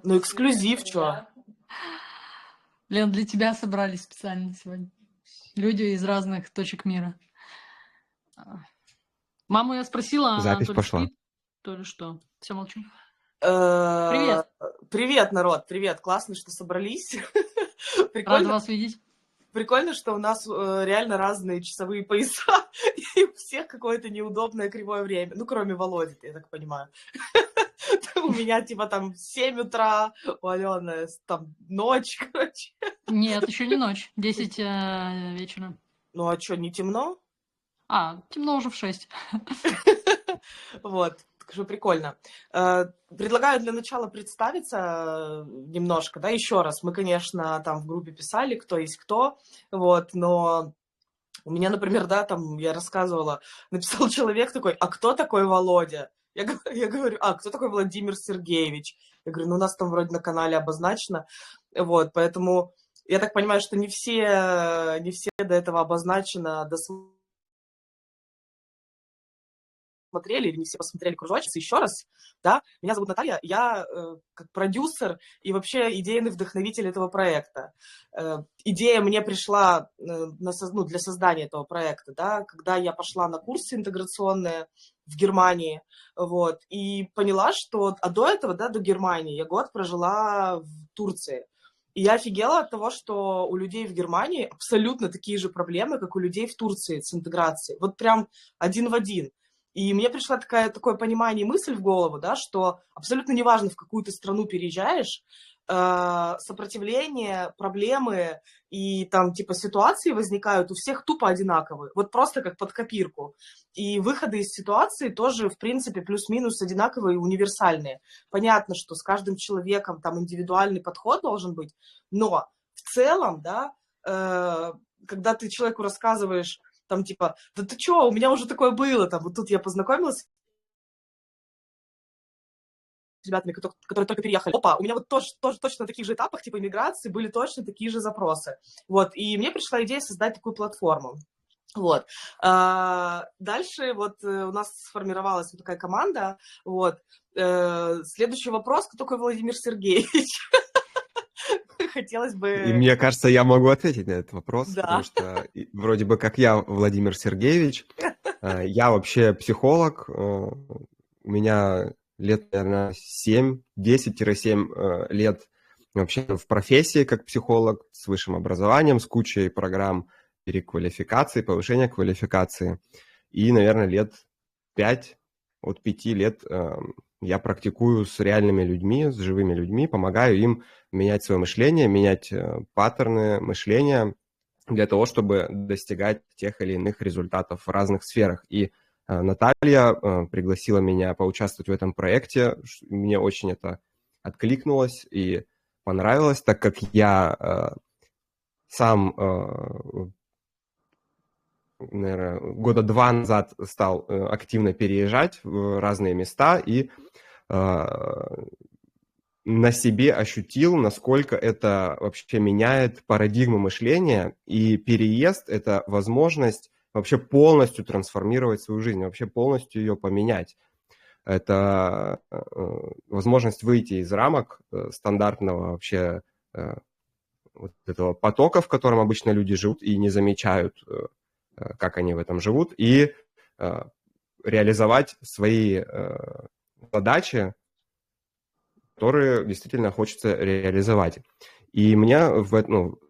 Ну, эксклюзив, чё? Лен, для тебя собрались специально сегодня. Люди из разных точек мира. Маму я спросила, она Запись то ли пошла. спит, то ли что. Все, молчу. Э, Привет. Привет, народ, привет. Классно, что собрались. Рада Прикольно, вас видеть. прикольно, что у нас реально разные часовые пояса, и у всех какое-то неудобное кривое время. Ну, кроме Володи, я так понимаю. У меня типа там 7 утра, у Алены там ночь, короче. Нет, еще не ночь. 10 вечера. Ну, а что, не темно? Темно уже в 6. Вот, так что прикольно. Предлагаю для начала представиться немножко, да, еще раз. Мы, конечно, там в группе писали, кто есть кто, вот, но у меня, например, да, там я рассказывала, написал человек такой, а кто такой Володя? Я говорю, кто такой Владимир Сергеевич? Я говорю, ну, у нас там вроде на канале обозначено, вот, поэтому я так понимаю, что не все до этого обозначено, смотрели или не все посмотрели кружочек, еще раз, да, меня зовут Наталья, я как продюсер и вообще идейный вдохновитель этого проекта. Идея мне пришла для создания этого проекта, да, когда я пошла на курсы интеграционные в Германии, вот, и поняла, что, до этого, да, до Германии я год прожила в Турции. И я офигела от того, что у людей в Германии абсолютно такие же проблемы, как у людей в Турции с интеграцией. Вот прям один в один. И мне пришла такое понимание, мысль в голову, да, что абсолютно неважно, в какую ты страну переезжаешь, сопротивление, проблемы и там типа ситуации возникают у всех тупо одинаковые. Вот просто как под копирку. И выходы из ситуации тоже, в принципе, плюс-минус одинаковые и универсальные. Понятно, что с каждым человеком там индивидуальный подход должен быть, но в целом, да, когда ты человеку рассказываешь, там типа, да ты чё, у меня уже такое было, там, вот тут я познакомилась с ребятами, которые только переехали. Опа, у меня вот тоже точно на таких же этапах, типа, иммиграции были точно такие же запросы. Вот, и мне пришла идея создать такую платформу. Вот. Дальше вот у нас сформировалась вот такая команда. Вот. Следующий вопрос, кто такой Владимир Сергеевич? Хотелось И бы... мне кажется, я могу ответить на этот вопрос, Да. потому что вроде бы как я Владимир Сергеевич, я вообще психолог, у меня лет, наверное, 7, 10-7 лет вообще в профессии как психолог с высшим образованием, с кучей программ переквалификации, повышения квалификации. И, наверное, лет 5, от 5 лет я практикую с реальными людьми, с живыми людьми, помогаю им менять свое мышление, менять паттерны мышления для того, чтобы достигать тех или иных результатов в разных сферах. И Наталья пригласила меня поучаствовать в этом проекте. Мне очень это откликнулось и понравилось, так как я сам, наверное, года 2 назад стал активно переезжать в разные места и на себе ощутил, насколько это вообще меняет парадигму мышления, и переезд – это возможность вообще полностью трансформировать свою жизнь, вообще полностью ее поменять. Это возможность выйти из рамок стандартного вообще вот этого потока, в котором обычно люди живут и не замечают, как они в этом живут, и реализовать свои задачи, которые действительно хочется реализовать. И меня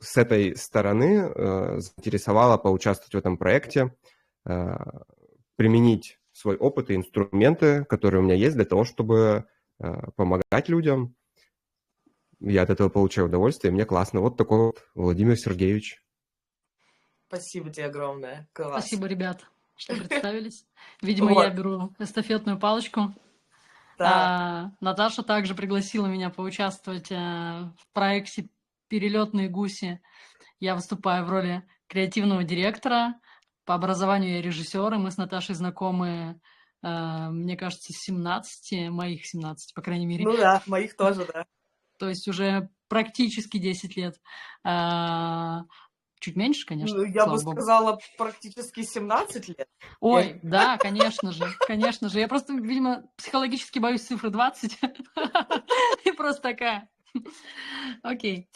с этой стороны заинтересовало поучаствовать в этом проекте, применить свой опыт и инструменты, которые у меня есть, для того, чтобы помогать людям. Я от этого получаю удовольствие, мне классно. Вот такой вот Владимир Сергеевич. Спасибо тебе огромное. Класс. Спасибо, ребят, что представились. Видимо, Вот. я беру эстафетную палочку. Да. Наташа также пригласила меня поучаствовать в проекте «Перелетные гуси». Я выступаю в роли креативного директора. По образованию я режиссер, и мы с Наташей знакомы, мне кажется, с 17, моих 17, по крайней мере. Ну да, моих тоже, да. То есть уже практически 10 лет. Чуть меньше, конечно, Ну, я слава бы богу. сказала, практически 17 лет. Ой, да, конечно же, конечно же. Я просто, видимо, психологически боюсь цифры 20. И просто такая. Окей.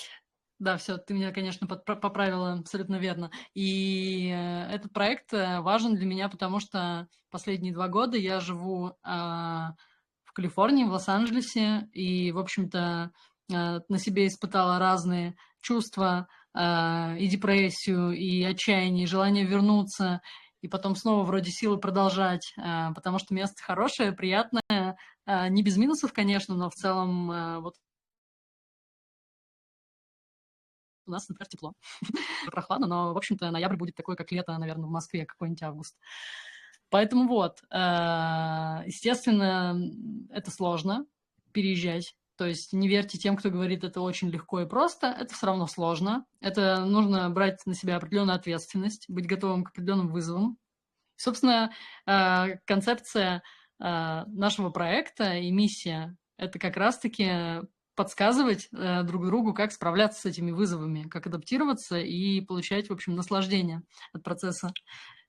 Да, все, ты меня, конечно, поправила абсолютно верно. И этот проект важен для меня, потому что последние 2 года я живу в Калифорнии, в Лос-Анджелесе, и, в общем-то, на себе испытала разные чувства, и депрессию, и отчаяние, и желание вернуться, и потом снова вроде силы продолжать, потому что место хорошее, приятное, не без минусов, конечно, но в целом вот у нас, например, тепло. Прохладно, но, в общем-то, ноябрь будет такой, как лето, наверное, в Москве, какой-нибудь август. Поэтому вот, естественно, это сложно переезжать. То есть не верьте тем, кто говорит, это очень легко и просто. Это все равно сложно. Это нужно брать на себя определенную ответственность, быть готовым к определенным вызовам. Собственно, концепция нашего проекта и миссия – это как раз-таки подсказывать друг другу, как справляться с этими вызовами, как адаптироваться и получать, в общем, наслаждение от процесса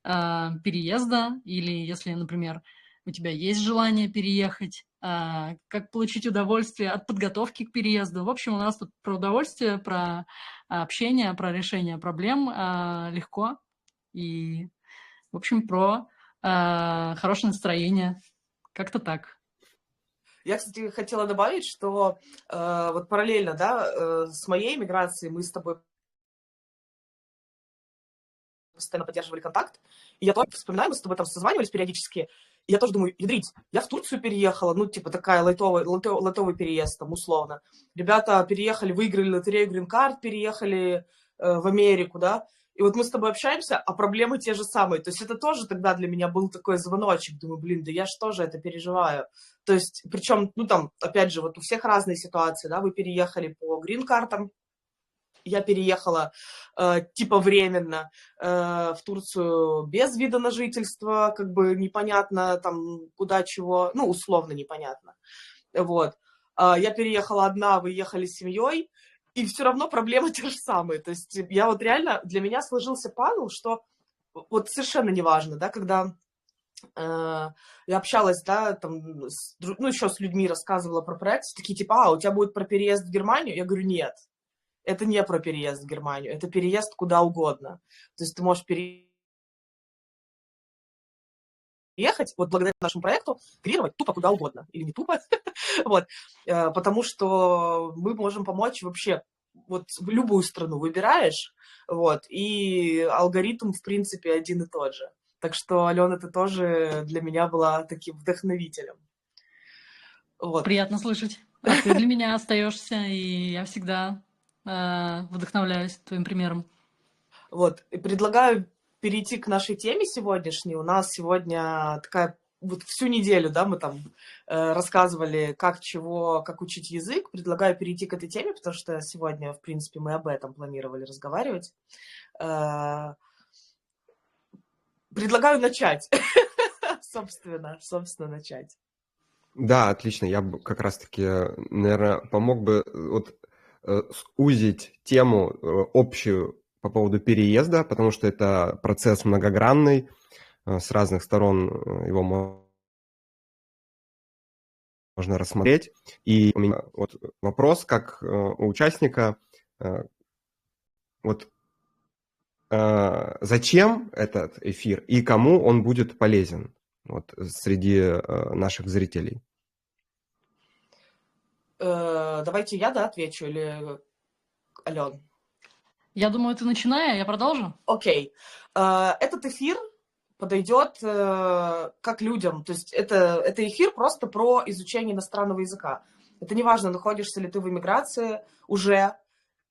переезда, или если, например, у тебя есть желание переехать, как получить удовольствие от подготовки к переезду. В общем, у нас тут про удовольствие, про общение, про решение проблем легко и, в общем, про хорошее настроение. Как-то так. Я, кстати, хотела добавить, что вот параллельно, да, с моей миграцией мы с тобой постоянно поддерживали контакт. И я тоже вспоминаю, мы с тобой там созванивались периодически. И я тоже думаю, ядрить, я в Турцию переехала, ну, типа такая лайтовый переезд, там, условно. Ребята переехали, выиграли лотерею Green Card, переехали в Америку, да. И вот мы с тобой общаемся, а проблемы те же самые. То есть это тоже тогда для меня был такой звоночек. Думаю, блин, да я же тоже это переживаю. То есть, причем, ну, там, опять же, вот у всех разные ситуации, да. Вы переехали по Green-картам, я переехала типа временно в Турцию без вида на жительство, как бы непонятно там куда чего, ну, условно непонятно. Вот. Я переехала одна, вы ехали с семьей, и все равно проблемы те же самые. То есть я вот реально, для меня сложился пазл, что вот совершенно неважно, да, когда я общалась, да, там, ну, еще с людьми рассказывала про проект, такие типа, у тебя будет про переезд в Германию? Я говорю, нет. Это не про переезд в Германию, это переезд куда угодно. То есть ты можешь переехать, вот благодаря нашему проекту, мигрировать тупо куда угодно. Или не тупо. Вот. Потому что мы можем помочь вообще, вот в любую страну выбираешь, вот, и алгоритм, в принципе, один и тот же. Так что, Алена, ты тоже для меня была таким вдохновителем. Вот. Приятно слышать. А ты для меня остаешься, и я всегда вдохновляюсь твоим примером. Вот, и предлагаю перейти к нашей теме сегодняшней. У нас сегодня такая, вот всю неделю, да, мы там рассказывали, как, чего, как учить язык. Предлагаю перейти к этой теме, потому что сегодня, в принципе, мы об этом планировали разговаривать. Предлагаю начать, собственно, начать. Да, отлично. Я бы как раз-таки, наверное, помог бы вот сузить тему общую по поводу переезда, потому что это процесс многогранный, с разных сторон его можно рассмотреть. И у меня вот вопрос, как у участника, вот зачем этот эфир и кому он будет полезен вот, среди наших зрителей? Давайте я, да, отвечу, или Ален? Я думаю, ты начинай, а я продолжу. Окей. Этот эфир подойдет как людям. То есть это эфир просто про изучение иностранного языка. Это не важно, находишься ли ты в эмиграции уже,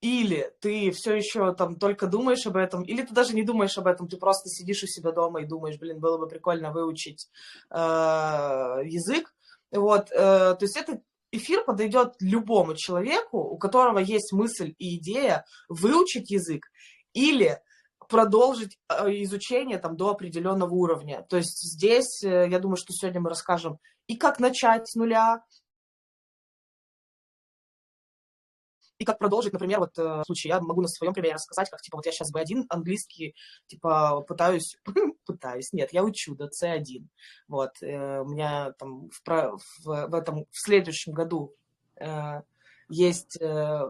или ты все еще там только думаешь об этом, или ты даже не думаешь об этом, ты просто сидишь у себя дома и думаешь, блин, было бы прикольно выучить язык. Вот, то есть этот эфир подойдет любому человеку, у которого есть мысль и идея выучить язык или продолжить изучение там до определенного уровня. То есть здесь, я думаю, что сегодня мы расскажем и как начать с нуля, и как продолжить, например, вот в случае, я могу на своем примере рассказать, как, типа, вот я сейчас B1, английский, типа, пытаюсь, нет, я учу до C1, вот, у меня там в следующем году есть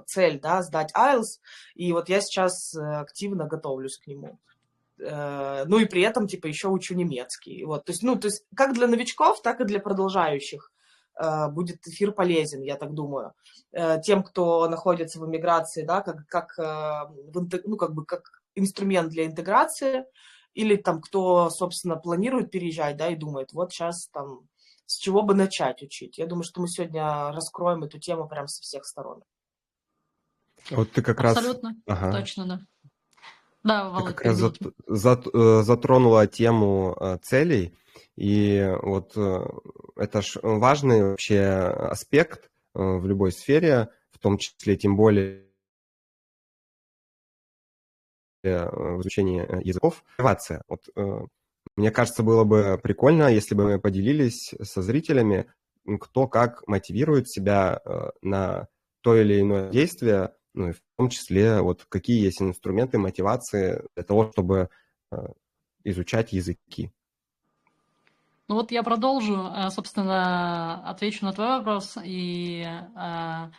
цель, да, сдать IELTS, и вот я сейчас активно готовлюсь к нему. Ну и при этом, типа, еще учу немецкий. Вот, то есть, как для новичков, так и для продолжающих будет эфир полезен, я так думаю. Тем, кто находится в эмиграции, да, как инструмент для интеграции, или там, кто, собственно, планирует переезжать, да, и думает, вот сейчас там, с чего бы начать учить. Я думаю, что мы сегодня раскроем эту тему прям со всех сторон. Вот ты как Абсолютно, раз... Ага. точно, да. Да, Ты Володь, как раз перебил. затронула тему целей, и вот это ж важный вообще аспект в любой сфере, в том числе, тем более в изучении языков. Мотивация. Вот, мне кажется, было бы прикольно, если бы мы поделились со зрителями, кто как мотивирует себя на то или иное действие, ну и в том числе, вот какие есть инструменты мотивации для того, чтобы изучать языки. Ну вот я продолжу, собственно, отвечу на твой вопрос и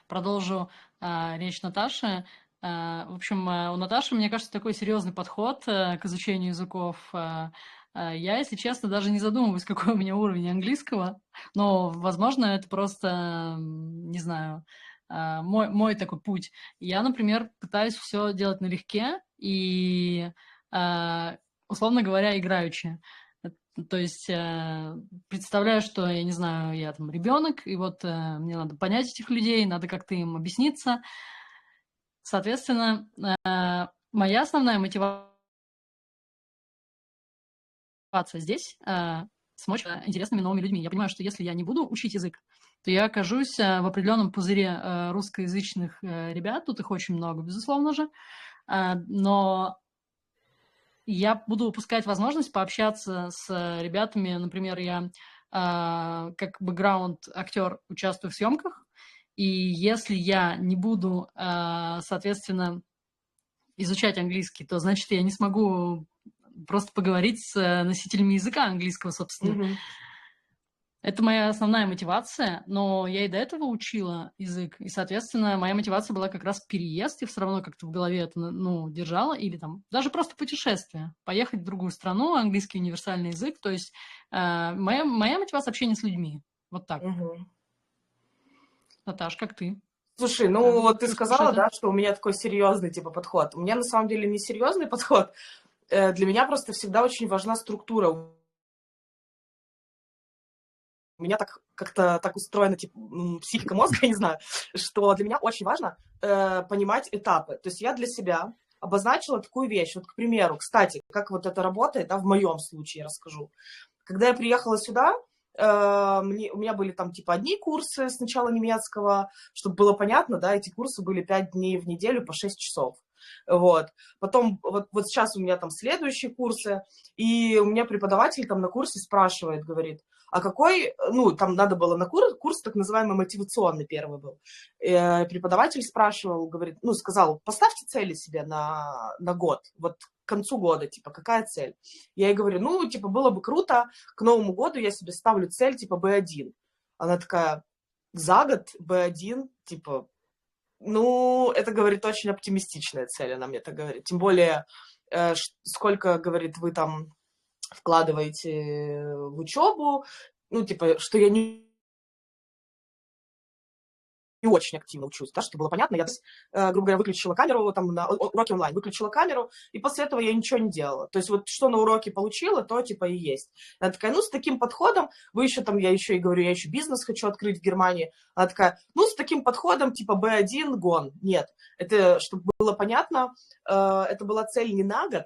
продолжу речь Наташи. В общем, у Наташи, мне кажется, такой серьезный подход к изучению языков. Я, если честно, даже не задумываюсь, какой у меня уровень английского, но, возможно, это просто, не знаю, мой такой путь. Я, например, пытаюсь все делать налегке и, условно говоря, играючи. То есть представляю, что, я не знаю, я там ребенок, и вот мне надо понять этих людей, надо как-то им объясниться. Соответственно, моя основная мотивация здесь смочь интересными новыми людьми. Я понимаю, что если я не буду учить язык, то я окажусь в определенном пузыре русскоязычных ребят, тут их очень много, безусловно же, но я буду упускать возможность пообщаться с ребятами. Например, я как бэкграунд-актер участвую в съемках, и если я не буду, соответственно, изучать английский, то, значит, я не смогу просто поговорить с носителями языка английского, собственно. Mm-hmm. Это моя основная мотивация, но я и до этого учила язык, и, соответственно, моя мотивация была как раз переезд, я все равно как-то в голове это, держала, или там даже просто путешествие, поехать в другую страну, английский универсальный язык, то есть моя мотивация общения с людьми, вот так. Наташ, как ты? Слушай, вот ты сказала, да, что у меня такой серьезный типа подход. У меня на самом деле не серьезный подход. Для меня просто всегда очень важна структура. У меня так устроена типа, психика мозга, я не знаю, что для меня очень важно понимать этапы. То есть я для себя обозначила такую вещь. Вот, к примеру, кстати, как вот это работает, да, в моем случае я расскажу. Когда я приехала сюда, у меня были там типа одни курсы сначала немецкого, чтобы было понятно, да, эти курсы были 5 дней в неделю по 6 часов. Вот. Потом, вот сейчас у меня там следующие курсы, и у меня преподаватель там на курсе спрашивает, говорит, а какой, там надо было на курс так называемый мотивационный первый был. Преподаватель спрашивал, говорит, сказал, поставьте цели себе на год, вот к концу года, типа, какая цель? Я ей говорю, было бы круто, к Новому году я себе ставлю цель, типа, B1. Она такая, за год B1, типа, это, говорит, очень оптимистичная цель, она мне так говорит. Тем более, сколько, говорит, вы там вкладываете в учебу, что я не очень активно учусь, да, чтобы было понятно. Я, грубо говоря, выключила камеру, там, на уроке онлайн, выключила камеру, и после этого я ничего не делала. То есть вот что на уроке получила, то, типа, и есть. Она такая, с таким подходом, вы еще там, я еще бизнес хочу открыть в Германии. Она такая, с таким подходом, типа, B1, гон. Нет, это, чтобы было понятно, это была цель не на год,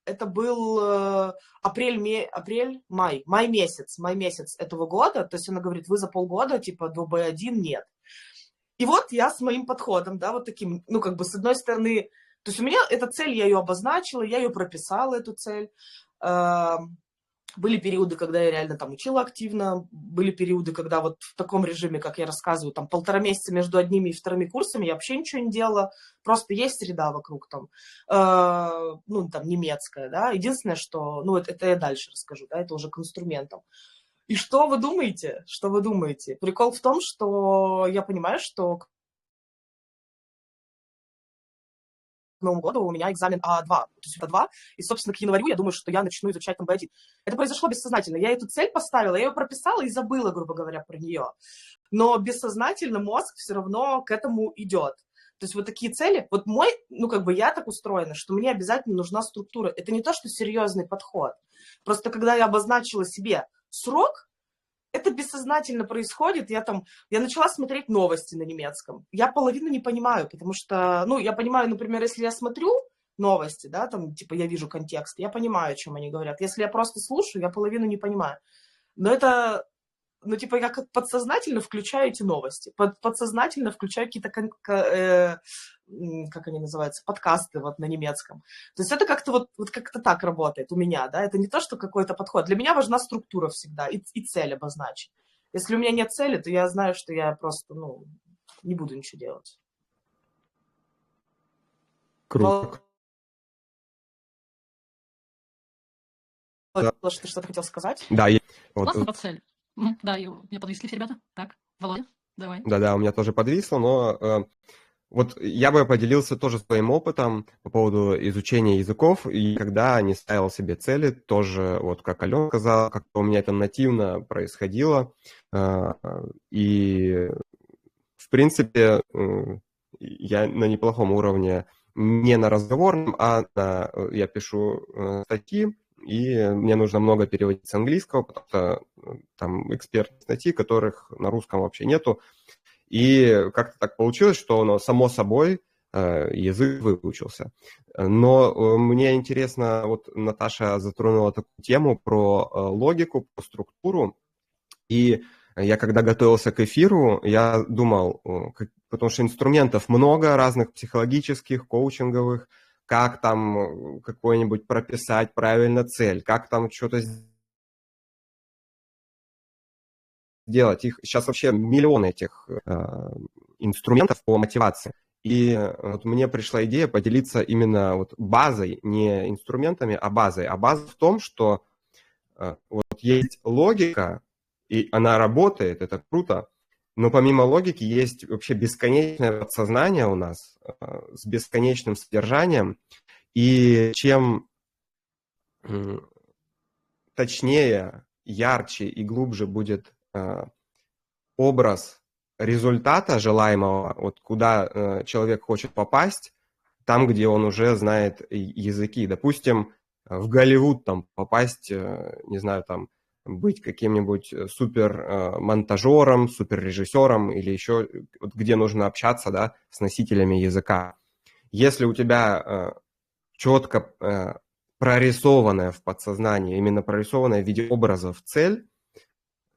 это был май месяц этого года. То есть она говорит, вы за полгода, типа, до B1 нет. И вот я с моим подходом, да, вот таким, с одной стороны, то есть у меня эта цель, я ее обозначила, я ее прописала, эту цель. Были периоды, когда я реально там учила активно, были периоды, когда вот в таком режиме, как я рассказываю, там 1,5 месяца между одними и вторыми курсами я вообще ничего не делала, просто есть среда вокруг там, ну, там, немецкая, да, единственное, что, ну, это я дальше расскажу, да, это уже к инструментам. И что вы думаете? Что вы думаете? Прикол в том, что я понимаю, что к Новому году у меня экзамен А2, то есть это 2, и, собственно, к январю я думаю, что я начну изучать там B1. Это произошло бессознательно. Я эту цель поставила, я ее прописала и забыла, грубо говоря, про нее. Но бессознательно мозг все равно к этому идет. То есть вот такие цели, вот мой, ну как бы я так устроена, что мне обязательно нужна структура. Это не то, что серьезный подход. Просто когда я обозначила себе срок, это бессознательно происходит. Я начала смотреть новости на немецком. Я половину не понимаю, потому что, ну, я понимаю, например, если я смотрю новости, да, там, типа, я вижу контекст, я понимаю, о чем они говорят. Если я просто слушаю, я половину не понимаю. Но это, ну, типа, я как подсознательно включаю эти новости, подсознательно включаю какие-то, как они называются, подкасты вот на немецком. То есть это как-то вот как-то так работает у меня, да, это не то, что какой-то подход. Для меня важна структура всегда и цель обозначить. Если у меня нет цели, то я знаю, что я просто, ну, не буду ничего делать. Круто. Володя, ты что-то хотел сказать? Да, Классно по цель. Да, меня подвисли все ребята. Так, Володя, давай. да, у меня тоже подвисло, но вот я бы поделился тоже своим опытом по поводу изучения языков, и когда не ставил себе цели, тоже, вот как Алена сказала, как-то у меня это нативно происходило, и, в принципе, я на неплохом уровне, не на разговорном, я пишу статьи, и мне нужно много переводить с английского, потому что там экспертные статьи, которых на русском вообще нету. И как-то так получилось, что само собой язык выучился. Но мне интересно, вот Наташа затронула такую тему про логику, про структуру. И я когда готовился к эфиру, я думал, потому что инструментов много разных, психологических, коучинговых, как там какой-нибудь прописать правильно цель, как там что-то сделать. Их сейчас вообще миллионы этих инструментов по мотивации. И вот мне пришла идея поделиться именно вот базой, не инструментами, а базой. А база в том, что вот есть логика, и она работает, это круто, но помимо логики есть вообще бесконечное подсознание у нас с бесконечным содержанием. И чем точнее, ярче и глубже будет образ результата желаемого, вот куда человек хочет попасть, там, где он уже знает языки. Допустим, в Голливуд там попасть, не знаю, там быть каким-нибудь супер монтажером, супер режиссером или еще вот где нужно общаться, да, с носителями языка. Если у тебя четко прорисованная в подсознании, именно прорисованная в виде образов цель,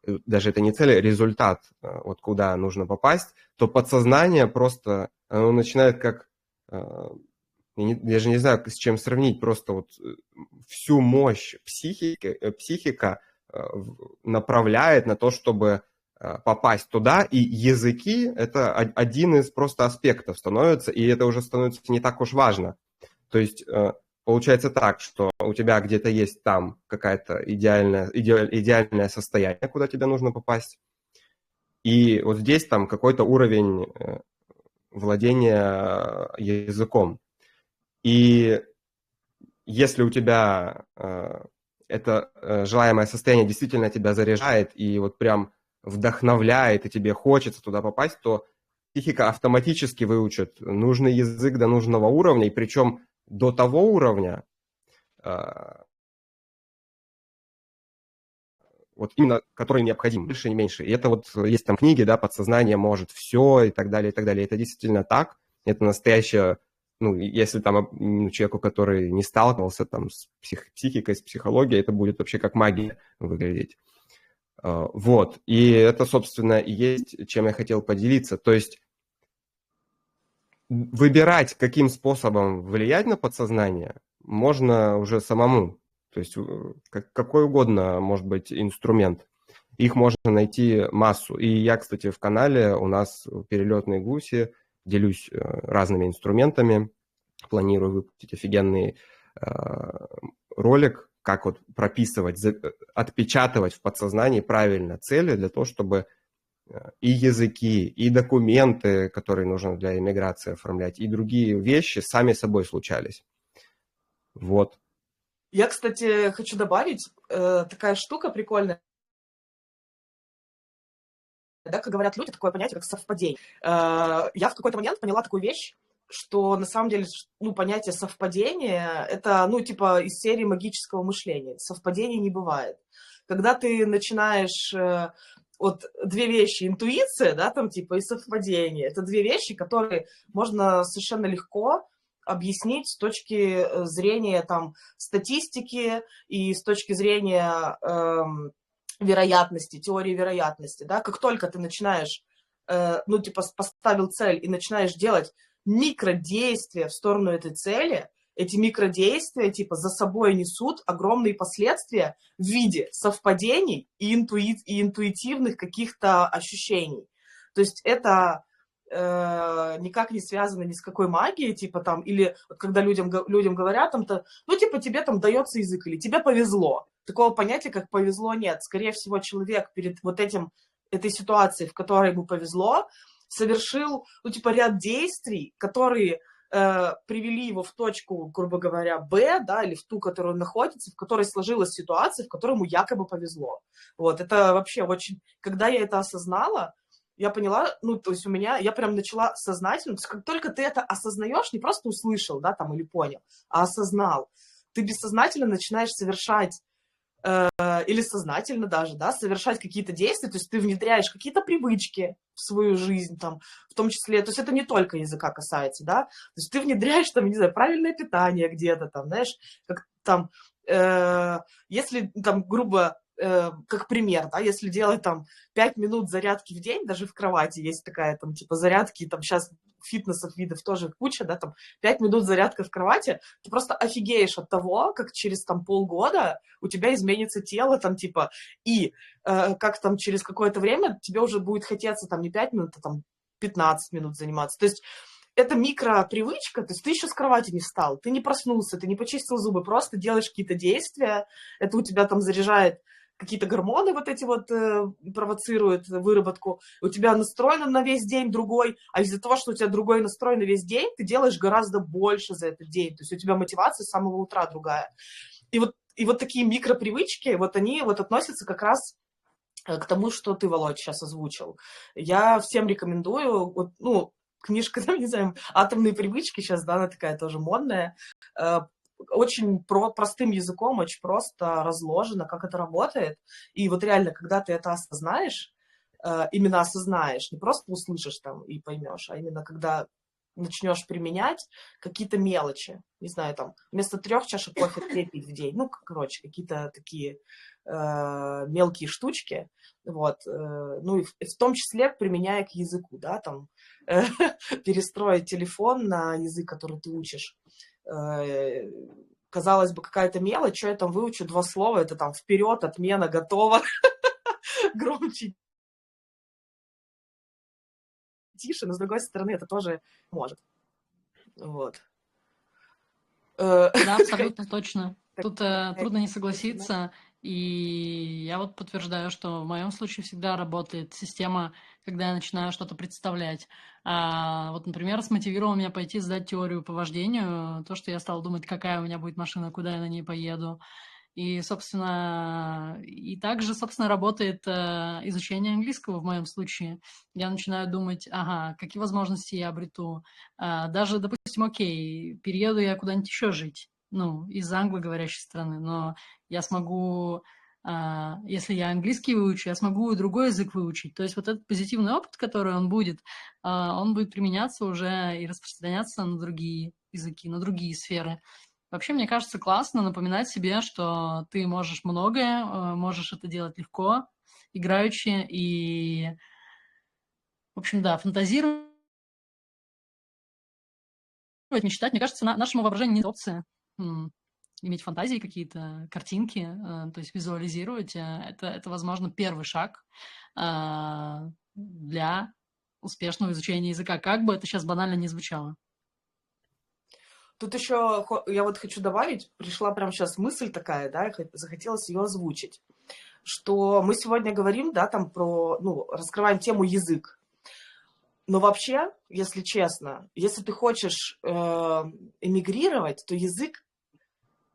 даже это не цель, а результат, вот куда нужно попасть, то подсознание просто оно начинает как, я даже не знаю, с чем сравнить, просто вот всю мощь психика направляет на то, чтобы попасть туда, и языки – это один из просто аспектов становится, и это уже становится не так уж важно. То есть получается так, что у тебя где-то есть там какое-то идеальное состояние, куда тебе нужно попасть. И вот здесь там какой-то уровень владения языком. И если у тебя это желаемое состояние действительно тебя заряжает и вот прям вдохновляет, и тебе хочется туда попасть, то психика автоматически выучит нужный язык до нужного уровня, и причем до того уровня, вот именно который необходим, больше не меньше. И это вот есть там книги, да, подсознание может все и так далее, и так далее. Это действительно так. Это настоящее, ну, если там человеку, который не сталкивался там с психикой, с психологией, это будет вообще как магия выглядеть. Вот. И это, собственно, и есть, чем я хотел поделиться. То есть выбирать, каким способом влиять на подсознание, можно уже самому. То есть какой угодно может быть инструмент. Их можно найти массу. И я, кстати, в канале у нас «Перелетные гуси», делюсь разными инструментами, планирую выпустить офигенный ролик, как вот прописывать, отпечатывать в подсознании правильно цели для того, чтобы и языки, и документы, которые нужно для иммиграции оформлять, и другие вещи сами собой случались. Вот. Я, кстати, хочу добавить, такая штука прикольная, да, как говорят люди, такое понятие, как совпадение. Я в какой-то момент поняла такую вещь, что на самом деле, ну, понятие совпадения, это, ну, типа из серии магического мышления. Совпадений не бывает. Когда ты начинаешь, вот две вещи, интуиция, да, там, типа, и совпадение, это две вещи, которые можно совершенно легко объяснить с точки зрения, там, статистики и с точки зрения вероятности, теории вероятности, да, как только ты начинаешь, ну, типа, поставил цель и начинаешь делать микродействия в сторону этой цели, эти микродействия, типа, за собой несут огромные последствия в виде совпадений и интуитивных каких-то ощущений. То есть это никак не связано ни с какой магией, типа там, или вот когда людям говорят, там, то, ну, типа, тебе там дается язык, или тебе повезло. Такого понятия, как повезло, нет. Скорее всего, человек перед вот этой ситуацией, в которой ему повезло, совершил, ну, типа, ряд действий, которые привели его в точку, грубо говоря, Б, да, или в ту, которую он находится, в которой сложилась ситуация, в которой ему якобы повезло. Вот, это вообще очень... Когда я это осознала, я поняла, ну, то есть я прям начала сознательно, то есть как только ты это осознаешь, не просто услышал, да, там, или понял, а осознал, ты бессознательно начинаешь совершать или сознательно даже, да, совершать какие-то действия, то есть ты внедряешь какие-то привычки в свою жизнь, там, в том числе, то есть это не только языка касается, да, то есть ты внедряешь, там, не знаю, правильное питание где-то, там, знаешь, как там, если, там, грубо, как пример, да, если делать, там, 5 минут зарядки в день, даже в кровати есть такая, там, типа, зарядки, там, сейчас фитнесов видов тоже куча, да, там, 5 минут зарядка в кровати, ты просто офигеешь от того, как через, там, полгода у тебя изменится тело, там, типа, и как там через какое-то время тебе уже будет хотеться, там, не 5 минут, а, там, 15 минут заниматься. То есть это микропривычка, то есть ты еще с кровати не встал, ты не проснулся, ты не почистил зубы, просто делаешь какие-то действия, это у тебя там заряжает какие-то гормоны вот эти вот провоцируют выработку, у тебя настроено на весь день другой, а из-за того, что у тебя другой настрой на весь день, ты делаешь гораздо больше за этот день, то есть у тебя мотивация с самого утра другая. И вот такие микропривычки, вот они вот относятся как раз к тому, что ты, Володь, сейчас озвучил. Я всем рекомендую, вот, ну, книжка, там, не знаю, «Атомные привычки» сейчас, да, она такая тоже модная, очень простым языком, очень просто разложено, как это работает. И вот реально, когда ты это осознаешь, именно осознаешь, не просто услышишь там и поймешь, а именно когда начнешь применять какие-то мелочи, не знаю, там, вместо 3 чашек кофе 2 пить в день, ну, короче, какие-то такие мелкие штучки, вот, ну, и в том числе применяя к языку, да, там, перестроить телефон на язык, который ты учишь, казалось бы, какая-то мелочь, что я там выучу 2 слова, это там вперед, отмена, готово, громче, тише, но с другой стороны это тоже может. Вот. Да, абсолютно точно. Тут трудно не согласиться. И я вот подтверждаю, что в моем случае всегда работает система, когда я начинаю что-то представлять. Вот, например, смотивировало меня пойти сдать теорию по вождению, то, что я стала думать, какая у меня будет машина, куда я на ней поеду. И, собственно, и также, собственно, работает изучение английского в моем случае. Я начинаю думать, ага, какие возможности я обрету. Даже, допустим, окей, перееду я куда-нибудь еще жить, ну, из англоговорящей страны, но я смогу, если я английский выучу, я смогу и другой язык выучить. То есть вот этот позитивный опыт, который он будет применяться уже и распространяться на другие языки, на другие сферы. Вообще, мне кажется, классно напоминать себе, что ты можешь многое, можешь это делать легко, играючи, и, в общем, да, фантазировать, мечтать. Мне кажется, нашему воображению нет опции иметь фантазии какие-то, картинки, то есть визуализировать, это, возможно, первый шаг для успешного изучения языка, как бы это сейчас банально не звучало. Тут еще я вот хочу добавить, пришла прямо сейчас мысль такая, да, захотелось ее озвучить, что мы сегодня говорим, да, там про, ну, раскрываем тему язык. Но вообще, если честно, если ты хочешь эмигрировать, то язык,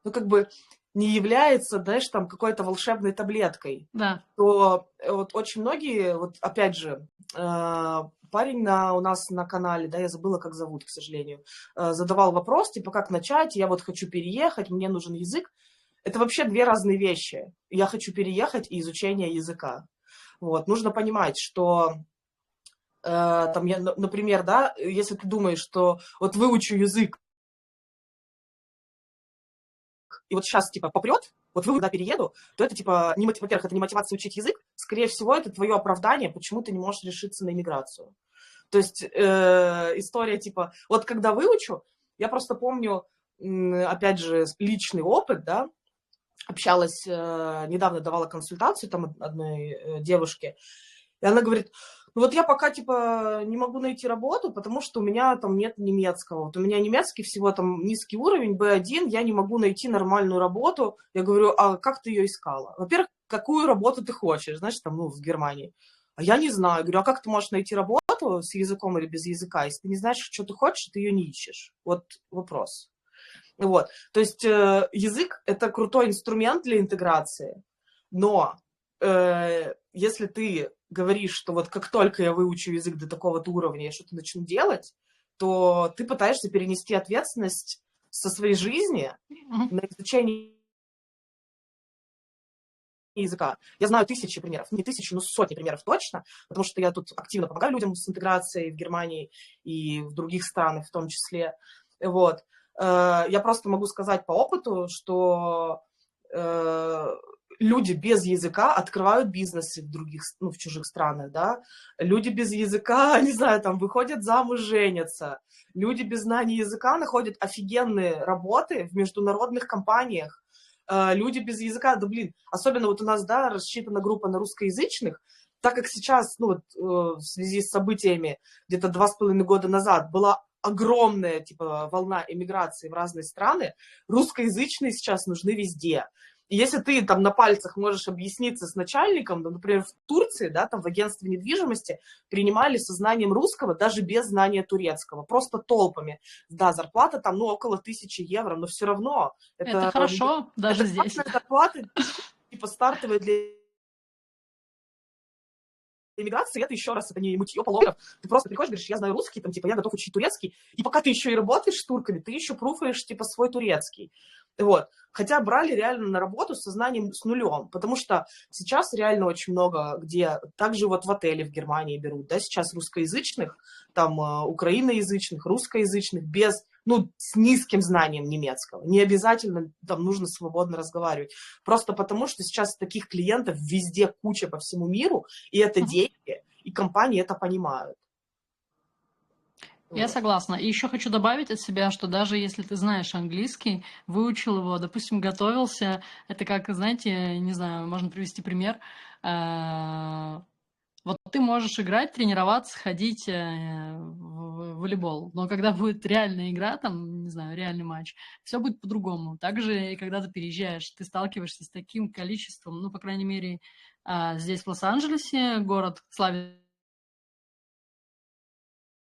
ну, как бы не является, знаешь, там какой-то волшебной таблеткой. Да. То вот очень многие, вот опять же, парень у нас на канале, да, я забыла, как зовут, к сожалению, задавал вопрос, типа, как начать, я вот хочу переехать, мне нужен язык. Это вообще две разные вещи. Я хочу переехать и изучение языка. Вот, нужно понимать, что там, например, да, если ты думаешь, что вот выучу язык, и вот сейчас, типа, попрет, вот вы куда перееду, то это, типа, во-первых, это не мотивация учить язык, скорее всего, это твое оправдание, почему ты не можешь решиться на иммиграцию. То есть история, типа, вот когда выучу, я просто помню, опять же, личный опыт, да, общалась, недавно давала консультацию там одной девушке, и она говорит, ну вот я пока, типа, не могу найти работу, потому что у меня там нет немецкого. Вот у меня немецкий всего там низкий уровень, B1, я не могу найти нормальную работу. Я говорю, а как ты ее искала? Во-первых, какую работу ты хочешь, знаешь, там, ну, в Германии. А я не знаю. Я говорю, а как ты можешь найти работу с языком или без языка? Если ты не знаешь, что ты хочешь, ты ее не ищешь. Вот вопрос. Вот. То есть язык – это крутой инструмент для интеграции, но если ты говоришь, что вот как только я выучу язык до такого-то уровня, я что-то начну делать, то ты пытаешься перенести ответственность со своей жизни на изучение языка. Я знаю тысячи примеров, не тысячи, но сотни примеров точно, потому что я тут активно помогаю людям с интеграцией в Германии и в других странах в том числе. Вот. Я просто могу сказать по опыту, что люди без языка открывают бизнесы в других, ну, в чужих странах, да. Люди без языка, не знаю, там, выходят замуж, женятся. Люди без знания языка находят офигенные работы в международных компаниях. Люди без языка, да, блин, особенно вот у нас, да, рассчитана группа на русскоязычных, так как сейчас, ну, вот, в связи с событиями где-то 2,5 года назад была огромная, типа, волна эмиграции в разные страны, русскоязычные сейчас нужны везде. И если ты там на пальцах можешь объясниться с начальником, ну, например, в Турции, да, там в агентстве недвижимости принимали со знанием русского даже без знания турецкого, просто толпами. Да, зарплата там, ну, около 1000 евро, но все равно. Это хорошо, даже это здесь. Зарплата, типа, стартовая для иммиграции, это еще раз, это не мытье полов. Ты просто приходишь, говоришь, я знаю русский, там, типа, я готов учить турецкий, и пока ты еще и работаешь с турками, ты еще пруфаешь, типа, свой турецкий. Вот. Хотя брали реально на работу со знанием с нулем, потому что сейчас реально очень много где, также вот в отеле в Германии берут, да, сейчас русскоязычных, там, украиноязычных, русскоязычных, без, ну, с низким знанием немецкого. Не обязательно там нужно свободно разговаривать. Просто потому, что сейчас таких клиентов везде куча по всему миру, и это деньги, и компании это понимают. Я согласна. И еще хочу добавить от себя, что даже если ты знаешь английский, выучил его, допустим, готовился, это как, знаете, не знаю, можно привести пример. Вот ты можешь играть, тренироваться, ходить в волейбол, но когда будет реальная игра, там, не знаю, реальный матч, все будет по-другому. Также и когда ты переезжаешь, ты сталкиваешься с таким количеством, ну, по крайней мере, здесь, в Лос-Анджелесе, город славится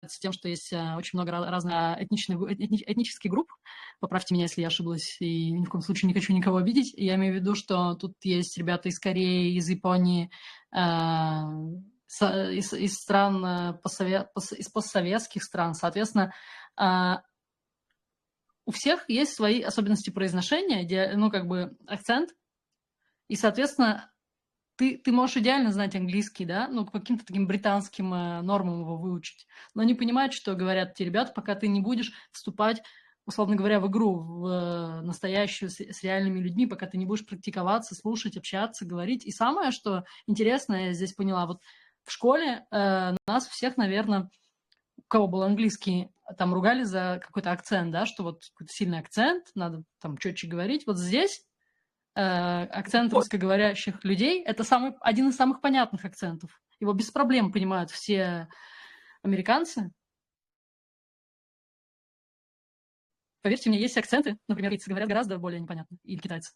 с тем, что есть очень много разных этнических групп. Поправьте меня, если я ошиблась, и ни в коем случае не хочу никого обидеть. Я имею в виду, что тут есть ребята из Кореи, из Японии, из стран, из постсоветских стран. Соответственно, у всех есть свои особенности произношения, ну, как бы акцент, и, соответственно, ты можешь идеально знать английский, да, ну, по каким-то таким британским нормам его выучить, но не понимать, что говорят те ребята, пока ты не будешь вступать, условно говоря, в игру, в настоящую с реальными людьми, пока ты не будешь практиковаться, слушать, общаться, говорить. И самое, что интересное, я здесь поняла, вот в школе нас всех, наверное, у кого был английский, там ругали за какой-то акцент, да, что вот какой-то сильный акцент, надо там четче говорить. Вот здесь акцент Вот. русскоговорящих людей – это один из самых понятных акцентов. Его без проблем понимают все американцы. Поверьте мне, есть акценты, например, китайцы говорят гораздо более непонятно, или китайцы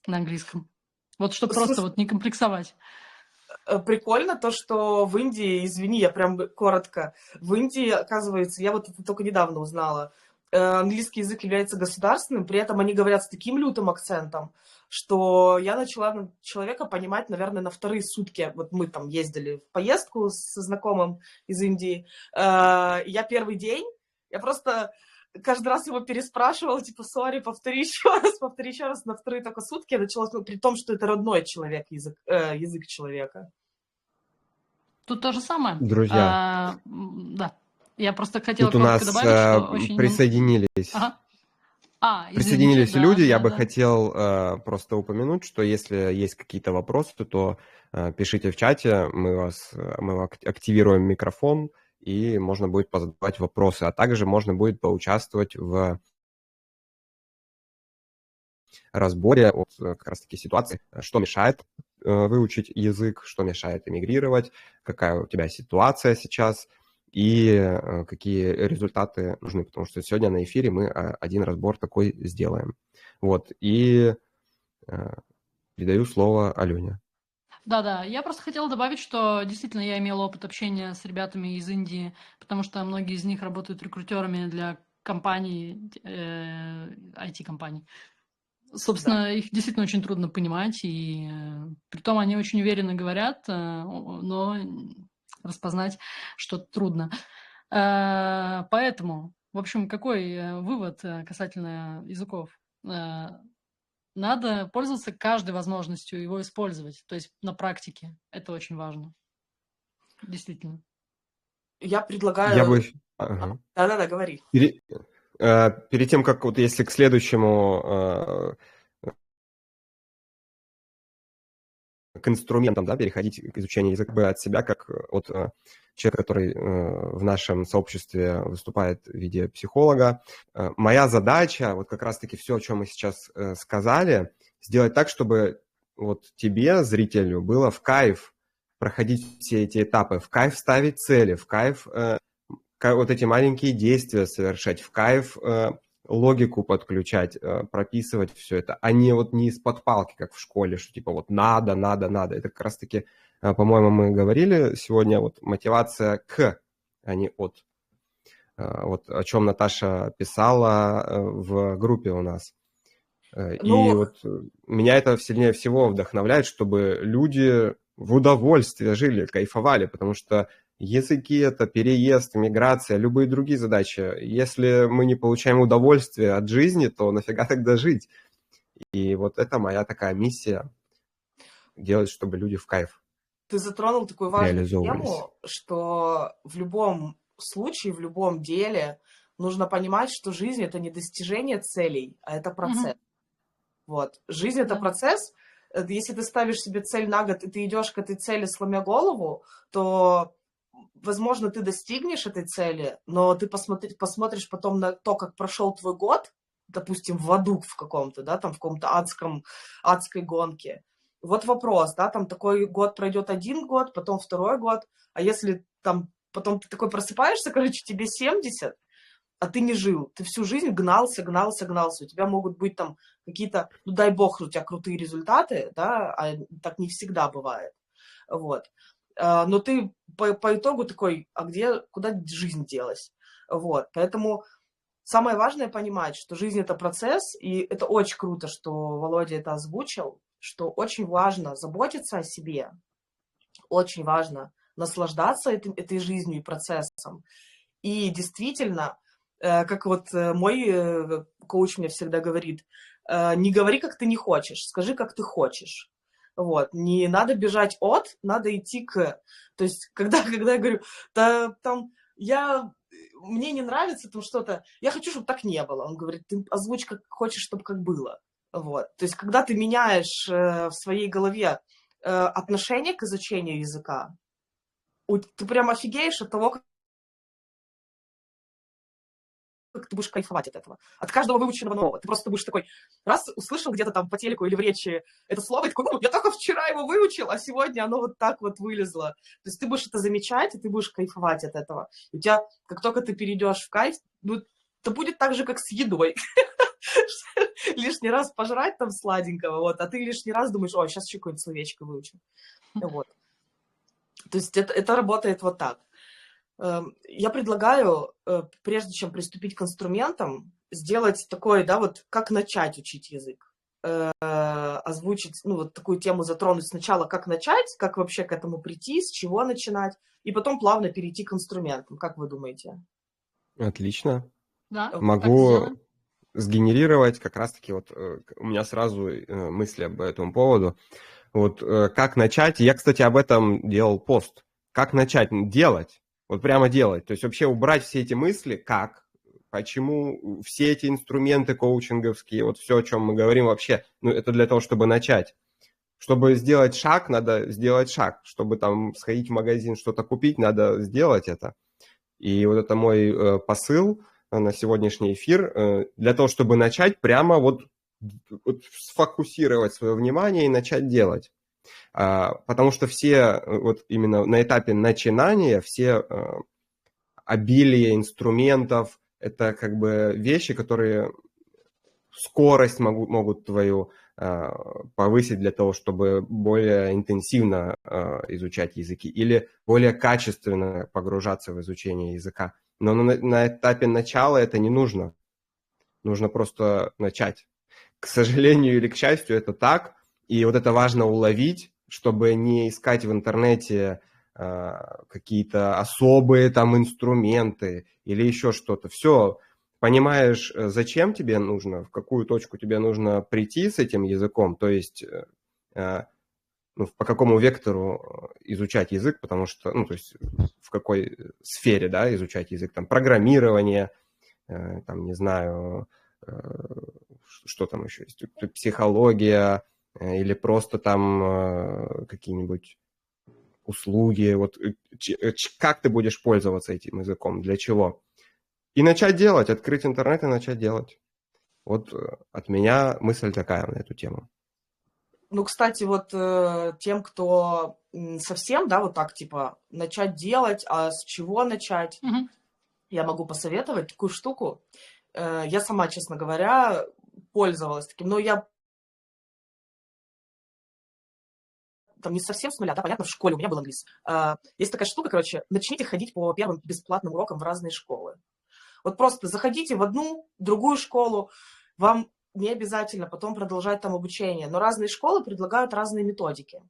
на английском. Вот чтобы просто Слушай, вот не комплексовать. прикольно то, что в Индии, извини, я прям коротко, в Индии, оказывается, я вот это только недавно узнала, английский язык является государственным, при этом они говорят с таким лютым акцентом, что я начала человека понимать, наверное, на вторые сутки. Вот мы там ездили в поездку со знакомым из Индии. Я первый день, я просто каждый раз его переспрашивала, типа, сори, повтори еще раз. На вторые только сутки я начала, при том, что это родной человек, язык человека. Тут то же самое. Друзья, Да. Я просто хотела тут у коротко нас добавить, что очень... присоединились Ага. Извините, присоединились люди. Я бы да. хотел просто упомянуть, что если есть какие-то вопросы, то пишите в чате, мы активируем микрофон, и можно будет позадавать вопросы. А также можно будет поучаствовать в разборе от как раз-таки ситуации, что мешает выучить язык, что мешает эмигрировать, какая у тебя ситуация сейчас и какие результаты нужны, потому что сегодня на эфире мы один разбор такой сделаем. Вот, и передаю слово Алене. Да, я просто хотела добавить, что действительно я имела опыт общения с ребятами из Индии, потому что многие из них работают рекрутерами для компаний, IT-компаний. Собственно, их действительно очень трудно понимать, и притом они очень уверенно говорят, но распознать что-то трудно. Поэтому, в общем, какой вывод касательно языков? Надо пользоваться каждой возможностью его использовать, то есть на практике. Это очень важно. Действительно. Я Я предлагаю... бы... Ага. Да, говори. Перед тем, как вот если к следующему к инструментам, да, переходить к изучению языка бы от себя, как от человека, который в нашем сообществе выступает в виде психолога. Моя задача, вот как раз-таки все, о чем мы сейчас сказали, сделать так, чтобы вот тебе, зрителю, было в кайф проходить все эти этапы, в кайф ставить цели, в кайф вот эти маленькие действия совершать, в кайф логику подключать, прописывать все это, а не вот не из-под палки, как в школе, что типа вот надо. Это как раз-таки, по-моему, мы говорили сегодня, вот мотивация к, а не от. Вот о чем Наташа писала в группе у нас. И вот меня это сильнее всего вдохновляет, чтобы люди в удовольствие жили, кайфовали, потому что языки – это переезд, миграция, любые другие задачи. Если мы не получаем удовольствие от жизни, то нафига тогда жить? И вот это моя такая миссия – делать, чтобы люди в кайф Ты затронул такую важную реализовывались. тему, что в любом случае, в любом деле нужно понимать, что жизнь – это не достижение целей, а это процесс. Вот. Жизнь – это процесс. Если ты ставишь себе цель на год, и ты идешь к этой цели, сломя голову, то, возможно, ты достигнешь этой цели, но ты посмотришь потом на то, как прошел твой год, допустим, в аду в каком-то, да, там в каком-то адской гонке. Вот вопрос, да, там такой год пройдет 1 год, потом 2 год, а если там потом ты такой просыпаешься, короче, тебе 70, а ты не жил, ты всю жизнь гнался, у тебя могут быть там какие-то, ну дай бог, у тебя крутые результаты, да, а так не всегда бывает, вот. Но ты по итогу такой, куда жизнь делась, вот. Поэтому самое важное понимать, что жизнь это процесс, и это очень круто, что Володя это озвучил, что очень важно заботиться о себе, очень важно наслаждаться этой жизнью и процессом. И действительно, как вот мой коуч мне всегда говорит, не говори, как ты не хочешь, скажи, как ты хочешь. Вот. Не надо бежать от, надо идти к. То есть, когда я говорю, мне не нравится там что-то, я хочу, чтобы так не было. Он говорит, ты озвучь, как хочешь, чтобы как было. Вот. То есть, когда ты меняешь в своей голове отношение к изучению языка, ты прям офигеешь от того, как ты будешь кайфовать от этого. От каждого выученного нового. Ты просто будешь такой, раз услышал где-то там по телеку или в речи это слово, и такой, ну, я только вчера его выучил, а сегодня оно вот так вот вылезло. То есть ты будешь это замечать, и ты будешь кайфовать от этого. У тебя, как только ты перейдешь в кайф, ну, это будет так же, как с едой. Лишний раз пожрать там сладенького, вот, а ты лишний раз думаешь, о, сейчас еще какое-нибудь словечко выучу. Вот. То есть это работает вот так. Я предлагаю, прежде чем приступить к инструментам, сделать такой, да, вот как начать учить язык. Озвучить, ну, вот такую тему затронуть сначала, как начать, как вообще к этому прийти, с чего начинать, и потом плавно перейти к инструментам. Как вы думаете? Отлично. Да, Могу сгенерировать как раз-таки вот у меня сразу мысли об этом поводу. Вот как начать, я, кстати, об этом делал пост. Как начать делать, вот прямо делать, то есть вообще убрать все эти мысли, как, почему, все эти инструменты коучинговские, вот все, о чем мы говорим вообще, ну это для того, чтобы начать. Чтобы сделать шаг, надо сделать шаг. Чтобы там сходить в магазин, что-то купить, надо сделать это. И вот это мой посыл на сегодняшний эфир. Для того, чтобы начать, прямо вот сфокусировать свое внимание и начать делать. Потому что все вот именно на этапе начинания, все обилие инструментов, это как бы вещи, которые скорость могут твою повысить для того, чтобы более интенсивно изучать языки или более качественно погружаться в изучение языка. Но на этапе начала это не нужно. Нужно просто начать. К сожалению или к счастью, это так. И вот это важно уловить, чтобы не искать в интернете какие-то особые там инструменты или еще что-то. Все, понимаешь, зачем тебе нужно, в какую точку тебе нужно прийти с этим языком, то есть ну, по какому вектору изучать язык, потому что, ну, то есть в какой сфере, да, изучать язык, там, программирование, там, не знаю, что там еще есть, психология или просто там какие-нибудь услуги, вот как ты будешь пользоваться этим языком, для чего. И начать делать, открыть интернет и начать делать. Вот от меня мысль такая на эту тему. Ну, кстати, вот тем, кто совсем, да, вот так, типа, начать делать, а с чего начать, я могу посоветовать такую штуку. Я сама, честно говоря, пользовалась таким, но я там не совсем с нуля, да, понятно, в школе у меня был английский. Есть такая штука, короче, начните ходить по первым бесплатным урокам в разные школы. Вот просто заходите в одну, другую школу, вам не обязательно потом продолжать там обучение, но разные школы предлагают разные методики.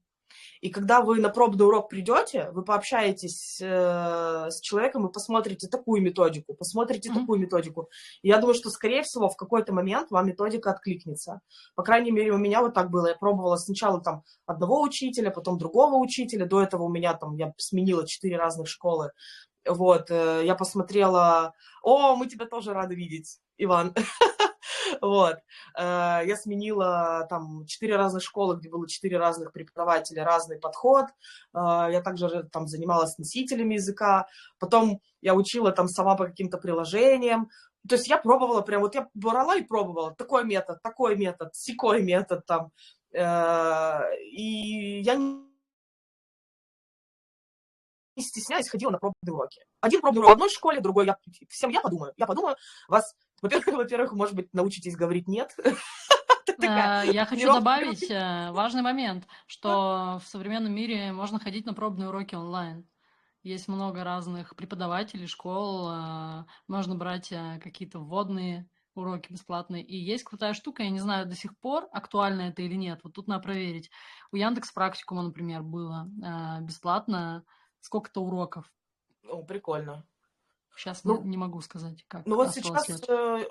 И когда вы на пробный урок придете, вы пообщаетесь с человеком и посмотрите такую методику, посмотрите такую методику. И я думаю, что, скорее всего, в какой-то момент вам методика откликнется. По крайней мере, у меня вот так было. Я пробовала сначала там одного учителя, потом другого учителя. До этого у меня там, я сменила 4 разных школы. Вот, я посмотрела... О, мы тебя тоже рады видеть, Иван. Вот. Я сменила там 4 разных школы, где было 4 разных преподавателя, разный подход. Я также там занималась носителями языка. Потом я учила там сама по каким-то приложениям. То есть я пробовала прям, вот я брала и пробовала. Такой метод, сякой метод там. И я не стесняясь, ходила на пробные уроки. Один пробный урок в одной школе, другой я подумаю. Вас, во-первых, может быть, научитесь говорить «нет». Я хочу добавить важный момент, что в современном мире можно ходить на пробные уроки онлайн. Есть много разных преподавателей, школ, можно брать какие-то вводные уроки бесплатные. И есть крутая штука, я не знаю до сих пор, актуально это или нет, вот тут надо проверить. У Яндекс.Практикума, например, было бесплатно сколько-то уроков. О, прикольно. Сейчас не могу сказать, как. Ну вот сейчас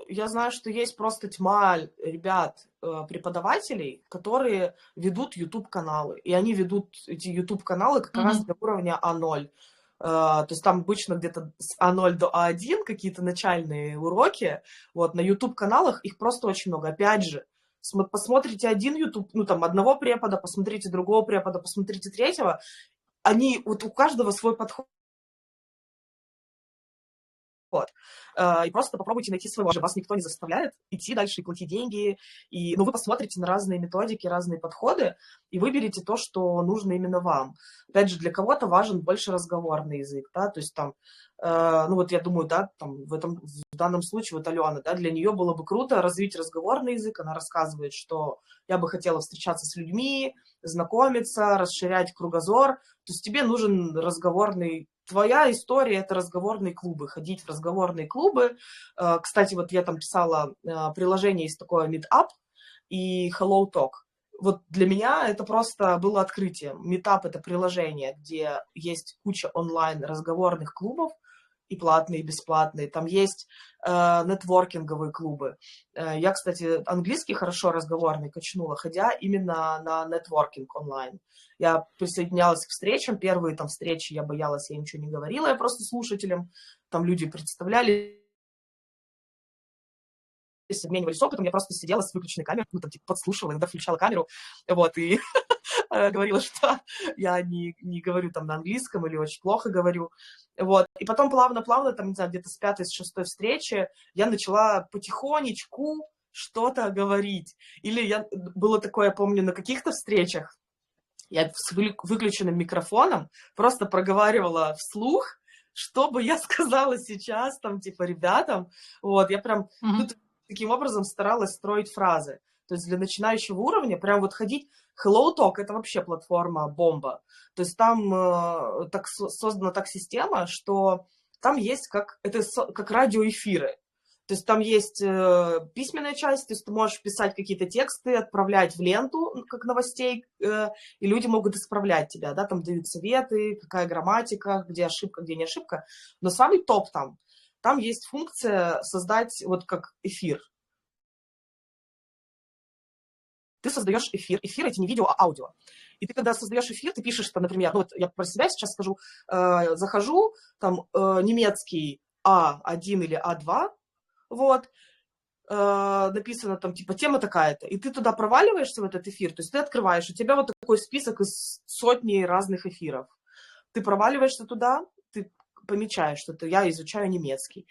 я знаю, что есть просто тьма ребят, преподавателей, которые ведут YouTube-каналы. И они ведут эти YouTube-каналы как раз для уровня А0. То есть там обычно где-то с А0 до А1 какие-то начальные уроки. Вот на YouTube-каналах их просто очень много. Опять же, посмотрите один YouTube, ну там одного препода, посмотрите другого препода, посмотрите третьего. Они, вот у каждого свой подход. Вот. И просто попробуйте найти своего. Вас никто не заставляет идти дальше и платить деньги. И, вы посмотрите на разные методики, разные подходы и выберите то, что нужно именно вам. Опять же, для кого-то важен больше разговорный язык, да, то есть там, я думаю, да, там в данном случае вот Алена, да, для нее было бы круто развить разговорный язык. Она рассказывает, что я бы хотела встречаться с людьми, знакомиться, расширять кругозор. То есть тебе нужен разговорный. Твоя история – это разговорные клубы, ходить в разговорные клубы. Кстати, вот я там писала, приложение есть такое Meetup и Hello Talk. Вот для меня это просто было открытием. Meetup – это приложение, где есть куча онлайн разговорных клубов, и платные, и бесплатные. Там есть нетворкинговые клубы. Я, кстати, английский хорошо разговорный качнула, ходя именно на нетворкинг онлайн. Я присоединялась к встречам. Первые там встречи я боялась, я ничего не говорила, я просто слушателем. Там люди представляли, обменивались опытом, я просто сидела с выключенной камерой, подслушивала, иногда включала камеру, вот, и говорила, что я не говорю там на английском или очень плохо говорю, вот. И потом плавно-плавно, там, не знаю, где-то с 5-й, с 6-й встречи я начала потихонечку что-то говорить. Или было такое, я помню, на каких-то встречах я с выключенным микрофоном просто проговаривала вслух, что бы я сказала сейчас, там, типа, ребятам, вот, я прям таким образом старалась строить фразы. То есть для начинающего уровня прям вот ходить... Hello Talk — это вообще платформа бомба. То есть там создана так система, что там есть как радиоэфиры. То есть там есть письменная часть, то есть ты можешь писать какие-то тексты, отправлять в ленту, как новостей, и люди могут исправлять тебя, да, там дают советы, какая грамматика, где ошибка, где не ошибка. Но самый топ там есть функция создать вот как эфир. Ты создаешь эфир. Эфир — это не видео, а аудио. И ты, когда создаешь эфир, ты пишешь, что, например, вот я про себя сейчас скажу, захожу, там, немецкий А1 или А2, вот, написано там, типа, тема такая-то, и ты туда проваливаешься в этот эфир, то есть ты открываешь, у тебя вот такой список из сотни разных эфиров. Ты проваливаешься туда, ты помечаешь, что я изучаю немецкий.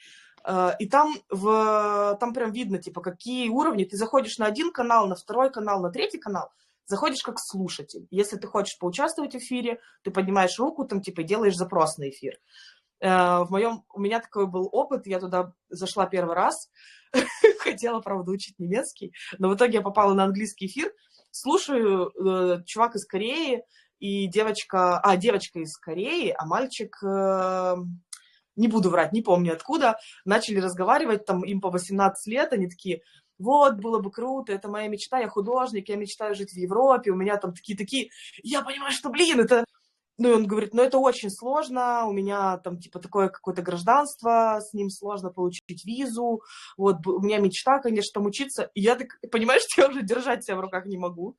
И там прям видно, типа, какие уровни. Ты заходишь на один канал, на второй канал, на третий канал, заходишь как слушатель. Если ты хочешь поучаствовать в эфире, ты поднимаешь руку, там, типа, делаешь запрос на эфир. У меня такой был опыт, я туда зашла первый раз, хотела, правда, учить немецкий, но в итоге я попала на английский эфир, слушаю, чувак из Кореи и девочка из Кореи, а мальчик... Не буду врать, не помню откуда, начали разговаривать, там им по 18 лет, они такие, вот, было бы круто, это моя мечта, я художник, я мечтаю жить в Европе, у меня там такие, я понимаю, что, это... Ну, и он говорит, это очень сложно, у меня там, типа, такое какое-то гражданство, с ним сложно получить визу, вот, у меня мечта, конечно, там учиться, и я так, понимаешь, что я уже держать себя в руках не могу.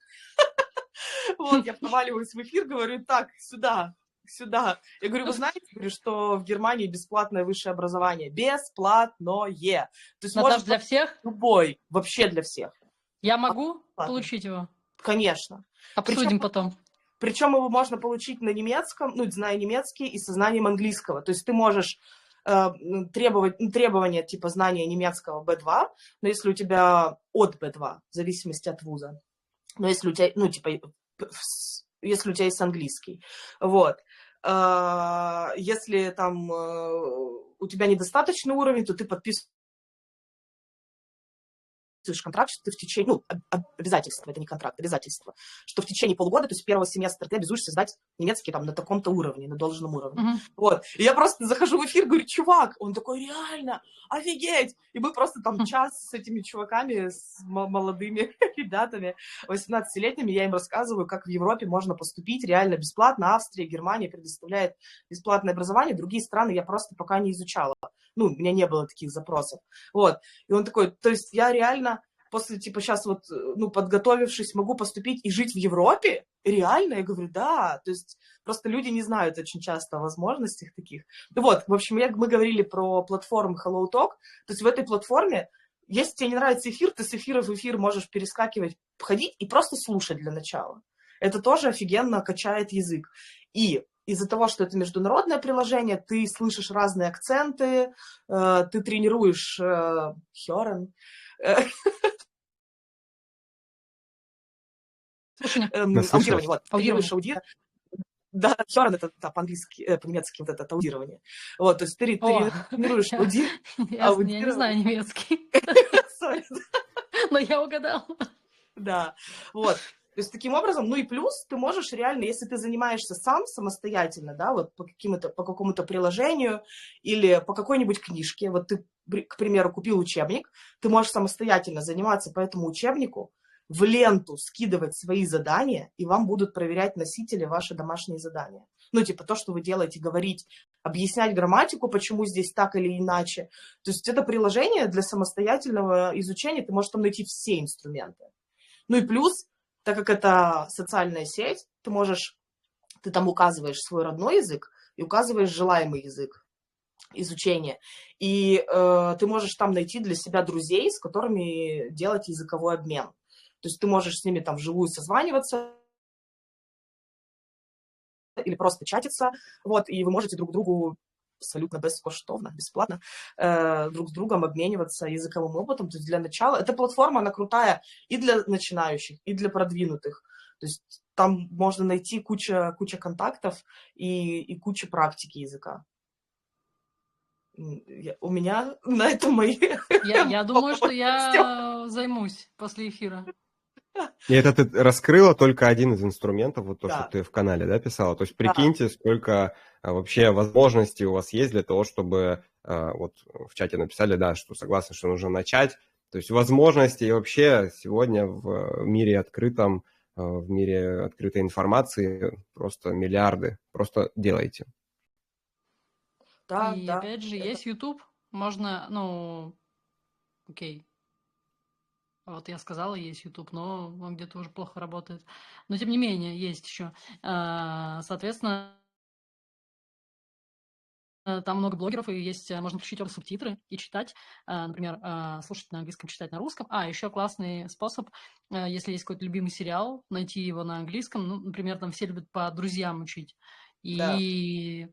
Вот, я проваливаюсь в эфир, говорю, так, сюда. Я говорю, вы знаете, что в Германии бесплатное высшее образование? Бесплатное. То есть Наташ, для всех? Любой, вообще для всех. Я могу получить его? Конечно. Обсудим потом. Причем его можно получить на немецком, зная немецкий и со знанием английского. То есть ты можешь требования типа знания немецкого B2, но если у тебя от B2, в зависимости от вуза. Но если у тебя, если у тебя есть английский. Вот. Если там у тебя недостаточный уровень, то ты подписываешь контракт, что ты в течение, обязательство, это не контракт, обязательство, что в течение полугода, то есть первого семестра ты обязуешься сдать немецкий там на таком-то уровне, на должном уровне. Вот. И я просто захожу в эфир, говорю, чувак, он такой, реально, офигеть! И мы просто там час с этими чуваками, с молодыми ребятами, 18-летними, я им рассказываю, как в Европе можно поступить реально бесплатно. Австрия, Германия предоставляет бесплатное образование, другие страны я просто пока не изучала. У меня не было таких запросов. Вот. И он такой, то есть я реально после, сейчас вот, подготовившись, могу поступить и жить в Европе? Реально? Я говорю, да. То есть просто люди не знают очень часто о возможностях таких. Вот, в общем, мы говорили про платформу Hello Talk. То есть в этой платформе, если тебе не нравится эфир, ты с эфира в эфир можешь перескакивать, ходить и просто слушать для начала. Это тоже офигенно качает язык. И из-за того, что это международное приложение, ты слышишь разные акценты, ты тренируешь хёрен. Слушай, Аудирование, вот. Аудирование. Тренируешь аудирование. Да, хёрен это по-английски, по-немецки вот это аудирование. Вот, то есть ты тренируешь Я не знаю немецкий, но я угадал. Да, вот. То есть таким образом, ну и плюс ты можешь реально, если ты занимаешься сам, самостоятельно, да, вот по какому-то приложению или по какой-нибудь книжке, вот ты, к примеру, купил учебник, ты можешь самостоятельно заниматься по этому учебнику, в ленту скидывать свои задания, и вам будут проверять носители ваши домашние задания. Ну, типа то, что вы делаете, говорить, объяснять грамматику, почему здесь так или иначе. То есть это приложение для самостоятельного изучения, ты можешь там найти все инструменты. Ну и плюс, так как это социальная сеть, ты там указываешь свой родной язык и указываешь желаемый язык изучения. И ты можешь там найти для себя друзей, с которыми делать языковой обмен. То есть ты можешь с ними там вживую созваниваться или просто чатиться, вот, и вы можете друг другу абсолютно бескоштовно, бесплатно друг с другом обмениваться языковым опытом. То есть для начала эта платформа, она крутая и для начинающих, и для продвинутых. То есть там можно найти куча контактов и куча практики языка. У меня на этом мои... Я думаю, что я займусь после эфира. И это ты раскрыла только один из инструментов, вот то, Да. что ты в канале, да, писала. То есть прикиньте, сколько вообще возможностей у вас есть для того, чтобы, вот в чате написали, да, что согласны, что нужно начать. То есть возможностей вообще сегодня в мире открытом, в мире открытой информации просто миллиарды. Просто делайте. Да, и опять же, есть YouTube, можно, окей. Вот я сказала, есть YouTube, но он где-то уже плохо работает. Но тем не менее, есть еще. Соответственно, там много блогеров, и есть, можно включить субтитры и читать, например, слушать на английском, читать на русском. Еще классный способ, если есть какой-то любимый сериал, найти его на английском. Ну, например, там все любят по друзьям учить. И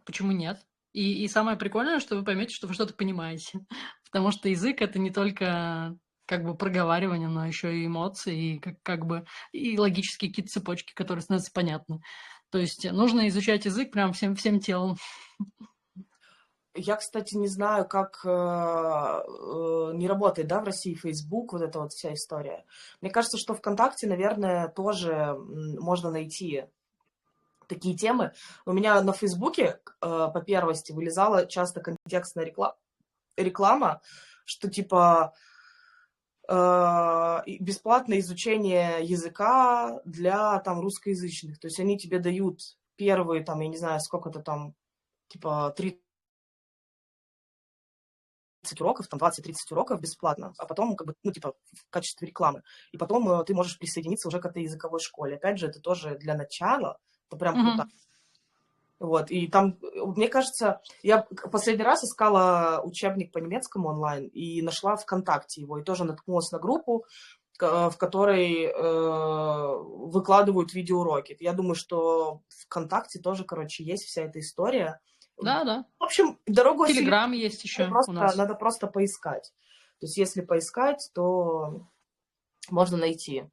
почему нет? И самое прикольное, что вы поймете, что вы что-то понимаете. Потому что язык — это не только как бы проговаривание, но еще и эмоции, и как бы и логические какие-то цепочки, которые становятся понятны. То есть нужно изучать язык прям всем телом. Я, кстати, не знаю, как не работает, да, в России Facebook, вот эта вот вся история. Мне кажется, что ВКонтакте, наверное, тоже можно найти такие темы. У меня на Фейсбуке, по первости, вылезала часто контекстная реклама, что типа бесплатное изучение языка для там русскоязычных. То есть они тебе дают первые, там, я не знаю, сколько-то там, типа 30 уроков, там 20-30 уроков бесплатно, а потом, как бы, ну, типа, в качестве рекламы. И потом ты можешь присоединиться уже к этой языковой школе. Опять же, это тоже для начала, это прям круто. Вот, и там, мне кажется, я последний раз искала учебник по немецкому онлайн и нашла ВКонтакте его, и тоже наткнулась на группу, в которой выкладывают видеоуроки. Я думаю, что ВКонтакте тоже, короче, есть вся эта история. Да. В общем, дорогу Телеграм есть еще у нас. Надо просто поискать. То есть, если поискать, то можно найти.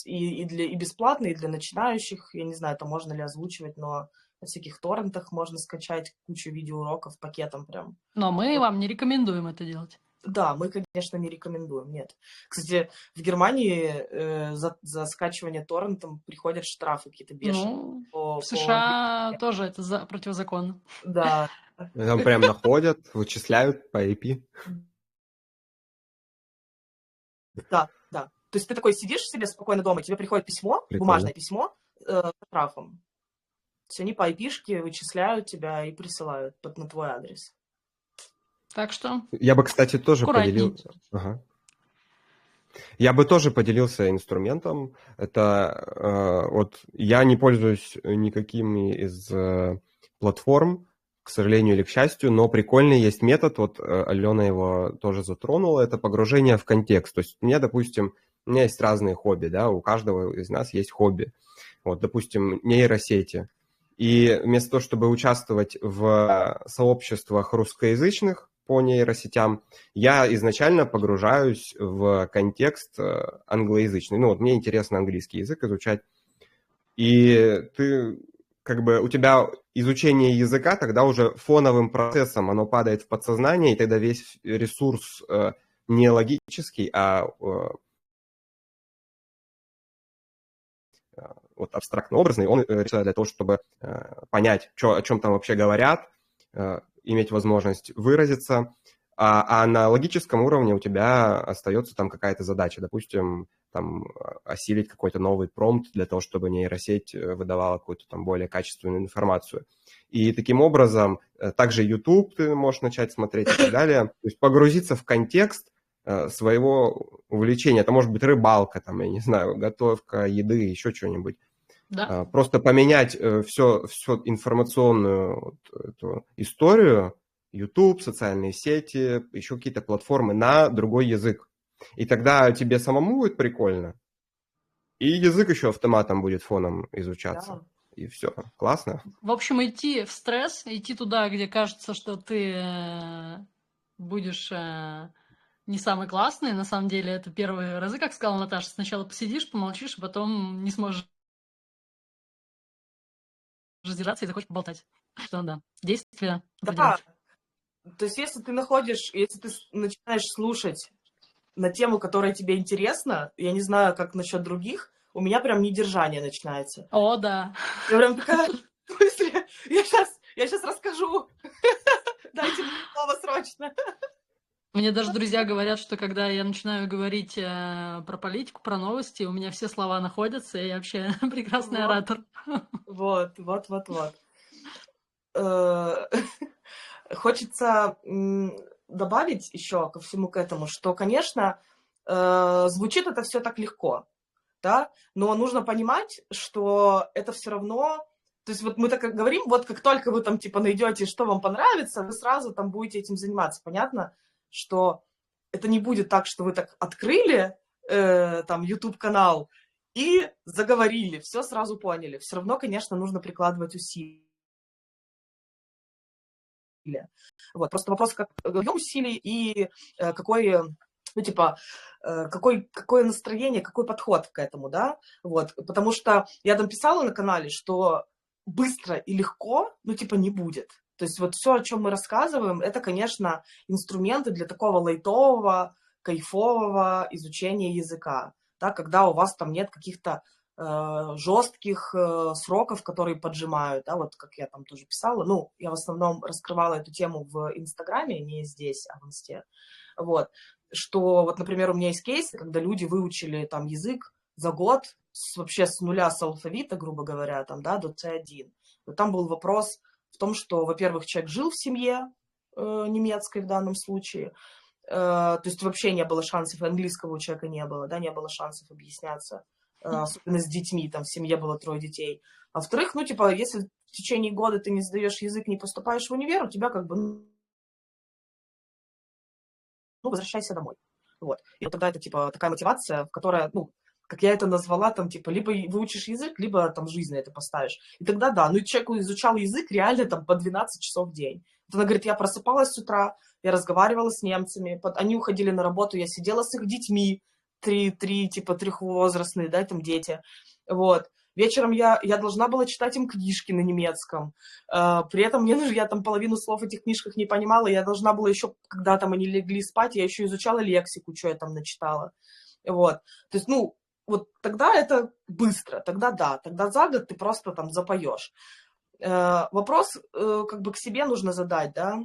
И бесплатно, и для начинающих. Я не знаю, это можно ли озвучивать, но на всяких торрентах можно скачать кучу видеоуроков пакетом прям. Но мы вам не рекомендуем это делать. Да, мы, конечно, не рекомендуем, нет. Кстати, в Германии за скачивание торрентом приходят штрафы какие-то бешеные. В США тоже это противозаконно. Да. Там прям находят, вычисляют по IP. Да. То есть ты такой сидишь себе спокойно дома, тебе приходит письмо, бумажное письмо с штрафом. То есть они по IP-шке вычисляют тебя и присылают на твой адрес. Так что... Я бы, кстати, тоже поделился. Я бы тоже поделился инструментом. Это вот я не пользуюсь никакими из платформ, к сожалению или к счастью, но прикольный есть метод, вот Алена его тоже затронула, это погружение в контекст. То есть у меня, допустим, есть разные хобби, да, у каждого из нас есть хобби. Вот, допустим, нейросети. И вместо того, чтобы участвовать в сообществах русскоязычных по нейросетям, я изначально погружаюсь в контекст англоязычный. Ну, вот мне интересно английский язык изучать. И ты, как бы, у тебя изучение языка тогда уже фоновым процессом, оно падает в подсознание, и тогда весь ресурс не логический, а вот абстрактно-образный, он для того, чтобы понять, о чем там вообще говорят, иметь возможность выразиться. А на логическом уровне у тебя остается там какая-то задача, допустим, там осилить какой-то новый промпт для того, чтобы нейросеть выдавала какую-то там более качественную информацию. И таким образом также YouTube ты можешь начать смотреть и так далее. То есть погрузиться в контекст своего увлечения. Это может быть рыбалка, там, я не знаю, готовка еды, еще что-нибудь. Да. Просто поменять всю информационную вот эту историю, YouTube, социальные сети, еще какие-то платформы на другой язык. И тогда тебе самому будет прикольно, и язык еще автоматом будет фоном изучаться. Да. И все, классно. В общем, идти в стресс, идти туда, где кажется, что ты будешь не самый классный. На самом деле, это первые разы, как сказала Наташа. Сначала посидишь, помолчишь, а потом не сможешь раздержаться и захочешь поболтать. Что да, действие Да, делать. то есть если ты начинаешь слушать на тему, которая тебе интересна, я не знаю, как насчет других, у меня прям недержание начинается. О, да. Я прям такая, в смысле, я сейчас расскажу. Дайте мне слово срочно. Мне даже друзья говорят, что когда я начинаю говорить про политику, про новости, у меня все слова находятся, и я вообще прекрасный оратор. Вот. Хочется добавить еще ко всему к этому, что, конечно, звучит это все так легко, да, но нужно понимать, что это все равно, то есть вот мы так как говорим, вот как только вы там типа найдете, что вам понравится, вы сразу там будете этим заниматься. Понятно, что это не будет так, что вы так открыли там YouTube-канал и заговорили, все сразу поняли. Все равно, конечно, нужно прикладывать усилия. Вот, просто вопрос, как объем усилий и какое настроение, какой подход к этому, да, вот, потому что я там писала на канале, что быстро и легко, не будет. То есть вот все, о чем мы рассказываем, это, конечно, инструменты для такого лайтового, кайфового изучения языка, да, когда у вас там нет каких-то жестких сроков, которые поджимают, да, вот как я там тоже писала. Ну, я в основном раскрывала эту тему в Инстаграме, не здесь, а в Инсте. Вот. Что, вот, например, у меня есть кейсы, когда люди выучили там язык за год, вообще с нуля, с алфавита, грубо говоря, там, да, до C1. Но там был вопрос в том, что, во-первых, человек жил в семье немецкой в данном случае, то есть вообще не было шансов, английского у человека не было, да, не было шансов объясняться, особенно с детьми, там в семье было 3 детей. А во-вторых, если в течение года ты не сдаешь язык, не поступаешь в универ, у тебя как бы, возвращайся домой. Вот. И вот тогда это, такая мотивация, в которой, как я это назвала, там, либо выучишь язык, либо там жизнь на это поставишь. И тогда да, человек изучал язык реально там по 12 часов в день. Вот она говорит, я просыпалась с утра, я разговаривала с немцами, они уходили на работу, я сидела с их детьми, трехвозрастные, да, там дети, вот. Вечером я должна была читать им книжки на немецком. При этом я там половину слов в этих книжках не понимала. Я должна была еще, когда там они легли спать, я еще изучала лексику, что я там начитала. Вот. То есть, вот тогда это быстро, тогда да, тогда за год ты просто там запоешь. Вопрос как бы к себе нужно задать, да,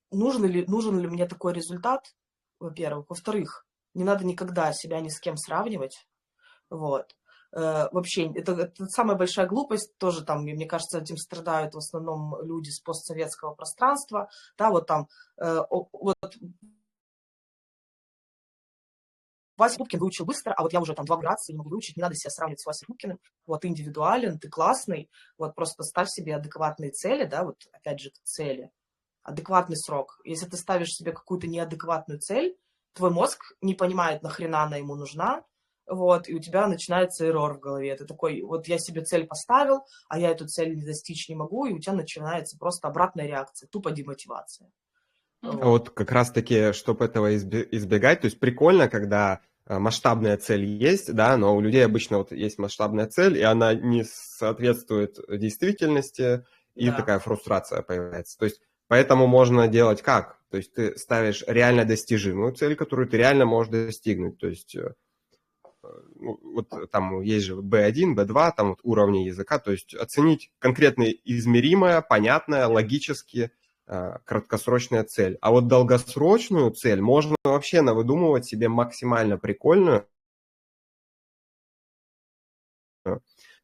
нужен ли мне такой результат, во-первых. Во-вторых, не надо никогда себя ни с кем сравнивать, вот. Вообще, это самая большая глупость, тоже там, мне кажется, этим страдают в основном люди с постсоветского пространства, да, вот там, вот Вася Пупкин выучил быстро, а вот я уже там 2 градуса не могу выучить, не надо себя сравнивать с Васей Пупкиным, вот ты индивидуален, ты классный, вот просто ставь себе адекватные цели, да, вот опять же цели, адекватный срок. Если ты ставишь себе какую-то неадекватную цель, твой мозг не понимает, нахрена она ему нужна, вот, и у тебя начинается эррор в голове. Ты такой, вот я себе цель поставил, а я эту цель достичь не могу, и у тебя начинается просто обратная реакция, тупо демотивация. А вот как раз-таки, чтобы этого избегать, то есть прикольно, когда масштабная цель есть, да, но у людей обычно вот есть масштабная цель, и она не соответствует действительности, и Да. такая фрустрация появляется. То есть поэтому можно делать как? То есть ты ставишь реально достижимую цель, которую ты реально можешь достигнуть. То есть вот там есть же B1, B2, там вот уровни языка, то есть оценить конкретно измеримое, понятное, логически краткосрочная цель. А вот долгосрочную цель можно вообще навыдумывать себе максимально прикольную,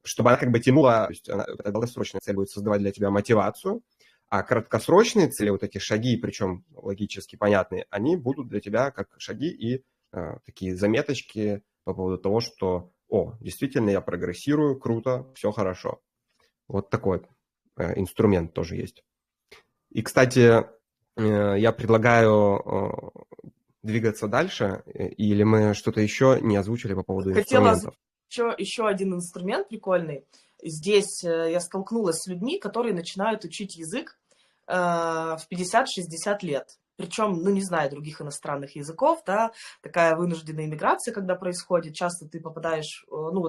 чтобы она как бы тянула, то есть эта долгосрочная цель будет создавать для тебя мотивацию, а краткосрочные цели, вот эти шаги, причем логически понятные, они будут для тебя как шаги и такие заметочки по поводу того, что, действительно я прогрессирую, круто, все хорошо. Вот такой инструмент тоже есть. И, кстати, я предлагаю двигаться дальше, или мы что-то еще не озвучили по поводу инструментов? Еще один инструмент прикольный. Здесь я столкнулась с людьми, которые начинают учить язык в 50-60 лет. Причем, не зная других иностранных языков, да, такая вынужденная иммиграция, когда происходит, часто ты попадаешь,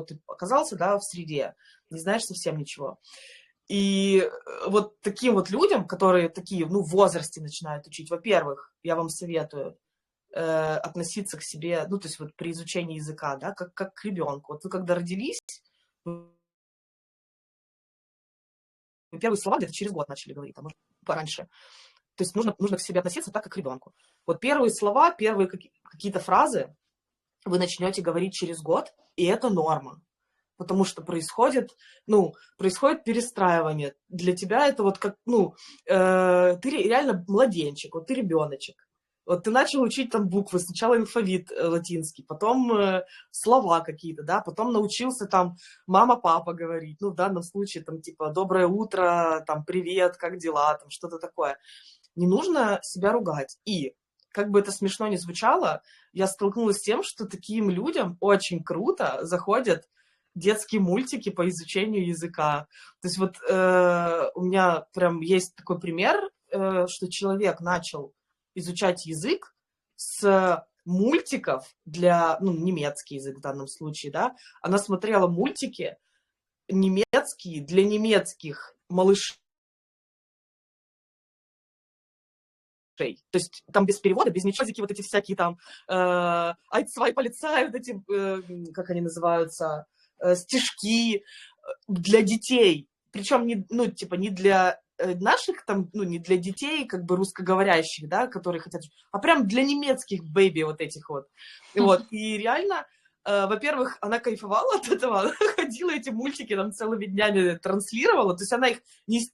ты оказался, да, в среде, не знаешь совсем ничего. И вот таким вот людям, которые такие, в возрасте начинают учить, во-первых, я вам советую относиться к себе, то есть вот при изучении языка, да, как к ребенку. Вот вы когда родились, первые слова где-то через год начали говорить, а может пораньше. То есть нужно к себе относиться так, как к ребенку. Вот первые слова, первые какие-то фразы вы начнете говорить через год, и это норма. Потому что происходит перестраивание. Для тебя это вот как, ты реально младенчик, вот ты ребеночек. Вот ты начал учить там буквы, сначала алфавит латинский, потом слова какие-то, да, потом научился там мама, папа говорить, в данном случае там типа доброе утро, там привет, как дела, там что-то такое. Не нужно себя ругать. И, как бы это смешно ни звучало, я столкнулась с тем, что таким людям очень круто заходят детские мультики по изучению языка. То есть вот у меня прям есть такой пример, что человек начал изучать язык с мультиков для, немецкий язык в данном случае, да, она смотрела мультики немецкие для немецких малышей. То есть там без перевода, без ничего, вот эти всякие там айцвай полицай, вот эти, как они называются, стишки для детей. Причем не для наших там, не для детей, как бы русскоговорящих, да, которые хотят, а прям для немецких бэйби вот этих вот. И реально, во-первых, она кайфовала от этого, она ходила эти мультики там целыми днями транслировала, то есть она их,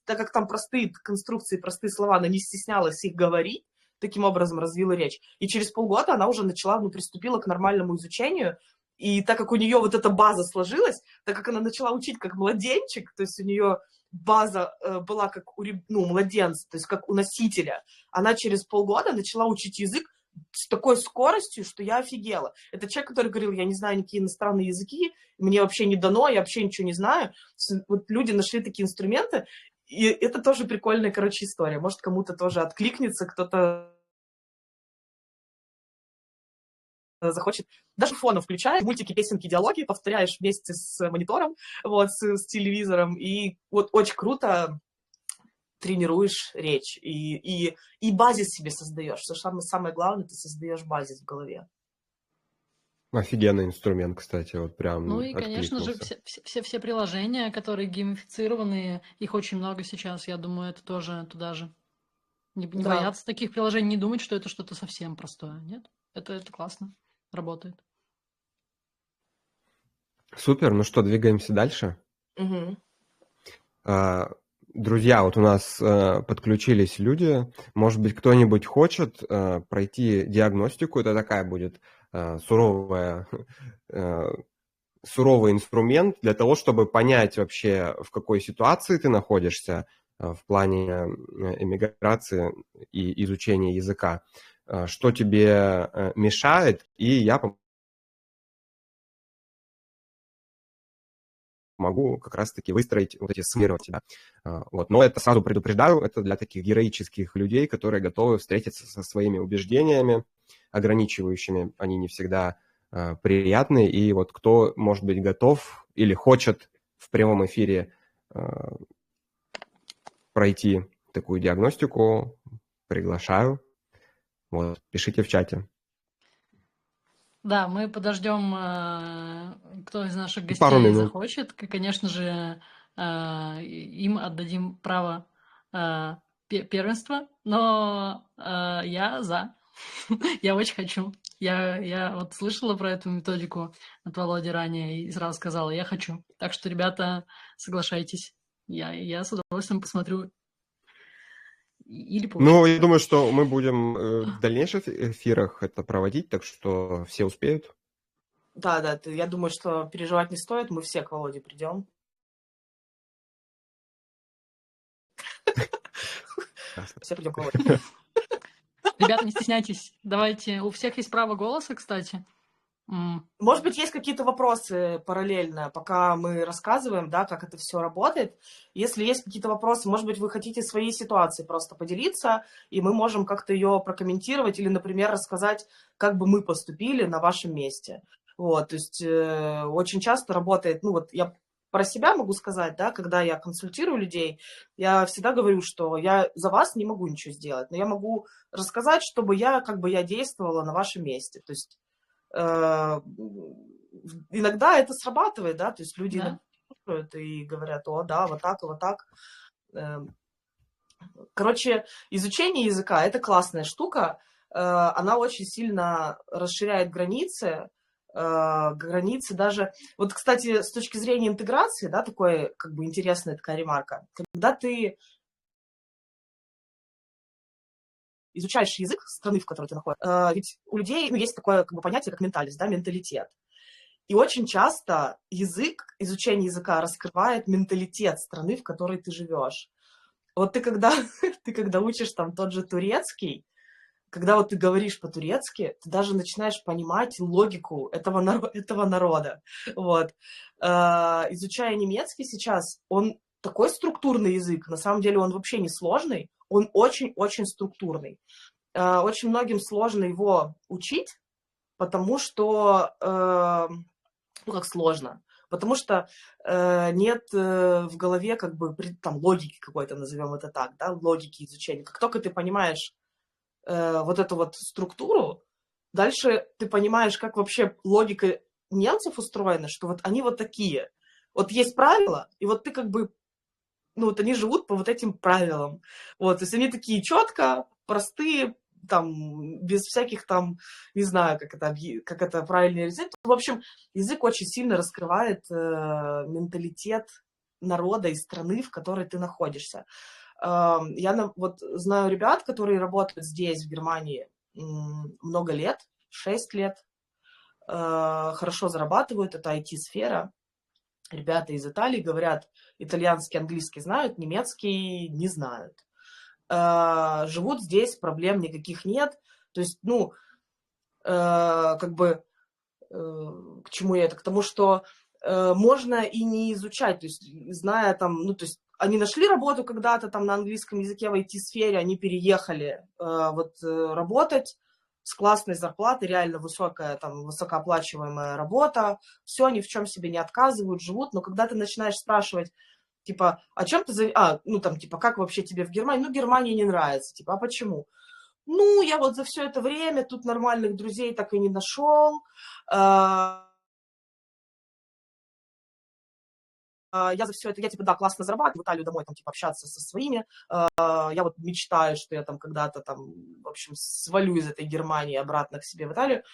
так как там простые конструкции, простые слова, она не стеснялась их говорить, таким образом развила речь. И через полгода она уже приступила к нормальному изучению, и так как у нее вот эта база сложилась, так как она начала учить как младенчик, то есть у нее база была как у младенца, то есть как у носителя, она через полгода начала учить язык с такой скоростью, что я офигела. Это человек, который говорил, я не знаю никакие иностранные языки, мне вообще не дано, я вообще ничего не знаю. Вот люди нашли такие инструменты, и это тоже прикольная, история. Может, кому-то тоже откликнется, кто-то захочет. Даже фоном включаешь, мультики, песенки, диалоги, повторяешь вместе с монитором, с телевизором, и вот очень круто тренируешь речь, и базис себе создаешь. Что самое главное, ты создаешь базис в голове. Офигенный инструмент, кстати, вот прям и, конечно же, все приложения, которые геймифицированные, их очень много сейчас, я думаю, это тоже туда же. Не бояться таких приложений, не думать, что это что-то совсем простое. Нет, это классно, работает. Супер, что, двигаемся дальше? Угу. Друзья, вот у нас подключились люди. Может быть, кто-нибудь хочет пройти диагностику? Это такая будет суровый инструмент для того, чтобы понять вообще, в какой ситуации ты находишься в плане эмиграции и изучения языка, что тебе мешает, и я могу как раз-таки выстроить вот эти, суммировать себя. Вот. Но это сразу предупреждаю, это для таких героических людей, которые готовы встретиться со своими убеждениями ограничивающими, они не всегда приятны, и вот кто, может быть, готов или хочет в прямом эфире пройти такую диагностику, приглашаю. Вот, пишите в чате. Да, мы подождем, кто из наших Пару гостей минут. захочет. И, конечно же, им отдадим право первенства, но я за. Я очень хочу. Я вот слышала про эту методику от Володи ранее и сразу сказала, я хочу. Так что, ребята, соглашайтесь. Я с удовольствием посмотрю. Или позже. Ну, я думаю, что мы будем в дальнейших эфирах это проводить, так что все успеют. Да, я думаю, что переживать не стоит, мы все к Володе придем. Все придем к Володе. Ребята, не стесняйтесь. Давайте. У всех есть право голоса, кстати. Может быть, есть какие-то вопросы параллельно, пока мы рассказываем, да, как это все работает. Если есть какие-то вопросы, может быть, вы хотите своей ситуации просто поделиться, и мы можем как-то ее прокомментировать или, например, рассказать, как бы мы поступили на вашем месте. Вот, то есть очень часто работает, ну вот я про себя могу сказать, да, когда я консультирую людей, я всегда говорю, что я за вас не могу ничего сделать, но я могу рассказать, чтобы я, как бы я действовала на вашем месте. То есть иногда это срабатывает, да, то есть люди слушают и говорят, о, да, вот так и вот так. Короче, изучение языка – это классная штука, она очень сильно расширяет границы даже... Вот, кстати, с точки зрения интеграции, да, такой, как бы, интересная такая ремарка. Когда ты изучаешь язык страны, в которой ты находишься, ведь у людей, ну, есть такое, как бы, понятие, как ментальность, да, менталитет. И очень часто изучение языка раскрывает менталитет страны, в которой ты живешь. Вот ты когда учишь там тот же турецкий, когда вот ты говоришь по-турецки, ты даже начинаешь понимать логику этого народа. Вот. Изучая немецкий сейчас, он такой структурный язык, на самом деле он вообще не сложный, он очень-очень структурный. Очень многим сложно его учить, потому что, ну как сложно, потому что нет в голове как бы там логики какой-то, назовем это так, да, логики изучения. Как только ты понимаешь вот эту вот структуру, дальше ты понимаешь, как вообще логика немцев устроена, что вот они вот такие. Вот есть правила, и вот ты как бы, ну вот они живут по вот этим правилам. Вот, то есть они такие четко, простые, там, без всяких там, не знаю, как это правильный язык. В общем, язык очень сильно раскрывает менталитет народа и страны, в которой ты находишься. Я вот знаю ребят, которые работают здесь, в Германии, много лет, 6 лет, хорошо зарабатывают, это IT-сфера. Ребята из Италии говорят, итальянский, английский знают, немецкий не знают. Живут здесь, проблем никаких нет. То есть, ну, как бы, к чему я это? К тому, что можно и не изучать, то есть, зная там, ну, то есть, они нашли работу когда-то там на английском языке в IT-сфере, они переехали работать с классной зарплатой, реально высокая, там, высокооплачиваемая работа, все, ни в чем себе не отказывают, живут, но когда ты начинаешь спрашивать, типа, а чем ты, ну, там, типа, как вообще тебе в Германии? Ну, Германия не нравится, типа, а почему? Ну, я вот за все это время тут нормальных друзей так и не нашел, я за все это, я, типа, да, классно зарабатываю, в Италию домой, там, типа, общаться со своими, я вот мечтаю, что я там когда-то, там, в общем, свалю из этой Германии обратно к себе в Италию,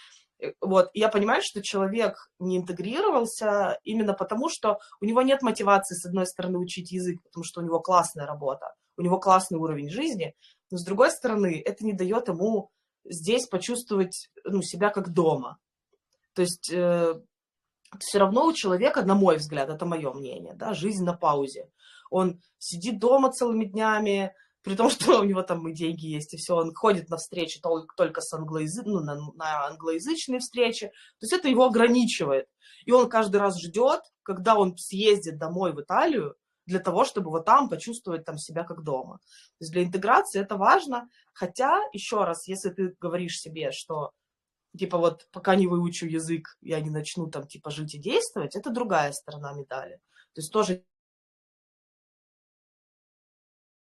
вот, и я понимаю, что человек не интегрировался именно потому, что у него нет мотивации, с одной стороны, учить язык, потому что у него классная работа, у него классный уровень жизни, но, с другой стороны, это не дает ему здесь почувствовать, ну, себя как дома. То есть все равно у человека, на мой взгляд, это мое мнение, да, жизнь на паузе. Он сидит дома целыми днями, при том, что у него там и деньги есть, и все, он ходит на встречи только с на англоязычные встречи, то есть это его ограничивает. И он каждый раз ждет, когда он съездит домой в Италию, для того, чтобы вот там почувствовать там себя как дома. То есть для интеграции это важно, хотя, еще раз, если ты говоришь себе, что типа вот пока не выучу язык, я не начну там типа жить и действовать, это другая сторона медали. То есть тоже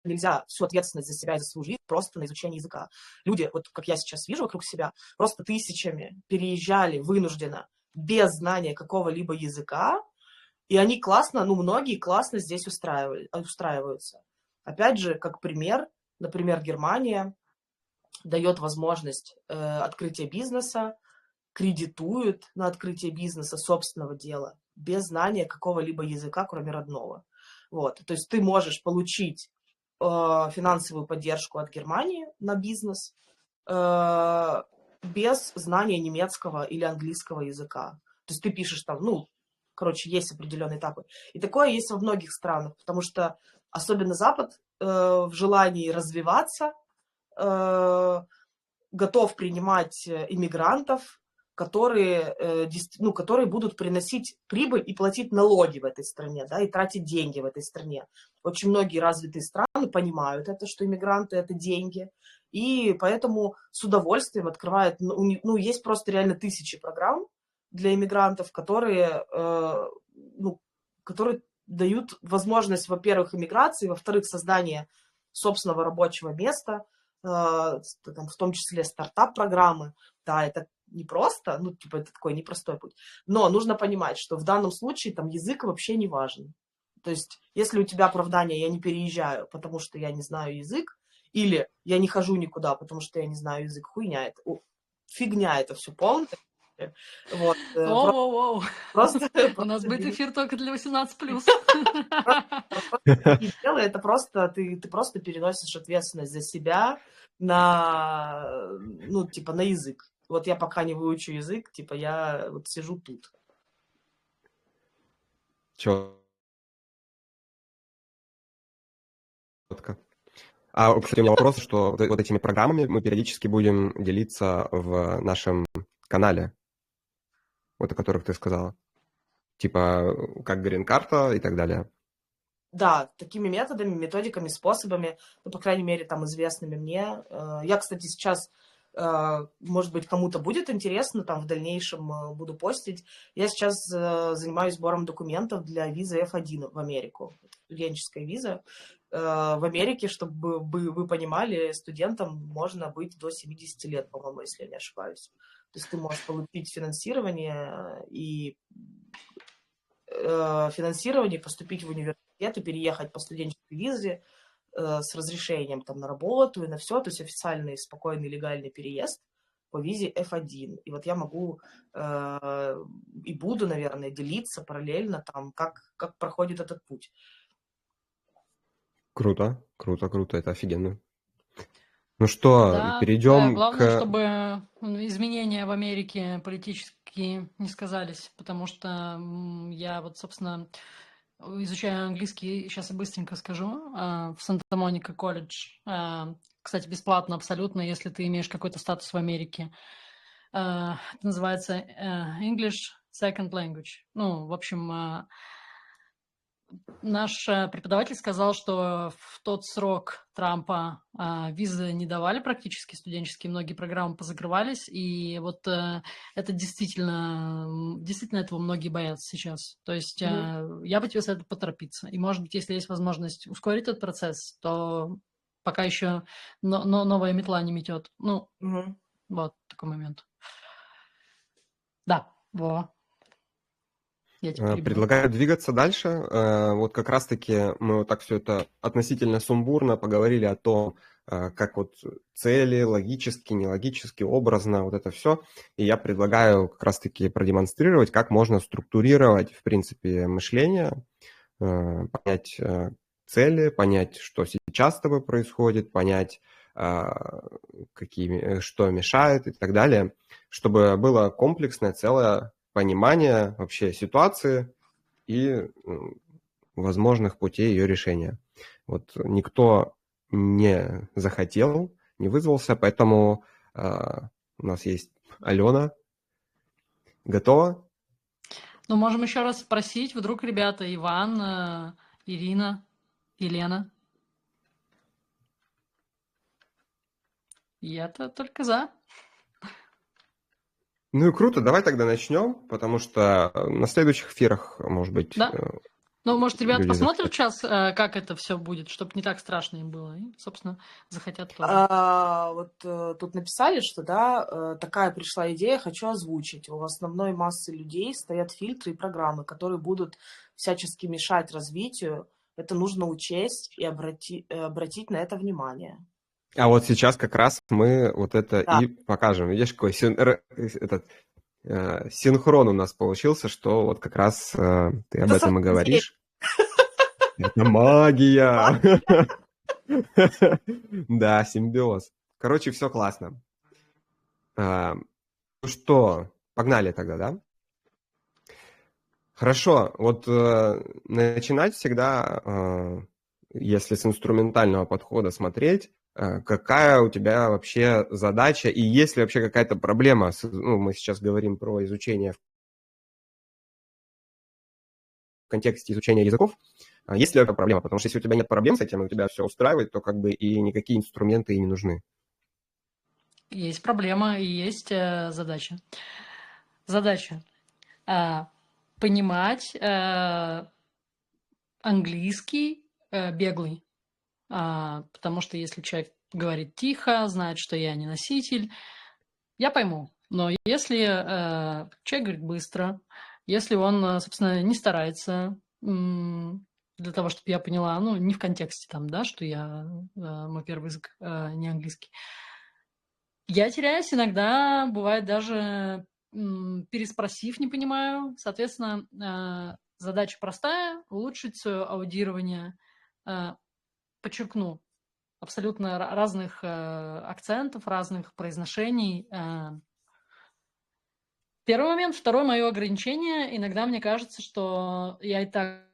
нельзя всю ответственность за себя и за свою жизнь просто на изучение языка. Люди, вот как я сейчас вижу вокруг себя, просто тысячами переезжали вынужденно без знания какого-либо языка, и они классно, ну, многие классно здесь устраиваются. Опять же, как пример, например, Германия дает возможность открытия бизнеса, кредитует на открытие бизнеса собственного дела без знания какого-либо языка, кроме родного. Вот. То есть ты можешь получить финансовую поддержку от Германии на бизнес без знания немецкого или английского языка. То есть ты пишешь там, ну, короче, есть определенные этапы. И такое есть во многих странах, потому что особенно Запад в желании развиваться готов принимать иммигрантов, которые будут приносить прибыль и платить налоги в этой стране, да, и тратить деньги в этой стране. Очень многие развитые страны понимают это, что иммигранты – это деньги, и поэтому с удовольствием открывают, ну, есть просто реально тысячи программ для иммигрантов, которые дают возможность, во-первых, иммиграции, во-вторых, создания собственного рабочего места, там, в том числе стартап-программы. Да, это не просто, ну, типа, это такой непростой путь. Но нужно понимать, что в данном случае там язык вообще не важен. То есть, если у тебя оправдание «я не переезжаю, потому что я не знаю язык», или «я не хожу никуда, потому что я не знаю язык», фигня это все полная. Вот, Воу-воу-воу. просто У нас будет эфир только для 18+. дело, это просто ты просто переносишь ответственность за себя на, ну, типа, на язык. Вот я пока не выучу язык, типа, я вот сижу тут. Четко. Кстати, у меня вопрос, что вот этими программами мы периодически будем делиться в нашем канале, вот о которых ты сказала. Типа, как грин-карта и так далее. Да, такими методами, методиками, способами, ну, по крайней мере, там, известными мне. Я, кстати, сейчас, может быть, кому-то будет интересно, там, в дальнейшем буду постить. Я сейчас занимаюсь сбором документов для визы F1 в Америку. Студенческая виза. В Америке, чтобы вы понимали, студентам можно быть до 70 лет, по-моему, если я не ошибаюсь. То есть ты можешь получить финансирование и поступить в университет и переехать по студенческой визе с разрешением там на работу и на все, то есть официальный, спокойный, легальный переезд по визе F1. И вот я могу и буду, наверное, делиться параллельно там, как проходит этот путь. Круто, круто, круто, это офигенно. Ну что, Да, перейдем главное, к... чтобы изменения в Америке политически не сказались, потому что я вот, собственно, изучаю английский, сейчас я быстренько скажу, в Санта-Моника колледж. Кстати, бесплатно абсолютно, если ты имеешь какой-то статус в Америке. Это называется English Second Language. Ну, в общем, наш преподаватель сказал, что в тот срок Трампа визы не давали практически студенческие, многие программы позакрывались, и вот это действительно этого многие боятся сейчас. То есть я бы тебе советую поторопиться. И, может быть, если есть возможность ускорить этот процесс, то пока еще новая метла не метет. Ну, вот такой момент. Да, я тебя перебил. Предлагаю двигаться дальше. Вот как раз-таки мы вот так все это относительно сумбурно поговорили о том, как вот цели, логически, нелогически, образно, вот это все. И я предлагаю как раз-таки продемонстрировать, как можно структурировать, в принципе, мышление, понять цели, понять, что сейчас с тобой происходит, понять, что мешает и так далее, чтобы было комплексное, целое понимание вообще ситуации и возможных путей ее решения. Вот никто не захотел, не вызвался, поэтому у нас есть Алена. Готова? Ну, можем еще раз спросить, вдруг ребята, Иван, Ирина, Елена. Я-то только за. Ну и круто, давай тогда начнем, потому что на следующих эфирах, может быть, Да. Ну, может, ребята люди посмотрят захотят. сейчас, как это все будет, чтобы не так страшно им было. И, собственно, захотят тоже. Тут написали, что да, такая пришла идея, хочу озвучить. У основной массы людей стоят фильтры и программы, которые будут всячески мешать развитию. Это нужно учесть и обратить на это внимание. А вот сейчас как раз мы вот это Да. и покажем. Видишь, какой синхрон у нас получился, что вот как раз ты об Это этом и совпадение. говоришь. Это магия! Да, симбиоз. Короче, все классно. Ну что, погнали тогда, да? Хорошо, вот начинать всегда, если с инструментального подхода смотреть, какая у тебя вообще задача и есть ли вообще какая-то проблема? Ну, мы сейчас говорим про изучение в контексте изучения языков. Есть ли эта проблема? Потому что если у тебя нет проблем с этим, и у тебя все устраивает, то как бы и никакие инструменты и не нужны. Есть проблема и есть задача. Задача понимать английский беглый. Потому что если человек говорит тихо, знает, что я не носитель, я пойму. Но если человек говорит быстро, если он, собственно, не старается для того, чтобы я поняла, ну, не в контексте там, да, что мой первый язык не английский, я теряюсь иногда, бывает даже переспросив, не понимаю. Соответственно, задача простая – улучшить свое аудирование. Подчеркну, абсолютно разных акцентов, разных произношений. Первый момент. Второе мое ограничение. Иногда мне кажется, что я и так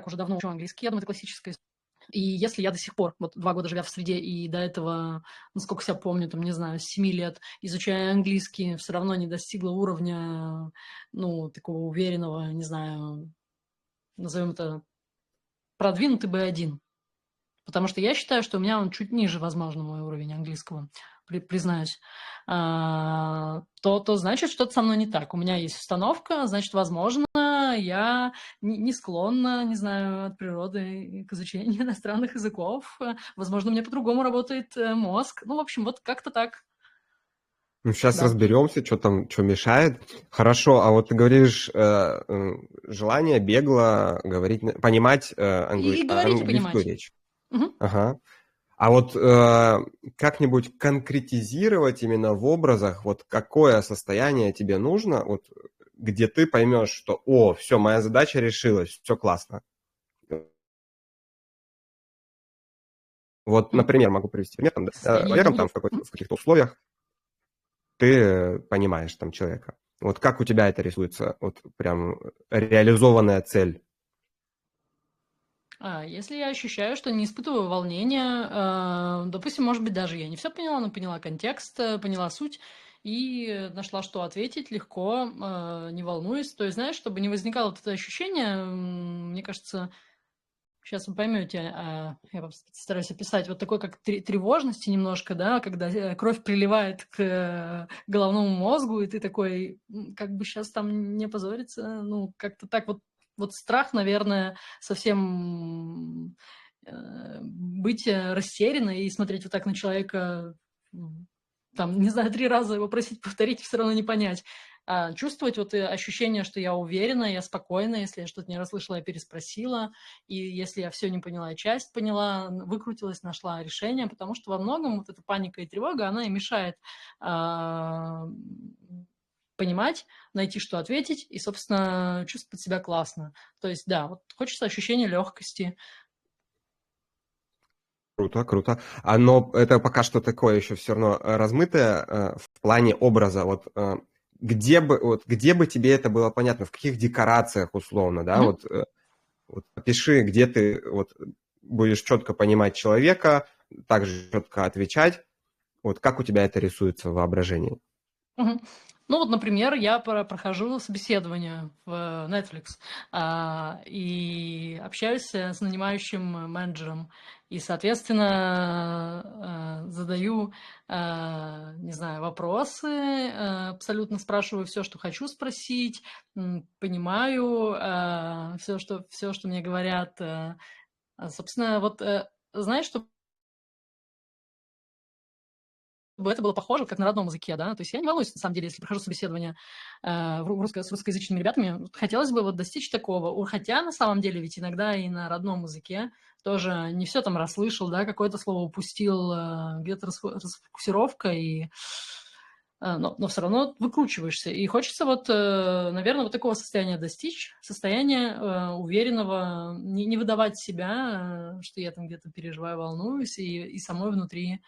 уже давно учу английский. Я думаю, это классическая история. И если я до сих пор, вот 2 года живя в среде, и до этого, насколько себя помню, там, не знаю, с 7 лет, изучая английский, все равно не достигла уровня, ну, такого уверенного, не знаю, назовем это продвинутый B1. Потому что я считаю, что у меня он чуть ниже, возможно, мой уровень английского, признаюсь. То значит, что-то со мной не так. У меня есть установка, значит, возможно, я не склонна, не знаю, от природы к изучению иностранных языков. Возможно, у меня по-другому работает мозг. Ну, в общем, вот как-то так. Ну, сейчас Да. разберемся, что там, что мешает. Хорошо, а вот ты говоришь, желание бегло говорить, понимать И говорить, и английскую понимать. речь. Угу. Ага. А вот как-нибудь конкретизировать именно в образах, вот какое состояние тебе нужно, вот где ты поймешь, что, все, моя задача решилась, все классно. Вот, например, могу привести пример, там, да, наверное, там в каких-то условиях ты понимаешь там человека. Вот как у тебя это рисуется, вот прям реализованная цель? Если я ощущаю, что не испытываю волнения, допустим, может быть, даже я не все поняла, но поняла контекст, поняла суть и нашла, что ответить легко, не волнуясь. То есть, знаешь, чтобы не возникало вот это ощущение, мне кажется, сейчас вы поймете, я стараюсь описать, вот такой как тревожности немножко, да, когда кровь приливает к головному мозгу, и ты такой, как бы сейчас там не позориться, ну, как-то так вот страх, наверное, совсем быть растерянной и смотреть вот так на человека, там, не знаю, 3 раза его просить повторить, все равно не понять. Чувствовать вот ощущение, что я уверена, я спокойна, если я что-то не расслышала, я переспросила, и если я все не поняла, я часть поняла, выкрутилась, нашла решение, потому что во многом вот эта паника и тревога, она и мешает понимать, найти, что ответить, и, собственно, чувствовать себя классно. То есть, да, вот хочется ощущения легкости. Круто, круто. Но это пока что такое еще все равно размытое в плане образа. Вот где бы тебе это было понятно, в каких декорациях условно, да, вот опиши, где ты вот будешь четко понимать человека, также четко отвечать. Вот как у тебя это рисуется в воображении? Ну вот, например, я прохожу собеседование в Netflix и общаюсь с нанимающим менеджером. И, соответственно, задаю, не знаю, вопросы, абсолютно спрашиваю все, что хочу спросить, понимаю все, что мне говорят. Собственно, вот знаешь, что чтобы это было похоже, как на родном языке, да. То есть я не волнуюсь, на самом деле, если прохожу собеседование с русскоязычными ребятами. Хотелось бы вот достичь такого. Хотя, на самом деле, ведь иногда и на родном языке тоже не все там расслышал, да, какое-то слово упустил, где-то расфокусировка, но все равно выкручиваешься. И хочется вот, наверное, вот такого состояния достичь, состояния уверенного, не выдавать себя, что я там где-то переживаю, волнуюсь, и самой внутри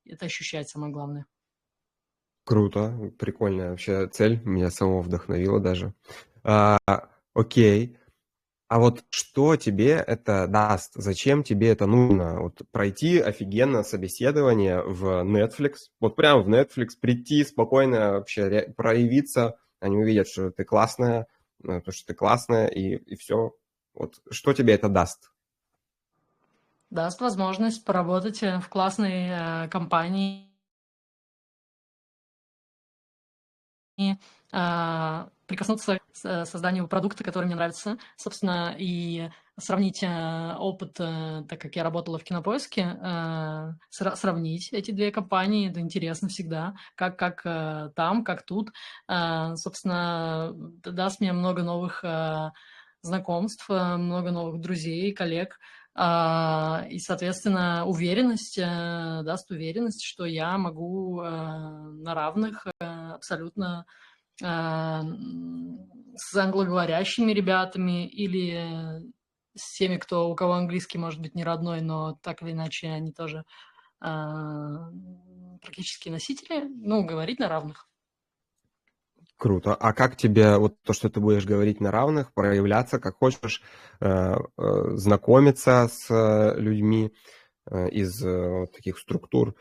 это ощущать самое главное. Круто, прикольная вообще цель, меня самого вдохновила даже. Окей. А вот что тебе это даст? Зачем тебе это нужно? Вот пройти офигенно собеседование в Netflix, вот прямо в Netflix, прийти спокойно вообще проявиться, они увидят, что ты классная, то, что ты классная, и все. Вот что тебе это даст? Даст возможность поработать в классной компании, прикоснуться к созданию продукта, который мне нравится, собственно, и сравнить опыт, так как я работала в Кинопоиске, сравнить эти две компании, это интересно всегда, как там, как тут. Собственно, даст мне много новых знакомств, много новых друзей, коллег, и, соответственно, даст уверенность, что я могу на равных абсолютно с англоговорящими ребятами или с теми, у кого английский может быть не родной, но так или иначе они тоже практически носители, говорить на равных. Круто. А как тебе вот то, что ты будешь говорить на равных, проявляться, как хочешь, знакомиться с людьми из вот таких структур,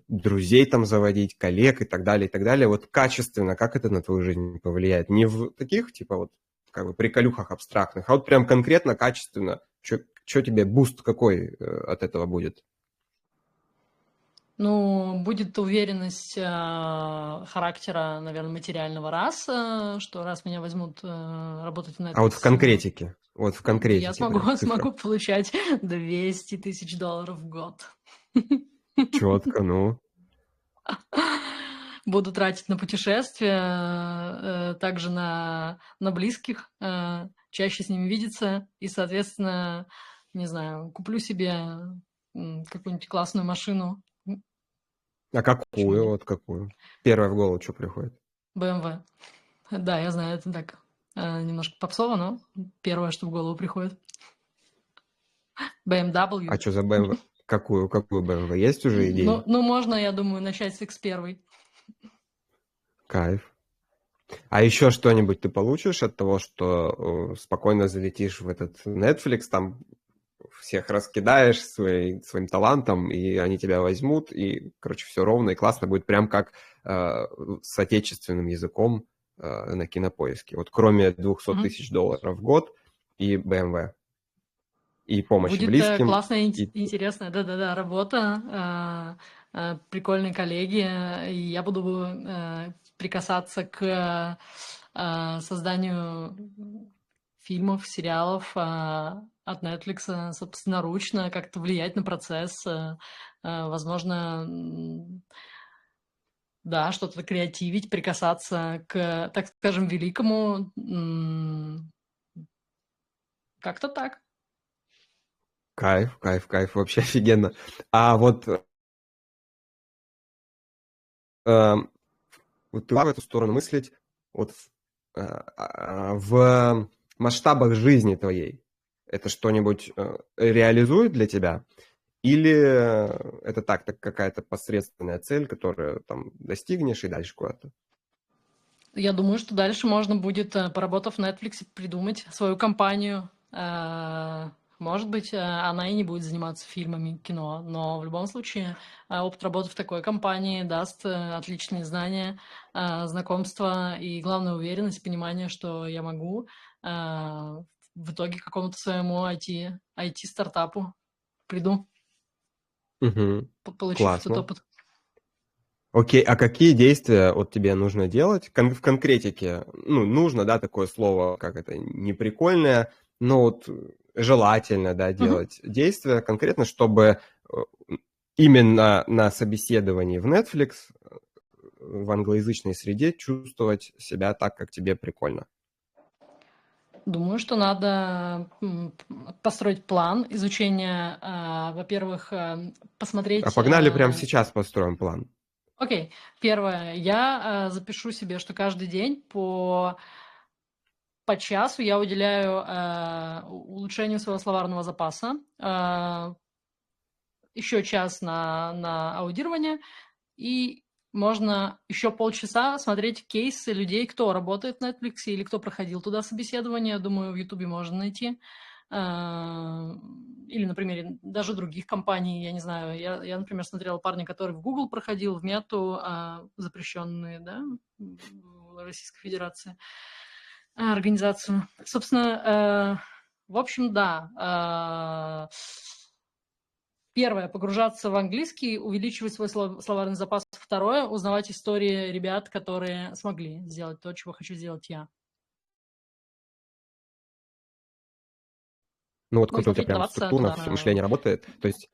друзей там заводить, коллег и так далее, и так далее. Вот качественно, как это на твою жизнь повлияет? Не в таких, типа, вот, как бы приколюхах абстрактных, а вот прям конкретно, качественно. Что тебе, буст какой от этого будет? Будет уверенность характера, наверное, материального что раз меня возьмут работать в А вот в Netflix, конкретике? Вот в я конкретике прям, в смогу цифрах. получать $200 тысяч в год. Четко, ну. Буду тратить на путешествия, также на близких, чаще с ними видеться и, соответственно, не знаю, куплю себе какую-нибудь классную машину. А Почему какую? нет? Вот какую? Первое в голову, что приходит? BMW. Да, я знаю, это так немножко попсово, но первое, что в голову приходит. BMW. А что за BMW? Какую BMW? Есть уже идеи? Можно, я думаю, начать с X1. Кайф. А еще что-нибудь ты получишь от того, что спокойно залетишь в этот Netflix, там всех раскидаешь своим талантом, и они тебя возьмут, и, короче, все ровно и классно будет, прям как с отечественным языком на Кинопоиске. Вот кроме $200 тысяч в год и BMW, и помощи Будет близким. классная, И... интересная, да-да-да, работа, прикольные коллеги, и я буду прикасаться к созданию фильмов, сериалов от Netflix собственноручно, как-то влиять на процесс, возможно, да, что-то креативить, прикасаться к, так скажем, великому, как-то так. Кайф, кайф, кайф, вообще офигенно. А вот вот ты в эту сторону мыслить, вот в масштабах жизни твоей это что-нибудь реализует для тебя? Или это так какая-то посредственная цель, которую там достигнешь и дальше куда-то? Я думаю, что дальше можно будет, поработав в Netflix, придумать свою компанию, Может быть, она и не будет заниматься фильмами, кино, но в любом случае опыт работы в такой компании даст отличные знания, знакомства и, главное, уверенность, понимание, что я могу в итоге к какому-то своему IT-стартапу приду, Угу. получив этот Классно. опыт. Окей, а какие действия вот тебе нужно делать в конкретике? Ну, нужно, да, такое слово, как это, неприкольное, но вот желательно, да, делать действия конкретно, чтобы именно на собеседовании в Netflix в англоязычной среде чувствовать себя так, как тебе прикольно. Думаю, что надо построить план изучения, во-первых, посмотреть... А погнали прямо сейчас построим план. Окей. Первое. Я запишу себе, что каждый день по часу я уделяю улучшению своего словарного запаса, еще час на аудирование, и можно еще полчаса смотреть кейсы людей, кто работает в Netflix или кто проходил туда собеседование. Думаю, в Ютубе можно найти. Или на примере даже других компаний, я не знаю. Я, например, смотрела парня, который в Google проходил, в Мету, запрещенные, да, в Российской Федерации, организацию. Собственно, в общем, да. Первое, погружаться в английский, увеличивать свой словарный запас. Второе, узнавать истории ребят, которые смогли сделать то, чего хочу сделать я. Ну вот Ну и круто, у тебя смотреть, прям подаваться структурно туда. мышление работает. То есть,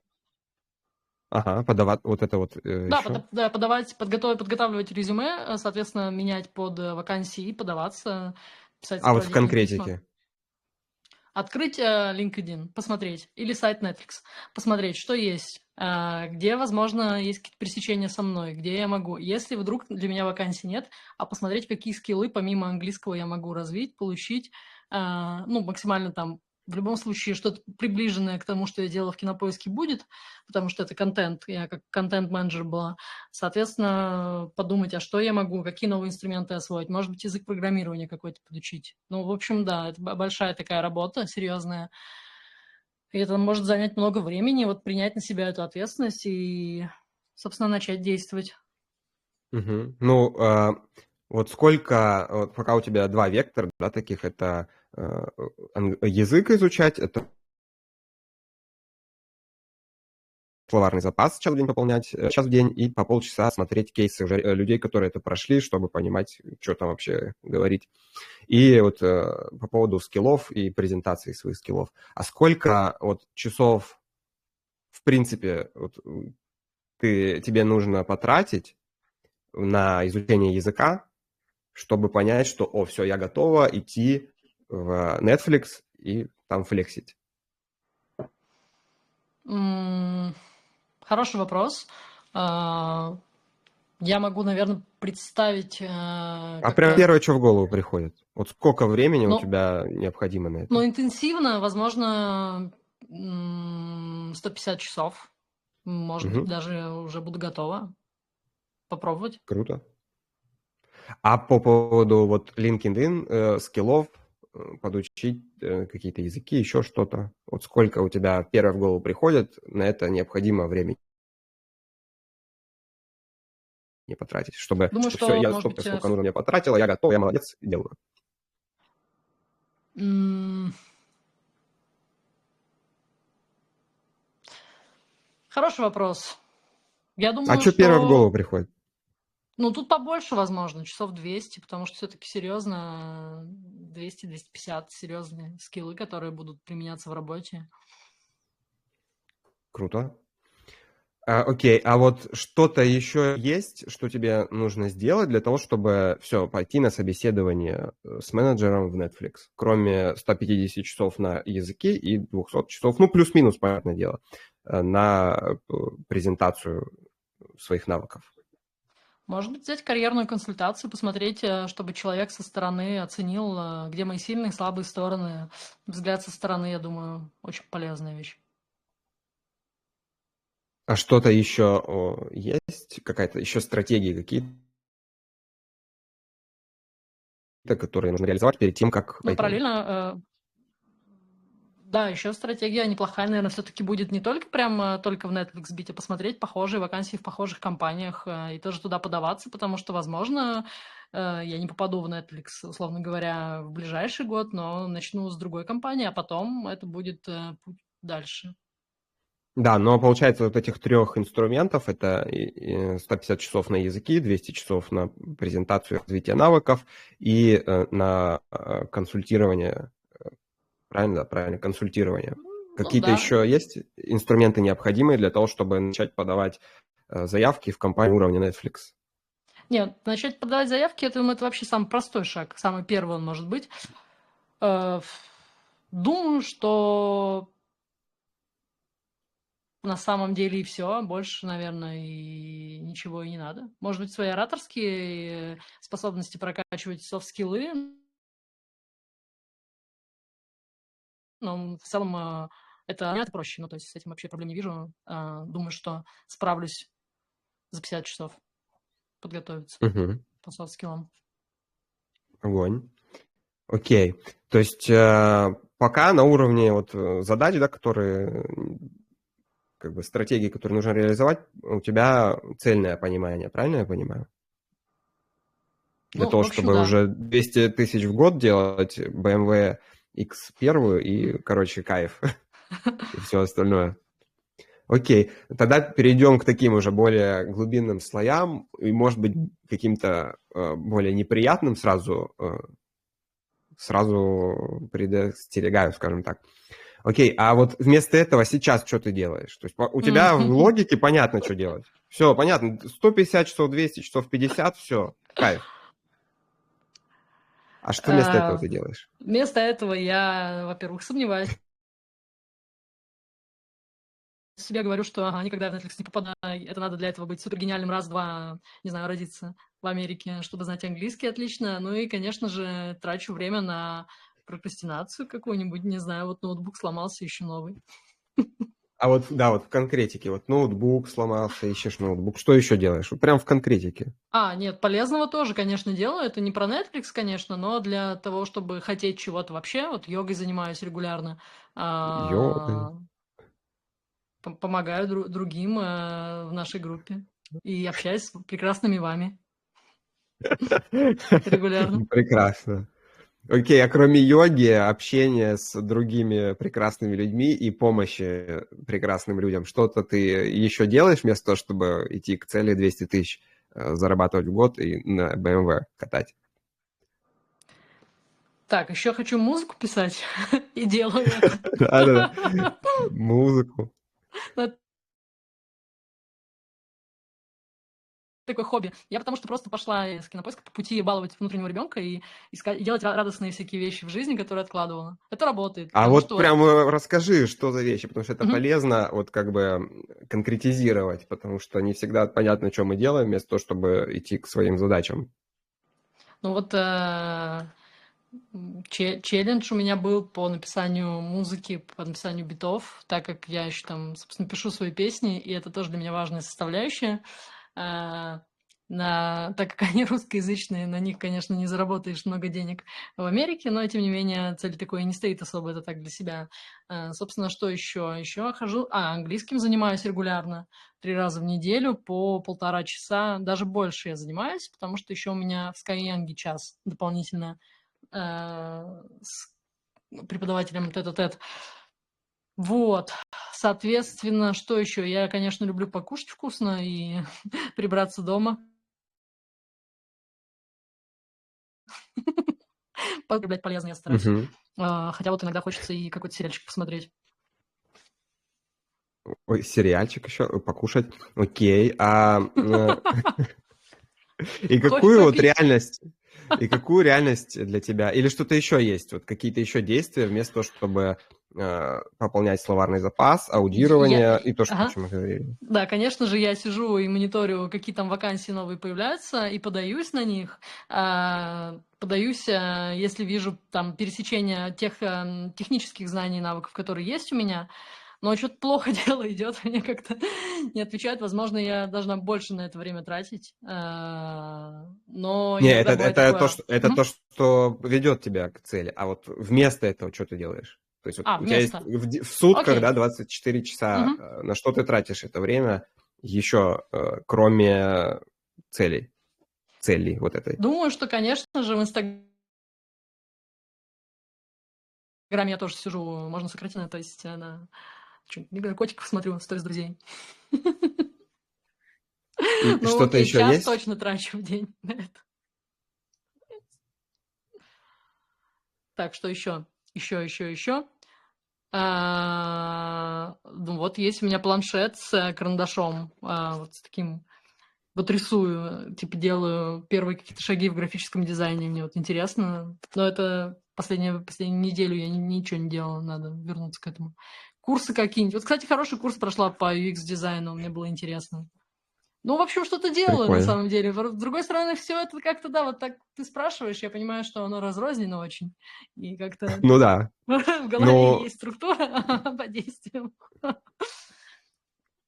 подавать вот это вот Да, еще. подготавливать резюме, соответственно, менять под вакансии и подаваться, писать А вот в сопроводительные письма. конкретике? Открыть LinkedIn, посмотреть, или сайт Netflix, посмотреть, что есть, где, возможно, есть какие-то пересечения со мной, где я могу. Если вдруг для меня вакансий нет, посмотреть, какие скиллы помимо английского я могу развить, получить, ну, максимально там, в любом случае, что-то приближенное к тому, что я делала в Кинопоиске будет, потому что это контент, я как контент-менеджер была. Соответственно, подумать, а что я могу, какие новые инструменты освоить, может быть, язык программирования какой-то подучить. Ну, в общем, да, это большая такая работа, серьезная. И это может занять много времени, вот принять на себя эту ответственность и, собственно, начать действовать. Угу. Ну, вот сколько, вот пока у тебя два вектора, да, таких, это язык изучать, это словарный запас час в день пополнять, час в день, и по полчаса смотреть кейсы уже людей, которые это прошли, чтобы понимать, что там вообще говорить. И вот по поводу скиллов и презентации своих скиллов. А сколько вот часов, в принципе, вот, тебе нужно потратить на изучение языка, чтобы понять, что, все, я готова идти в Netflix и там флексить? Хороший вопрос. Я могу, наверное, представить, А прям как-то... первое, что в голову приходит? Вот сколько времени у Ну, тебя необходимо на это? но интенсивно, возможно, 150 часов. Может быть, Угу, даже уже буду готова попробовать. круто. А по поводу вот LinkedIn, скиллов, подучить какие-то языки, еще что-то. Вот сколько у тебя первое в голову приходит, на это необходимо времени не потратить, чтобы Думаю, все, что, я может быть, сколько нужно мне потратила, я готов, я молодец, делаю. Хороший вопрос. Я А думаю, что первое в что... голову приходит? Ну, тут побольше, возможно, часов 200, потому что все-таки серьезно 200-250 серьезные скиллы, которые будут применяться в работе. Круто. Окей, а вот что-то еще есть, что тебе нужно сделать для того, чтобы все, пойти на собеседование с менеджером в Netflix, кроме 150 часов на языке и 200 часов, ну, плюс-минус, понятное дело, на презентацию своих навыков? Может быть, взять карьерную консультацию, посмотреть, чтобы человек со стороны оценил, где мои сильные и слабые стороны. Взгляд со стороны, я думаю, очень полезная вещь. А что-то еще есть? Какая-то еще стратегии какие-то, которые нужно реализовать перед тем, как Ну, пойти? параллельно Да, еще стратегия неплохая, наверное, все-таки будет не только прям только в Netflix бить, а посмотреть похожие вакансии в похожих компаниях и тоже туда подаваться, потому что, возможно, я не попаду в Netflix, условно говоря, в ближайший год, но начну с другой компании, а потом это будет путь дальше. Да, но получается вот этих 3 инструментов, это 150 часов на языки, 200 часов на презентацию и развитие навыков и на консультирование. Правильно, да, правильно, консультирование. Ну Какие-то да. еще есть инструменты необходимые для того, чтобы начать подавать заявки в компанию уровня Netflix? Нет, начать подавать заявки, я думаю, это вообще самый простой шаг, самый первый он может быть. Думаю, что на самом деле и все, больше, наверное, и ничего и не надо. Может быть, свои ораторские способности прокачивать, софт-скиллы, но в целом это проще, ну, то есть с этим вообще проблем не вижу. Думаю, что справлюсь за 50 часов подготовиться Угу. по софт-скиллам. Огонь. Окей. То есть пока на уровне вот задач, да, которые как бы стратегии, которые нужно реализовать, у тебя цельное понимание, правильно я понимаю? Для Ну, в того, общем, чтобы да. уже 200 тысяч в год делать BMW X1 и, короче, кайф и все остальное. Окей, тогда перейдем к таким уже более глубинным слоям и, может быть, каким-то более неприятным сразу предостерегаю, скажем так. Окей, а вот вместо этого сейчас что ты делаешь? То есть у тебя в логике понятно, что делать. Все, понятно. 150 часов, 200 часов, 50, все, кайф. А что вместо этого ты делаешь? Вместо этого я, во-первых, сомневаюсь в себе, говорю, что никогда в Netflix не попадаю. Это надо для этого быть супер гениальным, раз-два, не знаю, родиться в Америке, чтобы знать английский отлично. Ну и, конечно же, трачу время на прокрастинацию какую-нибудь, не знаю, вот ноутбук сломался, ищу новый. А вот, да, вот в конкретике. Вот ноутбук сломался, ищешь ноутбук. Что еще делаешь? Вот прям в конкретике. Нет, полезного тоже, конечно, делаю. Это не про Netflix, конечно, но для того, чтобы хотеть чего-то вообще, вот йогой занимаюсь регулярно, Йогой. помогаю другим в нашей группе и общаюсь с прекрасными вами регулярно. Прекрасно. Окей, а кроме йоги, общения с другими прекрасными людьми и помощи прекрасным людям, что-то ты еще делаешь вместо того, чтобы идти к цели 200 тысяч зарабатывать в год и на BMW катать? Так, еще хочу музыку писать и делаю это. Да-да-да. Музыку. Такое хобби. Я потому что просто пошла с Кинопоиска по пути баловать внутреннего ребенка и искать, и делать радостные всякие вещи в жизни, которые откладывала. Это работает, А потому вот что... прям расскажи, что за вещи, потому что это полезно вот как бы конкретизировать, потому что не всегда понятно, что мы делаем, вместо того, чтобы идти к своим задачам. Ну вот челлендж у меня был по написанию музыки, по написанию битов, так как я еще там, собственно, пишу свои песни, и это тоже для меня важная составляющая. Так как они русскоязычные, на них, конечно, не заработаешь много денег в Америке, но, тем не менее, цель такой не стоит особо, это так для себя. Собственно, что еще? Еще хожу... английским занимаюсь регулярно, 3 раза в неделю по 1,5 часа, даже больше я занимаюсь, потому что еще у меня в Skyeng час дополнительно с преподавателем тет-а-тет. Вот, соответственно, что еще? Я, конечно, люблю покушать вкусно и прибраться дома. Потреблять полезно я стараюсь. Хотя вот иногда хочется и какой-то сериальчик посмотреть. Ой, сериальчик еще покушать. Окей. И какую вот реальность, и какую реальность для тебя, или что-то еще есть, вот какие-то еще действия вместо того, чтобы пополнять словарный запас, аудирование и то, что о чем мы говорили. Да, конечно же, я сижу и мониторю, какие там вакансии новые появляются, и подаюсь на них. Подаюсь, если вижу там пересечение тех технических знаний и навыков, которые есть у меня, но что-то плохо дело идет, мне как-то не отвечают. Возможно, я должна больше на это время тратить. Но не, иногда бывает такое... это то, что ведет тебя к цели. А вот вместо этого что ты делаешь? То есть вот А, у тебя есть вместо. в сутках, Окей. да, 24 часа. Мгм. На что ты тратишь это время еще, кроме целей вот этой? Думаю, что, конечно же, в Инстаграме я тоже сижу, можно сократить, то есть котиков смотрю, сторис друзей. И Ну, что-то окей, еще час есть? точно трачу в день на это. Так, что еще? Еще. Ну, вот есть у меня планшет с карандашом, вот с таким. Вот рисую, типа делаю первые какие-то шаги в графическом дизайне. Мне вот интересно. Но это последнюю неделю я ничего не делала, надо вернуться к этому. Курсы какие-нибудь. Вот, кстати, хороший курс прошла по UX-дизайну, мне было интересно. Ну, в общем, что-то делаю на Прикольно. самом деле. С другой стороны, все это как-то, да, вот так ты спрашиваешь, я понимаю, что оно разрознено очень. И как-то Ну да. в голове Но есть структура по действиям.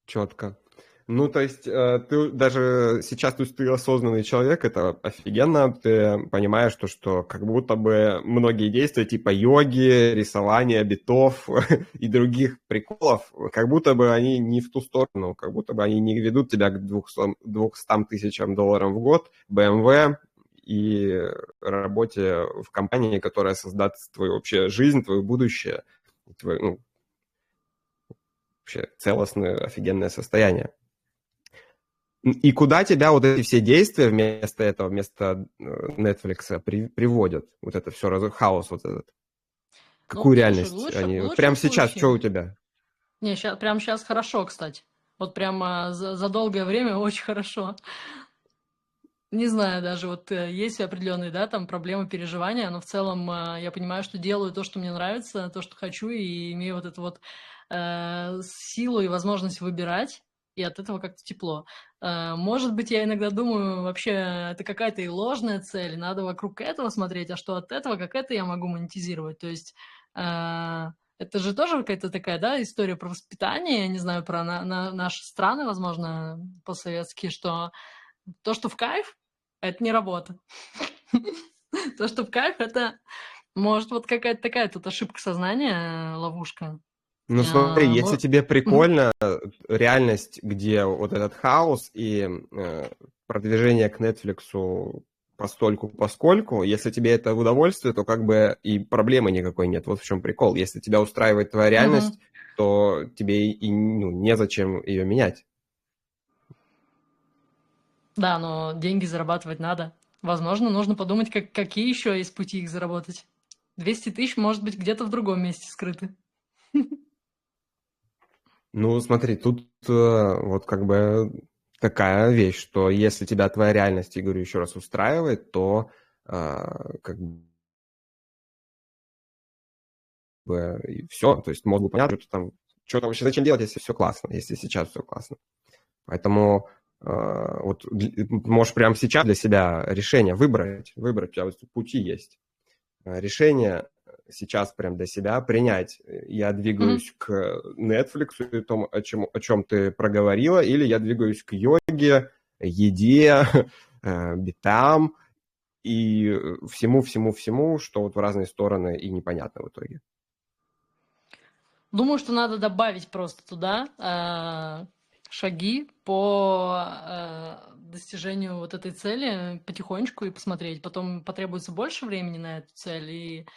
четко. Ну, то есть ты даже сейчас, то есть ты осознанный человек, это офигенно, ты понимаешь, что как будто бы многие действия типа йоги, рисования битов и других приколов, как будто бы они не в ту сторону, как будто бы они не ведут тебя к 200 тысячам долларов в год, BMW и работе в компании, которая создаст твою вообще жизнь, твое будущее, твое, вообще целостное, офигенное состояние. И куда тебя вот эти все действия вместо этого, вместо Netflix приводят? Вот это все, хаос вот этот. Ну, Какую слушай, реальность в они... Вот лучшем прямо сейчас, что у случае. тебя? Не, прямо сейчас хорошо, кстати. Вот прямо за долгое время очень хорошо. Не знаю, даже вот есть определенные, да, там проблемы, переживания, но в целом я понимаю, что делаю то, что мне нравится, то, что хочу, и имею вот эту вот силу и возможность выбирать, и от этого как-то тепло. Может быть, я иногда думаю, вообще это какая-то и ложная цель, надо вокруг этого смотреть, а что от этого, как это я могу монетизировать. То есть это же тоже какая-то такая, да, история про воспитание, я не знаю, про наши страны, возможно, постсоветские, что то, что в кайф, это не работа. То, что в кайф, это может вот какая-то такая тут ошибка сознания, ловушка. Ну смотри, если тебе Мгм. прикольно реальность, где вот этот хаос и продвижение к Netflix постольку-поскольку, если тебе это в удовольствие, то как бы и проблемы никакой нет. Вот в чем прикол. Если тебя устраивает твоя реальность, Мгм. то тебе и незачем ее менять. Да, но деньги зарабатывать надо. Возможно, нужно подумать, какие еще есть пути их заработать. 200 тысяч, может быть, где-то в другом месте скрыты. Ну, смотри, тут вот как бы такая вещь, что если тебя твоя реальность, я говорю еще раз, устраивает, то как бы и все. То есть мозгу понятно, что там вообще зачем делать, если все классно, если сейчас все классно. Поэтому вот можешь прямо сейчас для себя решение выбрать. У тебя вот пути есть. Решение сейчас прям для себя принять. Я Мгм. двигаюсь к Netflix и тому, о чем ты проговорила, или я двигаюсь к йоге, еде, битам и всему, что вот в разные стороны и непонятно в итоге. Думаю, что надо добавить просто туда шаги по достижению вот этой цели потихонечку и посмотреть. Потом потребуется больше времени на эту цель и,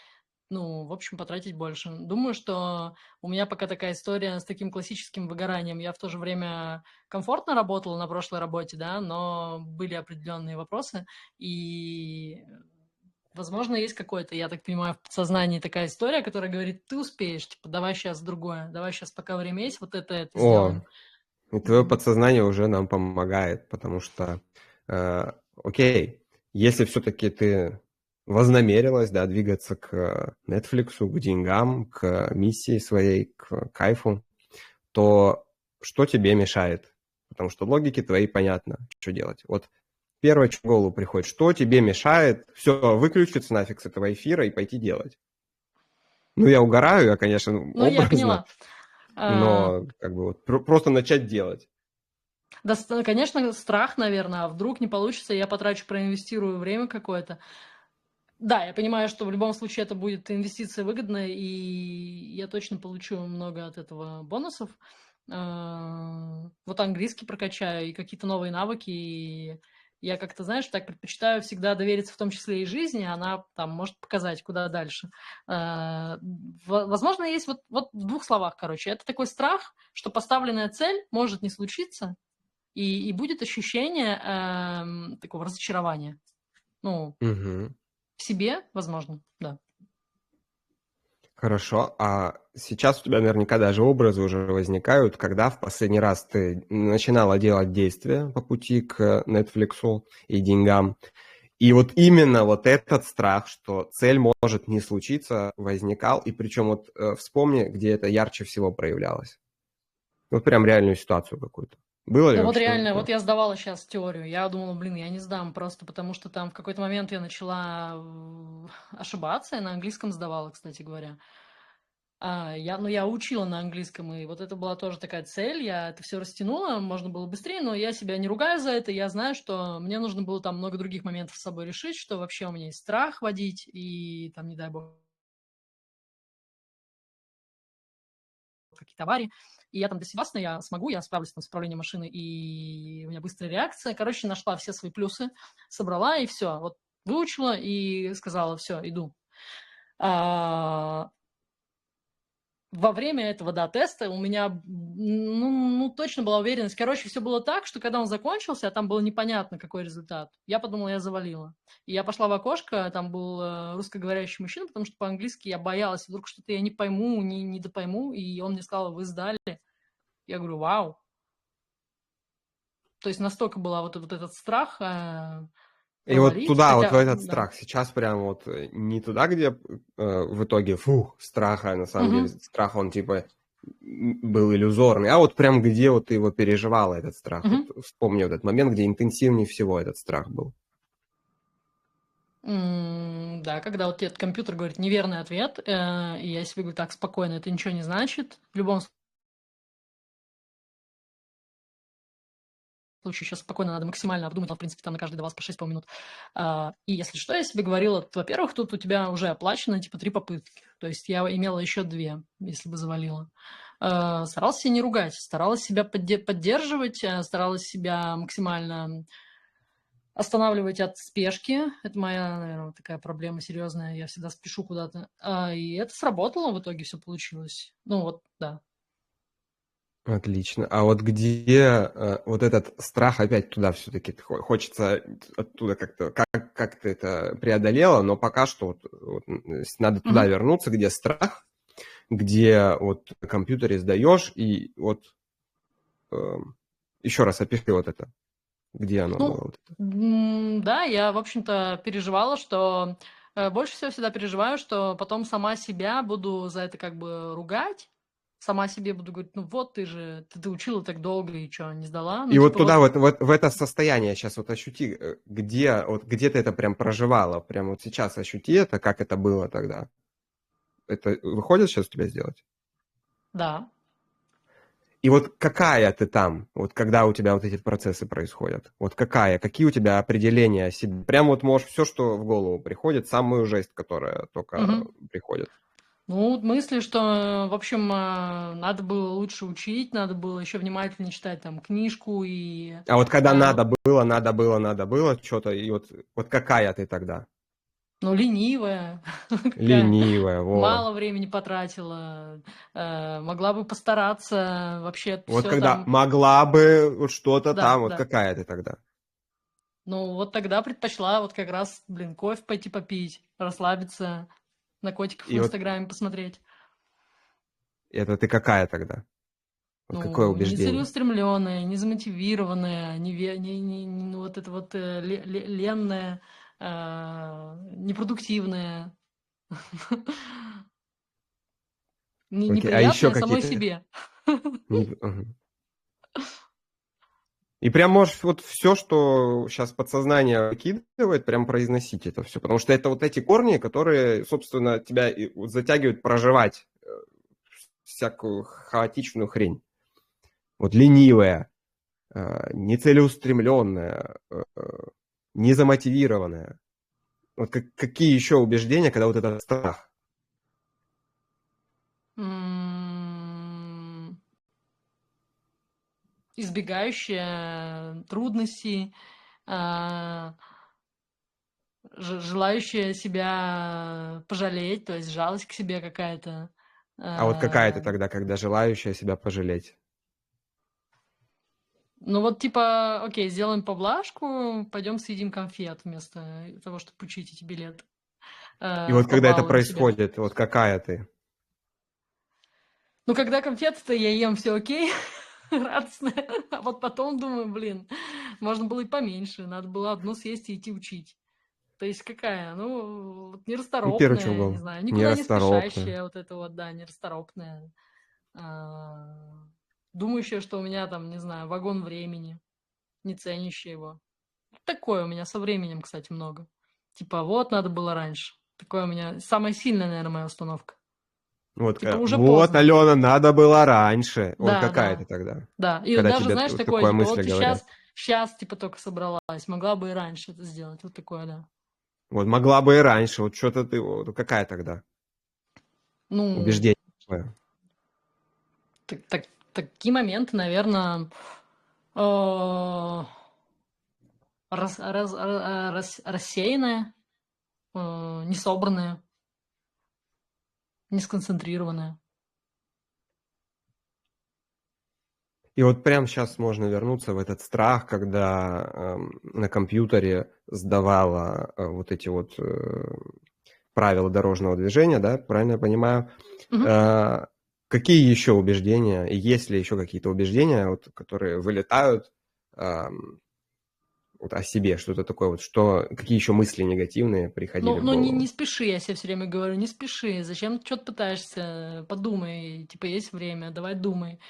ну, в общем, потратить больше. Думаю, что у меня пока такая история с таким классическим выгоранием. Я в то же время комфортно работала на прошлой работе, да, но были определенные вопросы, и возможно, есть какой-то, я так понимаю, в подсознании такая история, которая говорит, ты успеешь, типа, давай сейчас другое, давай сейчас, пока время есть, вот это О, сделаем. и твое подсознание уже нам помогает, потому что, окей, если все-таки ты вознамерилась, да, двигаться к Netflix, к деньгам, к миссии своей, к кайфу, то что тебе мешает? Потому что логики твоей понятно, что делать. Вот первое, что в голову приходит, что тебе мешает все, выключиться нафиг с этого эфира и пойти делать? Ну, я угораю, я, конечно, Ну, я образно, поняла. А, но как бы вот просто начать делать. Да, конечно, страх, наверное, а вдруг не получится, я потрачу, проинвестирую время какое-то. Да, я понимаю, что в любом случае это будет инвестиция выгодная, и я точно получу много от этого бонусов. Вот английский прокачаю и какие-то новые навыки. И я как-то, знаешь, так предпочитаю всегда довериться в том числе и жизни, она там может показать, куда дальше. Возможно, есть вот в двух словах, короче. Это такой страх, что поставленная цель может не случиться, и будет ощущение такого разочарования. Ну, Мгм. в себе, возможно, да. Хорошо. А сейчас у тебя наверняка даже образы уже возникают, когда в последний раз ты начинала делать действия по пути к Netflix и деньгам. И вот именно вот этот страх, что цель может не случиться, возникал. И причем вот вспомни, где это ярче всего проявлялось. Вот прям реальную ситуацию какую-то. Было ли Да вот вообще реально, такое? вот я сдавала сейчас теорию. Я думала, блин, я не сдам просто потому, что там в какой-то момент я начала ошибаться. Я на английском сдавала, кстати говоря. Я учила на английском, и вот это была тоже такая цель. Я это все растянула, можно было быстрее, но я себя не ругаю за это. Я знаю, что мне нужно было там много других моментов с собой решить, что вообще у меня есть страх водить, и там, не дай бог, какие-то аварии. И я там для себя, я смогу, я справлюсь там с управлением машины, и у меня быстрая реакция. Короче, нашла все свои плюсы, собрала, и все. Вот выучила и сказала, все, иду. А, Во время этого, да, теста у меня, точно была уверенность. Короче, все было так, что когда он закончился, а там было непонятно, какой результат, я подумала, я завалила. И я пошла в окошко, там был русскоговорящий мужчина, потому что по-английски я боялась, вдруг что-то я не пойму, не допойму, и он мне сказал, вы сдали. Я говорю, вау. То есть настолько была вот этот страх И вот провалить, туда, вот в хотя, этот да. страх, сейчас прям вот не туда, где в итоге, страха, а на самом деле Мгм. страх, он типа был иллюзорный, а вот прям где вот ты его переживала, этот страх. Вот Мгм. вспомни вот этот момент, где интенсивнее всего этот страх был. Да, когда вот тебе этот компьютер говорит неверный ответ, и я себе говорю, так, спокойно, это ничего не значит. В любом случае, сейчас спокойно надо максимально обдумать, в принципе, там на каждый давалось по 6 минут. И если что, я себе говорила, во-первых, тут у тебя уже оплачено, типа, 3 попытки. То есть я имела еще 2, если бы завалила. Старалась себя не ругать, старалась себя поддерживать, старалась себя максимально останавливать от спешки. Это моя, наверное, такая проблема серьезная. Я всегда спешу куда-то. И это сработало, в итоге все получилось. Ну вот, да. Отлично. А вот где вот этот страх опять туда все-таки хочется оттуда как-то, как ты это преодолела, но пока что надо туда Мгм. вернуться, где страх, где вот на компьютере сдаешь, и вот еще раз опиши вот это, где оно было. Ну, Вот это. да, я, в общем-то, переживала, что больше всего всегда переживаю, что потом сама себя буду за это как бы ругать, сама себе буду говорить, ну вот ты же, ты учила так долго и что, не сдала? Ну, И вот типа туда, вот, в это состояние сейчас вот ощути, где ты это прям проживала, прям вот сейчас ощути это, как это было тогда. Это выходит сейчас у тебя сделать? да. И вот какая ты там, вот когда у тебя вот эти процессы происходят? Вот какие у тебя определения о себе? Прям вот можешь все, что в голову приходит, самую жесть, которая только Мгм. приходит. Ну, мысли, что, в общем, надо было лучше учить, надо было еще внимательнее читать там книжку и, А вот когда э, надо было что-то, и вот какая ты тогда? ну, ленивая, какая, Ленивая, во. мало времени потратила, могла бы постараться, вообще Вот все когда там, могла бы вот что-то да, там, вот да. какая ты тогда? Ну, вот тогда предпочла вот как раз, блин, кофе пойти попить, расслабиться, на котиков в И вот Инстаграме посмотреть. это ты какая тогда? Вот какое Ну, не убеждение? целеустремленная, не замотивированная, ну, вот это вот ленная, непродуктивная, Окей, а еще неприятная самой какие-то? себе. Ага. И прям можешь вот все, что сейчас подсознание выкидывает, прям произносить это все. Потому что это вот эти корни, которые, собственно, тебя и вот затягивают проживать всякую хаотичную хрень. Вот ленивая, нецелеустремленная, незамотивированная. Вот какие еще убеждения, когда вот этот страх? Избегающая трудностей, а, желающая себя пожалеть, то есть жалость к себе какая-то. А вот какая ты А, тогда, когда желающая себя пожалеть? Ну вот типа, окей, сделаем поблажку, пойдем съедим конфет вместо того, чтобы учить эти билеты. И вот когда это Побалуем себя. происходит, вот какая ты? Ну, когда конфеты-то я ем, все окей, радостная. А вот потом думаю, блин, можно было и поменьше, надо было одну съесть и идти учить. То есть какая? Ну, вот Ну, первый чем нерасторопная, не был знаю, никуда не нерасторопная. спешащая, вот это вот, да, нерасторопная. А, Думающая, что у меня там, не знаю, вагон времени, не ценящая его. Такое у меня со временем, кстати, много. Типа, вот надо было раньше. Такое у меня самая сильная, наверное, моя установка. Вот, Типа, уже вот, поздно. Алена, надо было раньше. Вот Да, какая ты да, тогда, да. И вот когда даже, тебе знаешь, вот такое, такое типа, мысли вот ты говорят. сейчас, типа, только собралась, могла бы и раньше это сделать. Вот такое, да. Вот могла бы и раньше, вот что-то ты, вот какая тогда Ну, убеждение твое? такие моменты, наверное, рассеянная, несобранная, не сконцентрированная. И вот прямо сейчас можно вернуться в этот страх, когда на компьютере сдавала вот эти вот правила дорожного движения, да, правильно я понимаю? Мгм. Э, Какие еще убеждения, и есть ли еще какие-то убеждения, вот, которые вылетают вот о себе, что-то такое вот, что, какие еще мысли негативные приходили в Ну, не голову? спеши, я себе все время говорю, не спеши. Зачем ты что-то пытаешься? Подумай, типа, есть время, давай думай.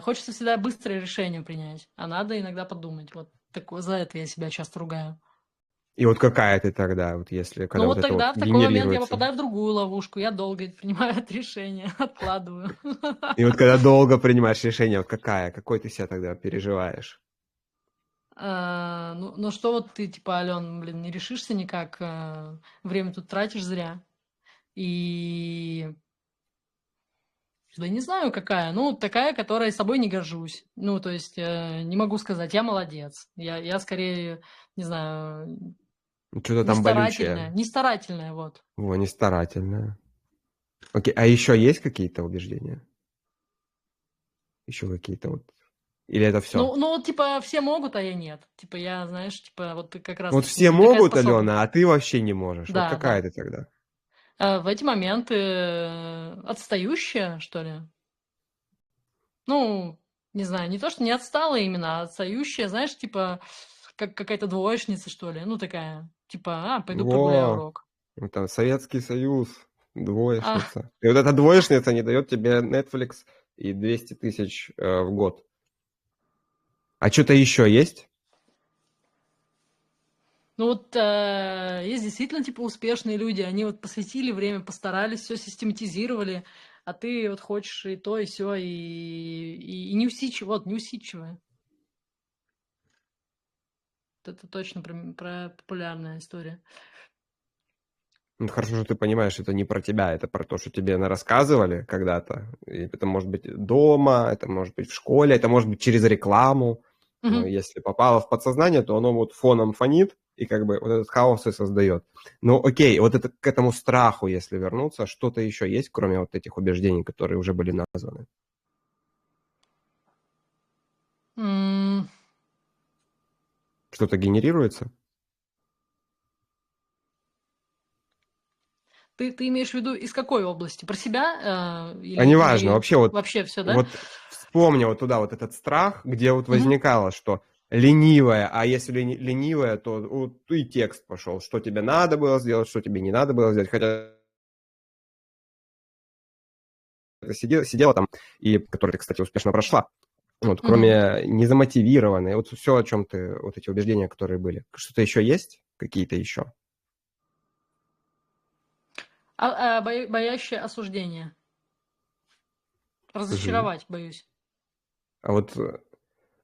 Хочется всегда быстрое решение принять, а надо иногда подумать. Вот такое, за это я себя часто ругаю. И вот какая ты тогда, вот если, Ну когда вот вот это вот тогда в такой момент я генерируется? попадаю в другую ловушку, я долго принимаю это решение, откладываю. И вот когда долго принимаешь решение, вот какая, какой ты себя тогда переживаешь? Ну что вот ты, типа, Ален, блин, не решишься никак, время тут тратишь зря. И да не знаю какая, ну такая, которая собой не горжусь. Ну то есть не могу сказать, я молодец. Я скорее, не знаю, Что-то не там старательная, болючее. не старательная, вот. Во, не старательная. Окей, а еще есть какие-то убеждения? Еще какие-то вот? Или это все? Ну вот, типа, все могут, а я нет. Типа, я, знаешь, типа, вот как Вот раз-таки все не такая могут, способность. Алена, а ты вообще не можешь. Вот Да, какая да. ты тогда? В эти моменты отстающая, что ли? Ну, не знаю, не то, что не отсталая именно, а отстающая, знаешь, типа, как какая-то двоечница, что ли. Ну, такая, типа, пойду прогуляю Во, урок. это Советский Союз, А, двоечница. И вот эта двоечница не дает тебе Netflix и 200 тысяч в год. А что-то еще есть? ну вот есть действительно, типа, успешные люди, они вот посвятили время, постарались, все систематизировали, а ты вот хочешь и то, и все, и неусидчивая. Вот это точно про популярная история. Ну, хорошо, что ты понимаешь, это не про тебя, это про то, что тебе рассказывали когда-то. И это может быть дома, это может быть в школе, это может быть через рекламу. Но Мгм. если попало в подсознание, то оно вот фоном фонит и как бы вот этот хаос и создает. Ну, окей, вот это к этому страху, если вернуться, что-то еще есть, кроме вот этих убеждений, которые уже были названы? М, Что-то генерируется? Ты имеешь в виду из какой области? Про себя А неважно, или вообще вот, вообще все, да? вот вспомни вот туда вот этот страх, где вот Мгм. возникало, что ленивая, а если ленивая, то вот и текст пошел, что тебе надо было сделать, что тебе не надо было сделать, хотя ты сидела там, и которую ты, кстати, успешно прошла, вот, Мгм. кроме незамотивированной, вот все, о чем ты, вот эти убеждения, которые были. Что-то еще есть? Какие-то еще? Боящее осуждения. Мгм. Разочаровать боюсь. А вот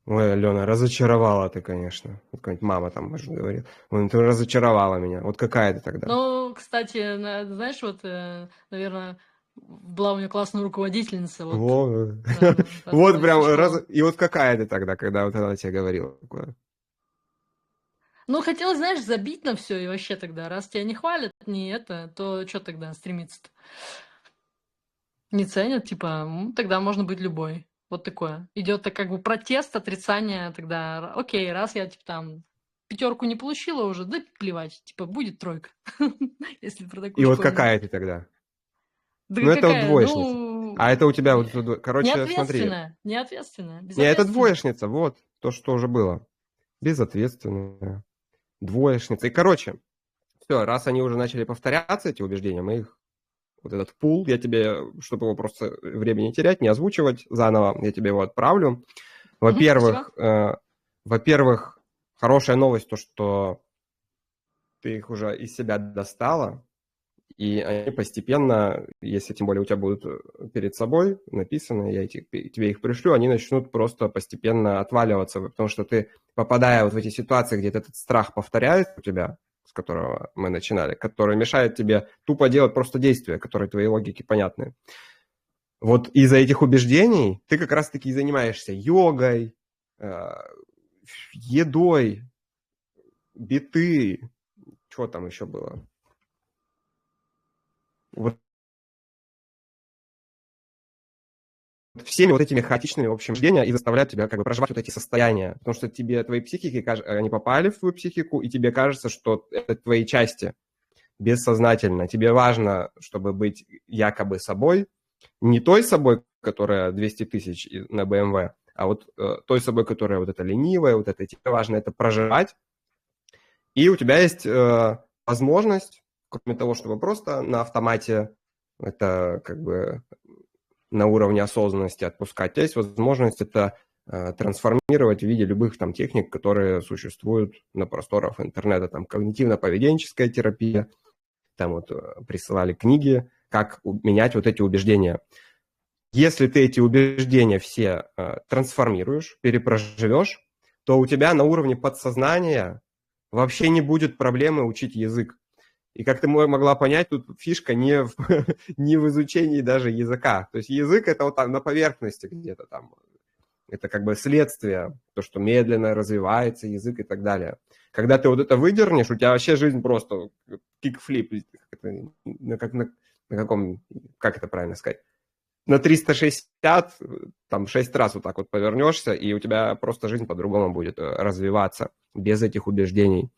Ой, Алена, разочаровала ты, конечно. Вот какая-нибудь мама там, может, говорит. Ой, ты разочаровала меня. Вот какая ты тогда? Ну, кстати, знаешь, вот, наверное, была у меня классная руководительница, вот, Вот, вот прям, возможно, что... и вот какая ты тогда, когда вот она тебе говорила такое? Ну, хотелось, знаешь, забить на все и вообще тогда, раз тебя не хвалят, не это, то что тогда стремиться-то? Не ценят, типа, тогда можно быть любой. Вот такое. Идет как бы протест, отрицание, тогда, окей, раз я, типа, там, 5 не получила уже, да плевать, типа, будет 3, если про И такую вот школьную. какая ты тогда? Да Ну, это вот какая, двоечница. А это у тебя вот, не- короче, смотри. неответственная, Не, это безответственная. двоечница, вот, то, что уже было. Безответственная, двоечница. И, короче, все, раз они уже начали повторяться, эти убеждения, мы их, вот этот пул, я тебе, чтобы его просто времени не терять, не озвучивать заново, я тебе его отправлю. Спасибо. Во-первых, хорошая новость, то, что ты их уже из себя достала, и они постепенно, если тем более у тебя будут перед собой написаны, тебе их пришлю, они начнут просто постепенно отваливаться, потому что ты, попадая вот в эти ситуации, где этот страх повторяется у тебя, с которого мы начинали, который мешает тебе тупо делать просто действия, которые твоей логике понятны. Вот из-за этих убеждений ты как раз-таки и занимаешься йогой, едой, биты, что там еще было? Вот всеми вот этими хаотичными, в общем, убеждения и заставляют тебя как бы проживать вот эти состояния. Потому что тебе, твои психики, они попали в твою психику, и тебе кажется, что это твои части бессознательно. Тебе важно, чтобы быть якобы собой, не той собой, которая 200 тысяч на BMW, а вот той собой, которая вот эта ленивая, вот это, тебе важно это проживать. И у тебя есть возможность, кроме того, чтобы просто на автомате это как бы на уровне осознанности отпускать, у тебя есть возможность это трансформировать в виде любых там техник, которые существуют на просторах интернета, там когнитивно-поведенческая терапия, там вот присылали книги, как менять вот эти убеждения. Если ты эти убеждения все трансформируешь, перепроживешь, то у тебя на уровне подсознания вообще не будет проблемы учить язык. И как ты могла понять, тут фишка не в изучении даже языка. То есть язык это вот там на поверхности где-то там. Это как бы следствие, то, что медленно развивается язык и так далее. Когда ты вот это выдернешь, у тебя вообще жизнь просто кикфлип. На каком, как это правильно сказать? На 360, там 6 раз вот так вот повернешься, и у тебя просто жизнь по-другому будет развиваться без этих убеждений.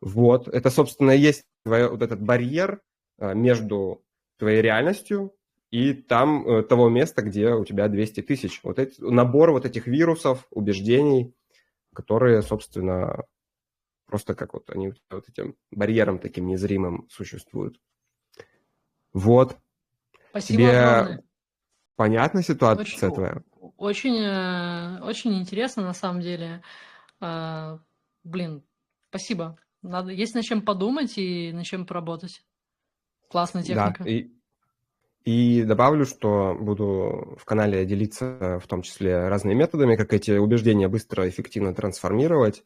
Вот, это, собственно, и есть вот этот барьер между твоей реальностью и там того места, где у тебя 200 тысяч. Вот набор вот этих вирусов, убеждений, которые, собственно, просто как вот они вот этим барьером таким незримым существуют. Вот. Спасибо Тебе огромное. понятна ситуация Очень, твоя? очень интересно, на самом деле. Блин, спасибо. Есть над чем подумать и над чем поработать. Классная Да. техника. И добавлю, что буду в канале делиться в том числе разными методами, как эти убеждения быстро и эффективно трансформировать,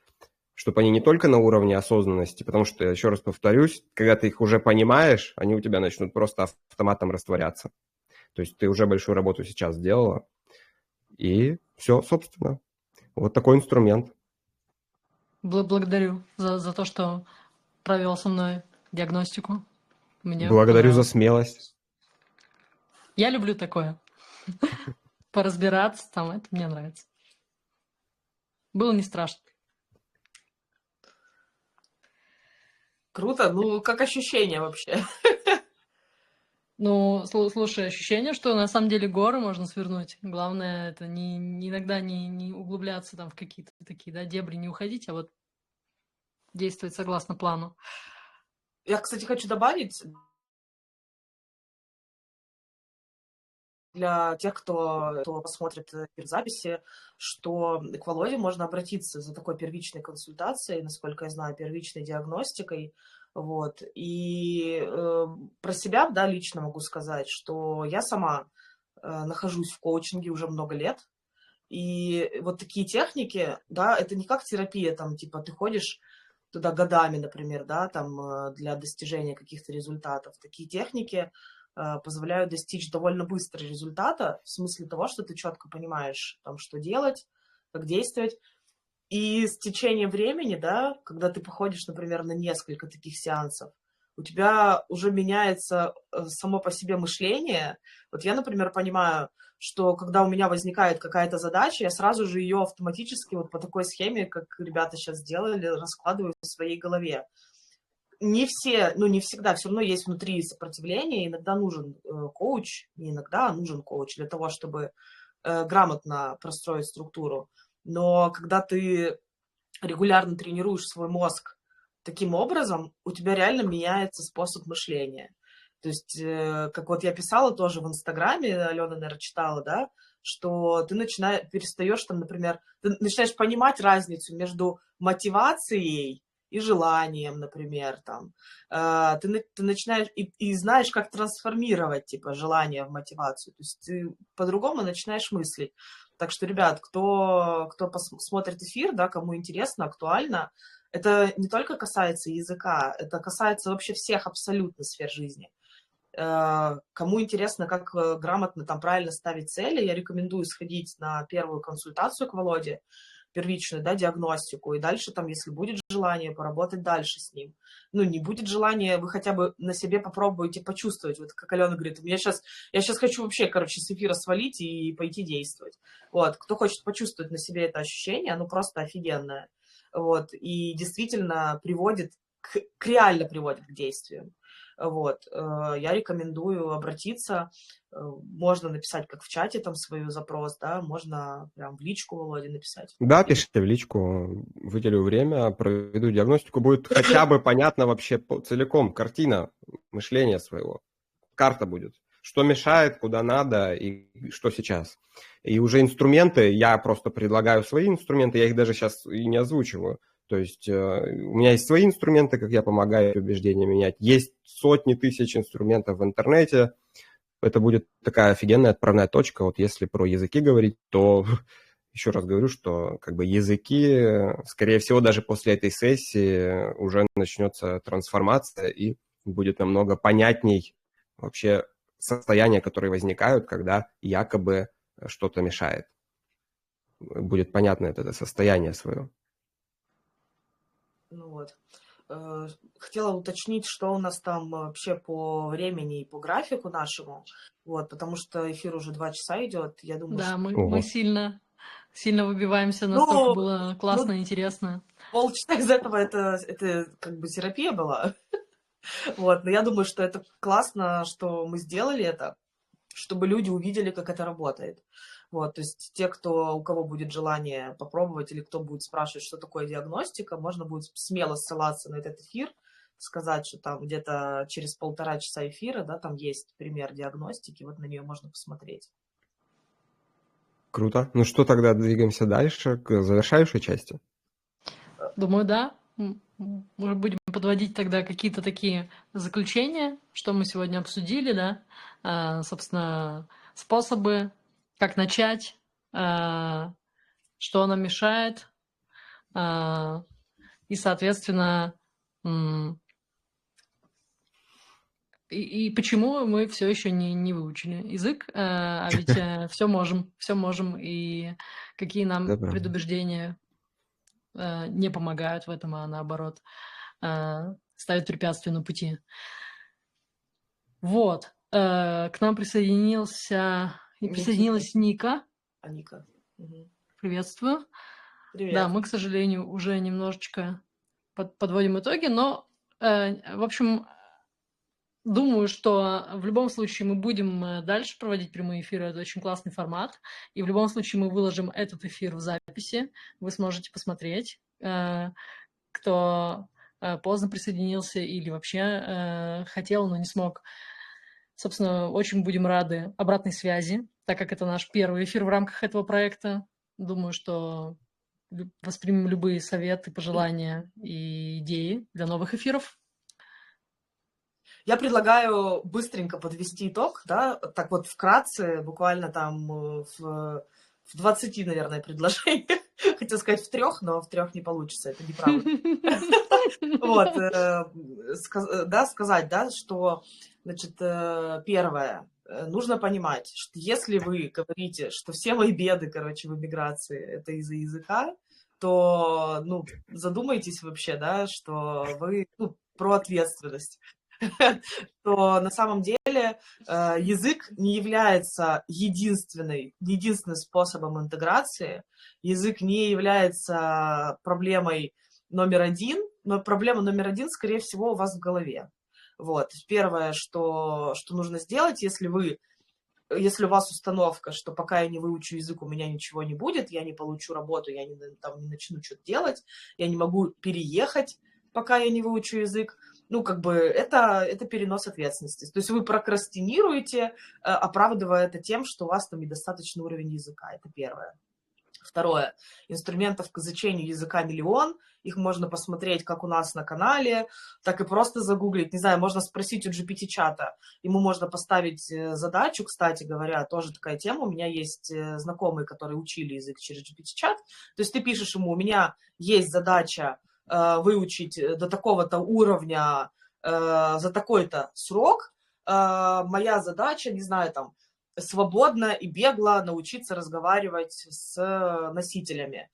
чтобы они не только на уровне осознанности, потому что, еще раз повторюсь, когда ты их уже понимаешь, они у тебя начнут просто автоматом растворяться. То есть ты уже большую работу сейчас сделала, и все, собственно. Вот такой инструмент. Благодарю за то, что провел со мной диагностику. Мне Благодарю за понравилось. смелость. Я люблю такое. Поразбираться там, это мне нравится. Было не страшно. Круто. Ну, как ощущение вообще? Ну, слушай, ощущение, что на самом деле горы можно свернуть. Главное, это иногда не углубляться там в какие-то такие, да, дебри, не уходить, а вот действовать согласно плану. Я, кстати, хочу добавить для тех, кто посмотрит записи, что к Володе можно обратиться за такой первичной консультацией, насколько я знаю, первичной диагностикой. Вот. И про себя, да, лично могу сказать, что я сама нахожусь в коучинге уже много лет. И вот такие техники, да, это не как терапия, там, типа, ты ходишь туда годами, например, да, там, для достижения каких-то результатов. Такие техники позволяют достичь довольно быстро результата, в смысле того, что ты четко понимаешь, там, что делать, как действовать. И с течением времени, да, когда ты походишь, например, на несколько таких сеансов, у тебя уже меняется само по себе мышление. Вот я, например, понимаю, что когда у меня возникает какая-то задача, я сразу же ее автоматически вот по такой схеме, как ребята сейчас сделали, раскладываю в своей голове. Не все, ну не всегда, все равно есть внутри сопротивление, иногда нужен коуч, не иногда, а нужен коуч для того, чтобы грамотно простроить структуру. Но когда ты регулярно тренируешь свой мозг таким образом, у тебя реально меняется способ мышления. То есть, как вот я писала тоже в Инстаграме, Алена, наверное, читала, да, что ты перестаешь там, например, ты начинаешь понимать разницу между мотивацией и желанием, например, там. Ты начинаешь и знаешь, как трансформировать, типа, желание в мотивацию. То есть ты по-другому начинаешь мыслить. Так что, ребят, кто смотрит эфир, да, кому интересно, актуально, это не только касается языка, это касается вообще всех абсолютно сфер жизни. Кому интересно, как грамотно там правильно ставить цели, я рекомендую сходить на первую консультацию к Володе, первичную, да, диагностику, и дальше там, если будет желание, поработать дальше с ним. Ну, не будет желания, вы хотя бы на себе попробуйте почувствовать, вот как Алена говорит, я сейчас хочу вообще, короче, с эфира свалить и пойти действовать. Вот, кто хочет почувствовать на себе это ощущение, оно просто офигенное. Вот, и действительно реально приводит к действию. Вот, я рекомендую обратиться, можно написать как в чате там свой запрос, да, можно прям в личку Володе написать. Да, пишите в личку, выделю время, проведу диагностику, будет хотя бы понятно вообще целиком картина мышления своего, карта будет, что мешает, куда надо и что сейчас. И уже инструменты, я просто предлагаю свои инструменты, я их даже сейчас и не озвучиваю. То есть у меня есть свои инструменты, как я помогаю убеждения менять. Есть сотни тысяч инструментов в интернете. Это будет такая офигенная отправная точка. Вот если про языки говорить, то еще раз говорю, что как бы языки, скорее всего, даже после этой сессии уже начнется трансформация и будет намного понятней вообще состояния, которые возникают, когда якобы что-то мешает. Будет понятно это состояние свое. Ну вот. Хотела уточнить, что у нас там вообще по времени и по графику нашему, вот, потому что эфир уже 2 часа идет, я думаю, Да, что... мы сильно выбиваемся, настолько Ну, было классно и интересно. полчаса из этого это как бы терапия была, вот, но я думаю, что это классно, что мы сделали это, чтобы люди увидели, как это работает. Вот, то есть те, у кого будет желание попробовать или кто будет спрашивать, что такое диагностика, можно будет смело ссылаться на этот эфир, сказать, что там где-то через 1,5 часа эфира, да, там есть пример диагностики, вот на нее можно посмотреть. Круто. Ну что, тогда двигаемся дальше к завершающей части? Думаю, да. Мы будем подводить тогда какие-то такие заключения, что мы сегодня обсудили, да, собственно, способы, как начать, что нам мешает, и, соответственно, и почему мы все еще не выучили язык, а ведь все можем, и какие нам предубеждения не помогают в этом, а наоборот ставят препятствия на пути. Вот. К нам присоединилась Ника. Ника. Угу. Приветствую. Привет. Да, мы, к сожалению, уже немножечко подводим итоги, но, в общем, думаю, что в любом случае мы будем дальше проводить прямые эфиры. Это очень классный формат. И в любом случае мы выложим этот эфир в записи. Вы сможете посмотреть, кто поздно присоединился или вообще хотел, но не смог. Собственно, очень будем рады обратной связи, так как это наш первый эфир в рамках этого проекта. Думаю, что воспримем любые советы, пожелания и идеи для новых эфиров. Я предлагаю быстренько подвести итог, да, так вот вкратце, буквально там в в 20, наверное, предложениях. Хотела сказать в 3, но в 3 не получится, это неправда. Вот, сказать, да, что, значит, первое, нужно понимать, что если вы говорите, что все мои беды, короче, в эмиграции это из-за языка, то, ну, задумайтесь вообще, да, что вы, ну, про ответственность. То на самом деле язык не является единственным способом интеграции, язык не является проблемой номер один, но проблема номер один, скорее всего, у вас в голове. Вот. Первое, что нужно сделать, если у вас установка, что пока я не выучу язык, у меня ничего не будет, я не получу работу, я не начну что-то делать, я не могу переехать, пока я не выучу язык, ну, как бы, это перенос ответственности. То есть вы прокрастинируете, оправдывая это тем, что у вас там недостаточный уровень языка. Это первое. Второе. Инструментов к изучению языка миллион. Их можно посмотреть как у нас на канале, так и просто загуглить. Не знаю, можно спросить у GPT-чата. Ему можно поставить задачу, кстати говоря, тоже такая тема. У меня есть знакомые, которые учили язык через GPT-чат. То есть ты пишешь ему, у меня есть задача выучить до такого-то уровня за такой-то срок. Моя задача, не знаю, там, свободно и бегло научиться разговаривать с носителями.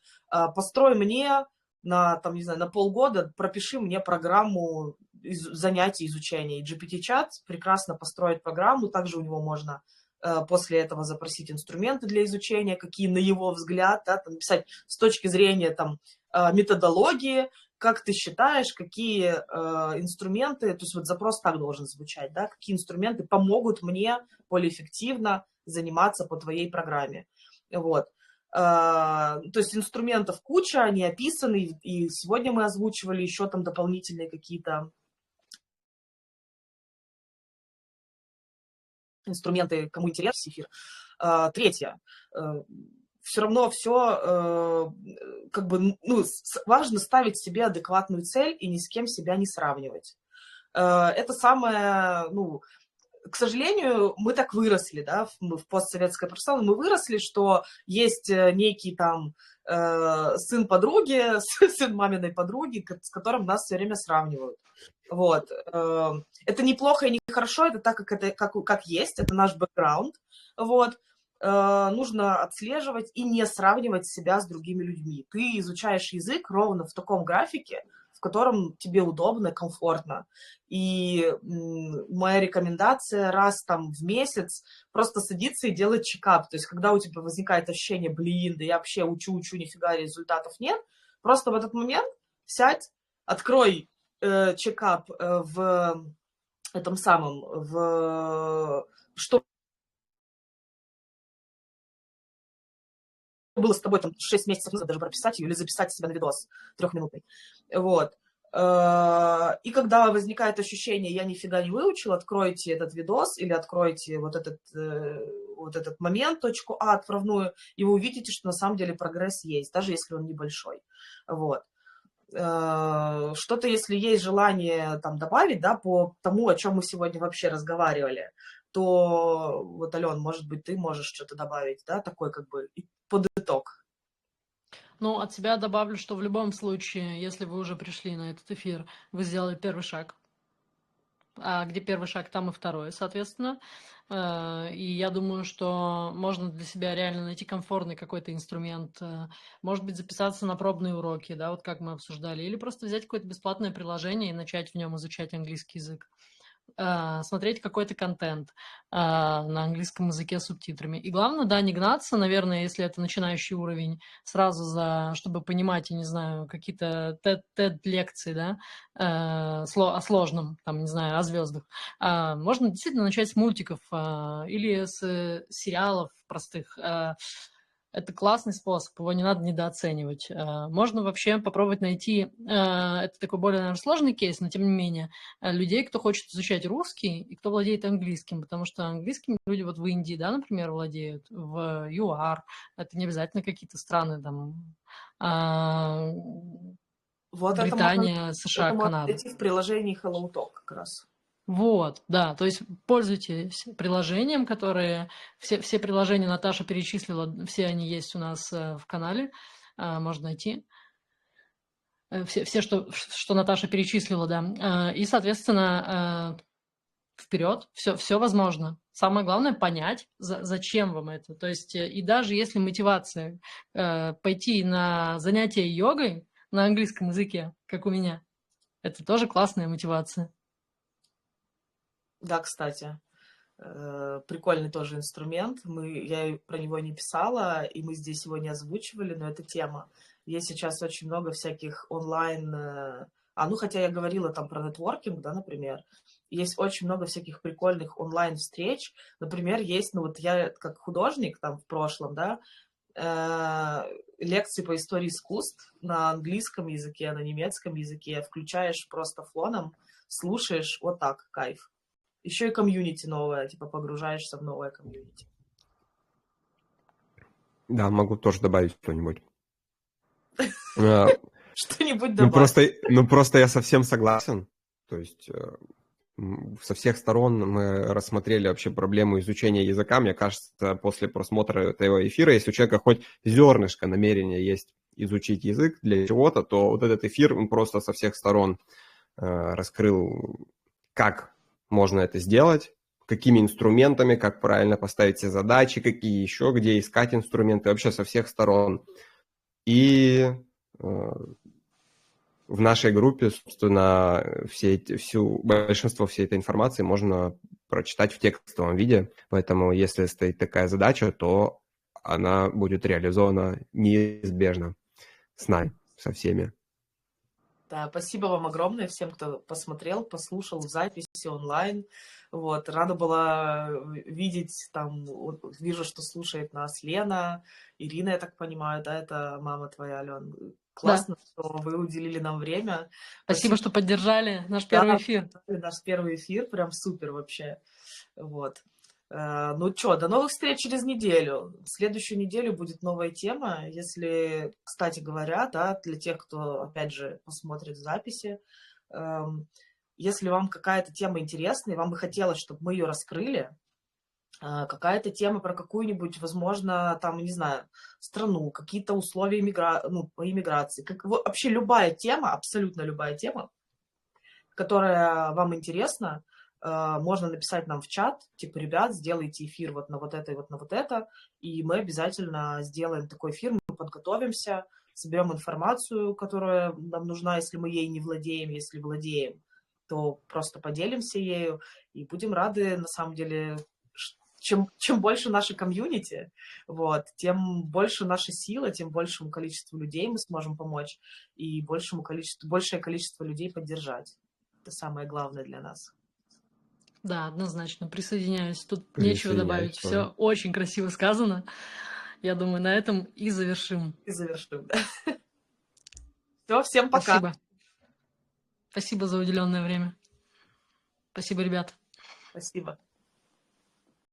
Построй мне на, там, не знаю, на полгода, пропиши мне программу занятий изучения. И GPT-чат прекрасно построит программу, также у него можно после этого запросить инструменты для изучения, какие на его взгляд, да, там, писать с точки зрения там, методологии, как ты считаешь, какие инструменты, то есть вот запрос так должен звучать, да, какие инструменты помогут мне более эффективно заниматься по твоей программе. Вот. То есть инструментов куча, они описаны, и сегодня мы озвучивали еще там дополнительные какие-то инструменты, кому интересен эфир. Третье. Все равно все, как бы, ну, важно ставить себе адекватную цель и ни с кем себя не сравнивать. Это самое, ну, к сожалению, мы так выросли, да, мы в постсоветское пространство, мы выросли, что есть некий там сын подруги, сын маминой подруги, с которым нас все время сравнивают. Вот. Это неплохо и не хорошо, это так, как есть, это наш бэкграунд. Вот. Нужно отслеживать и не сравнивать себя с другими людьми. Ты изучаешь язык ровно в таком графике, в котором тебе удобно, комфортно. И моя рекомендация раз там в месяц просто садиться и делать чекап. То есть когда у тебя возникает ощущение, блин, да я вообще учу, нифига результатов нет, просто в этот момент сядь, открой чекап в этом самом, что было с тобой там 6 месяцев назад, даже прописать ее или записать себя на видос 3-минутный. Вот. И когда возникает ощущение, я нифига не выучил, откройте этот видос или откройте вот этот момент, точку А отправную, и вы увидите, что на самом деле прогресс есть, даже если он небольшой. Вот. Что-то, если есть желание там добавить, да, по тому, о чем мы сегодня вообще разговаривали, то вот, Ален, может быть, ты можешь что-то добавить, да, такой как бы под итог. Ну, от себя добавлю, что в любом случае, если вы уже пришли на этот эфир, вы сделали первый шаг. А где первый шаг, там и второй, соответственно. И я думаю, что можно для себя реально найти комфортный какой-то инструмент. Может быть, записаться на пробные уроки, да, вот как мы обсуждали. Или просто взять какое-то бесплатное приложение и начать в нем изучать английский язык. Смотреть какой-то контент на английском языке с субтитрами. И главное, да, не гнаться, наверное, если это начинающий уровень, сразу чтобы понимать, я не знаю, какие-то TED-лекции, да, о сложном, там, не знаю, о звездах. Можно действительно начать с мультиков или с сериалов простых. Это классный способ, его не надо недооценивать. Можно вообще попробовать найти, это такой более, наверное, сложный кейс, но тем не менее, людей, кто хочет изучать русский и кто владеет английским, потому что английским люди вот в Индии, да, например, владеют, в ЮАР, это не обязательно какие-то страны, там, вот Британия, это США, можно Канада. найти в приложении HelloTalk как раз. Вот, да, то есть пользуйтесь приложением, которые... Все приложения Наташа перечислила, все они есть у нас в канале, можно найти. Все, что Наташа перечислила, да. И, соответственно, вперед, все возможно. Самое главное понять, зачем вам это. То есть, и даже если мотивация пойти на занятие йогой на английском языке, как у меня, это тоже классная мотивация. Да, кстати, прикольный тоже инструмент. Я про него не писала, и мы здесь его не озвучивали, но это тема. Есть сейчас очень много всяких онлайн... хотя я говорила там про нетворкинг, да, например. Есть очень много всяких прикольных онлайн-встреч. Например, есть, я как художник там в прошлом, да, лекции по истории искусств на английском языке, на немецком языке. Включаешь просто фоном, слушаешь, вот так, кайф. Еще и комьюнити новое, типа погружаешься в новое комьюнити. Да, могу тоже добавить что-нибудь. Что-нибудь добавить. Просто я совсем согласен. То есть со всех сторон мы рассмотрели вообще проблему изучения языка. Мне кажется, после просмотра этого эфира, если у человека хоть зернышко намерения есть изучить язык для чего-то, то вот этот эфир просто со всех сторон раскрыл, как можно это сделать, какими инструментами, как правильно поставить все задачи, какие еще, где искать инструменты, вообще со всех сторон. И в нашей группе, собственно, большинство всей этой информации можно прочитать в текстовом виде, поэтому если стоит такая задача, то она будет реализована неизбежно с нами, со всеми. Да, спасибо вам огромное всем, кто посмотрел, послушал в записи онлайн. Вот, рада была видеть, вижу, что слушает нас Лена, Ирина, я так понимаю, да, это мама твоя, Ален. Классно, да, что вы уделили нам время. Спасибо, что поддержали наш первый эфир. Наш первый эфир, прям супер вообще. Вот. До новых встреч через неделю. В следующую неделю будет новая тема. Если, кстати говоря, да, для тех, кто, опять же, посмотрит записи, если вам какая-то тема интересна, и вам бы хотелось, чтобы мы ее раскрыли, какая-то тема про какую-нибудь, возможно, не знаю, страну, какие-то условия по иммиграции, вообще любая тема, абсолютно любая тема, которая вам интересна, можно написать нам в чат, типа, ребят, сделайте эфир вот на вот это и вот на вот это, и мы обязательно сделаем такой эфир, мы подготовимся, соберем информацию, которая нам нужна, если мы ей не владеем, если владеем, то просто поделимся ею, и будем рады, на самом деле, чем больше наше комьюнити, вот, тем больше наша сила, тем большему количеству людей мы сможем помочь, и большее количество людей поддержать. Это самое главное для нас. Да, однозначно, присоединяюсь. Тут нечего добавить. Все очень красиво сказано. Я думаю, на этом и завершим. Да. Все, всем пока. Спасибо. Спасибо за уделенное время. Спасибо, ребят. Спасибо.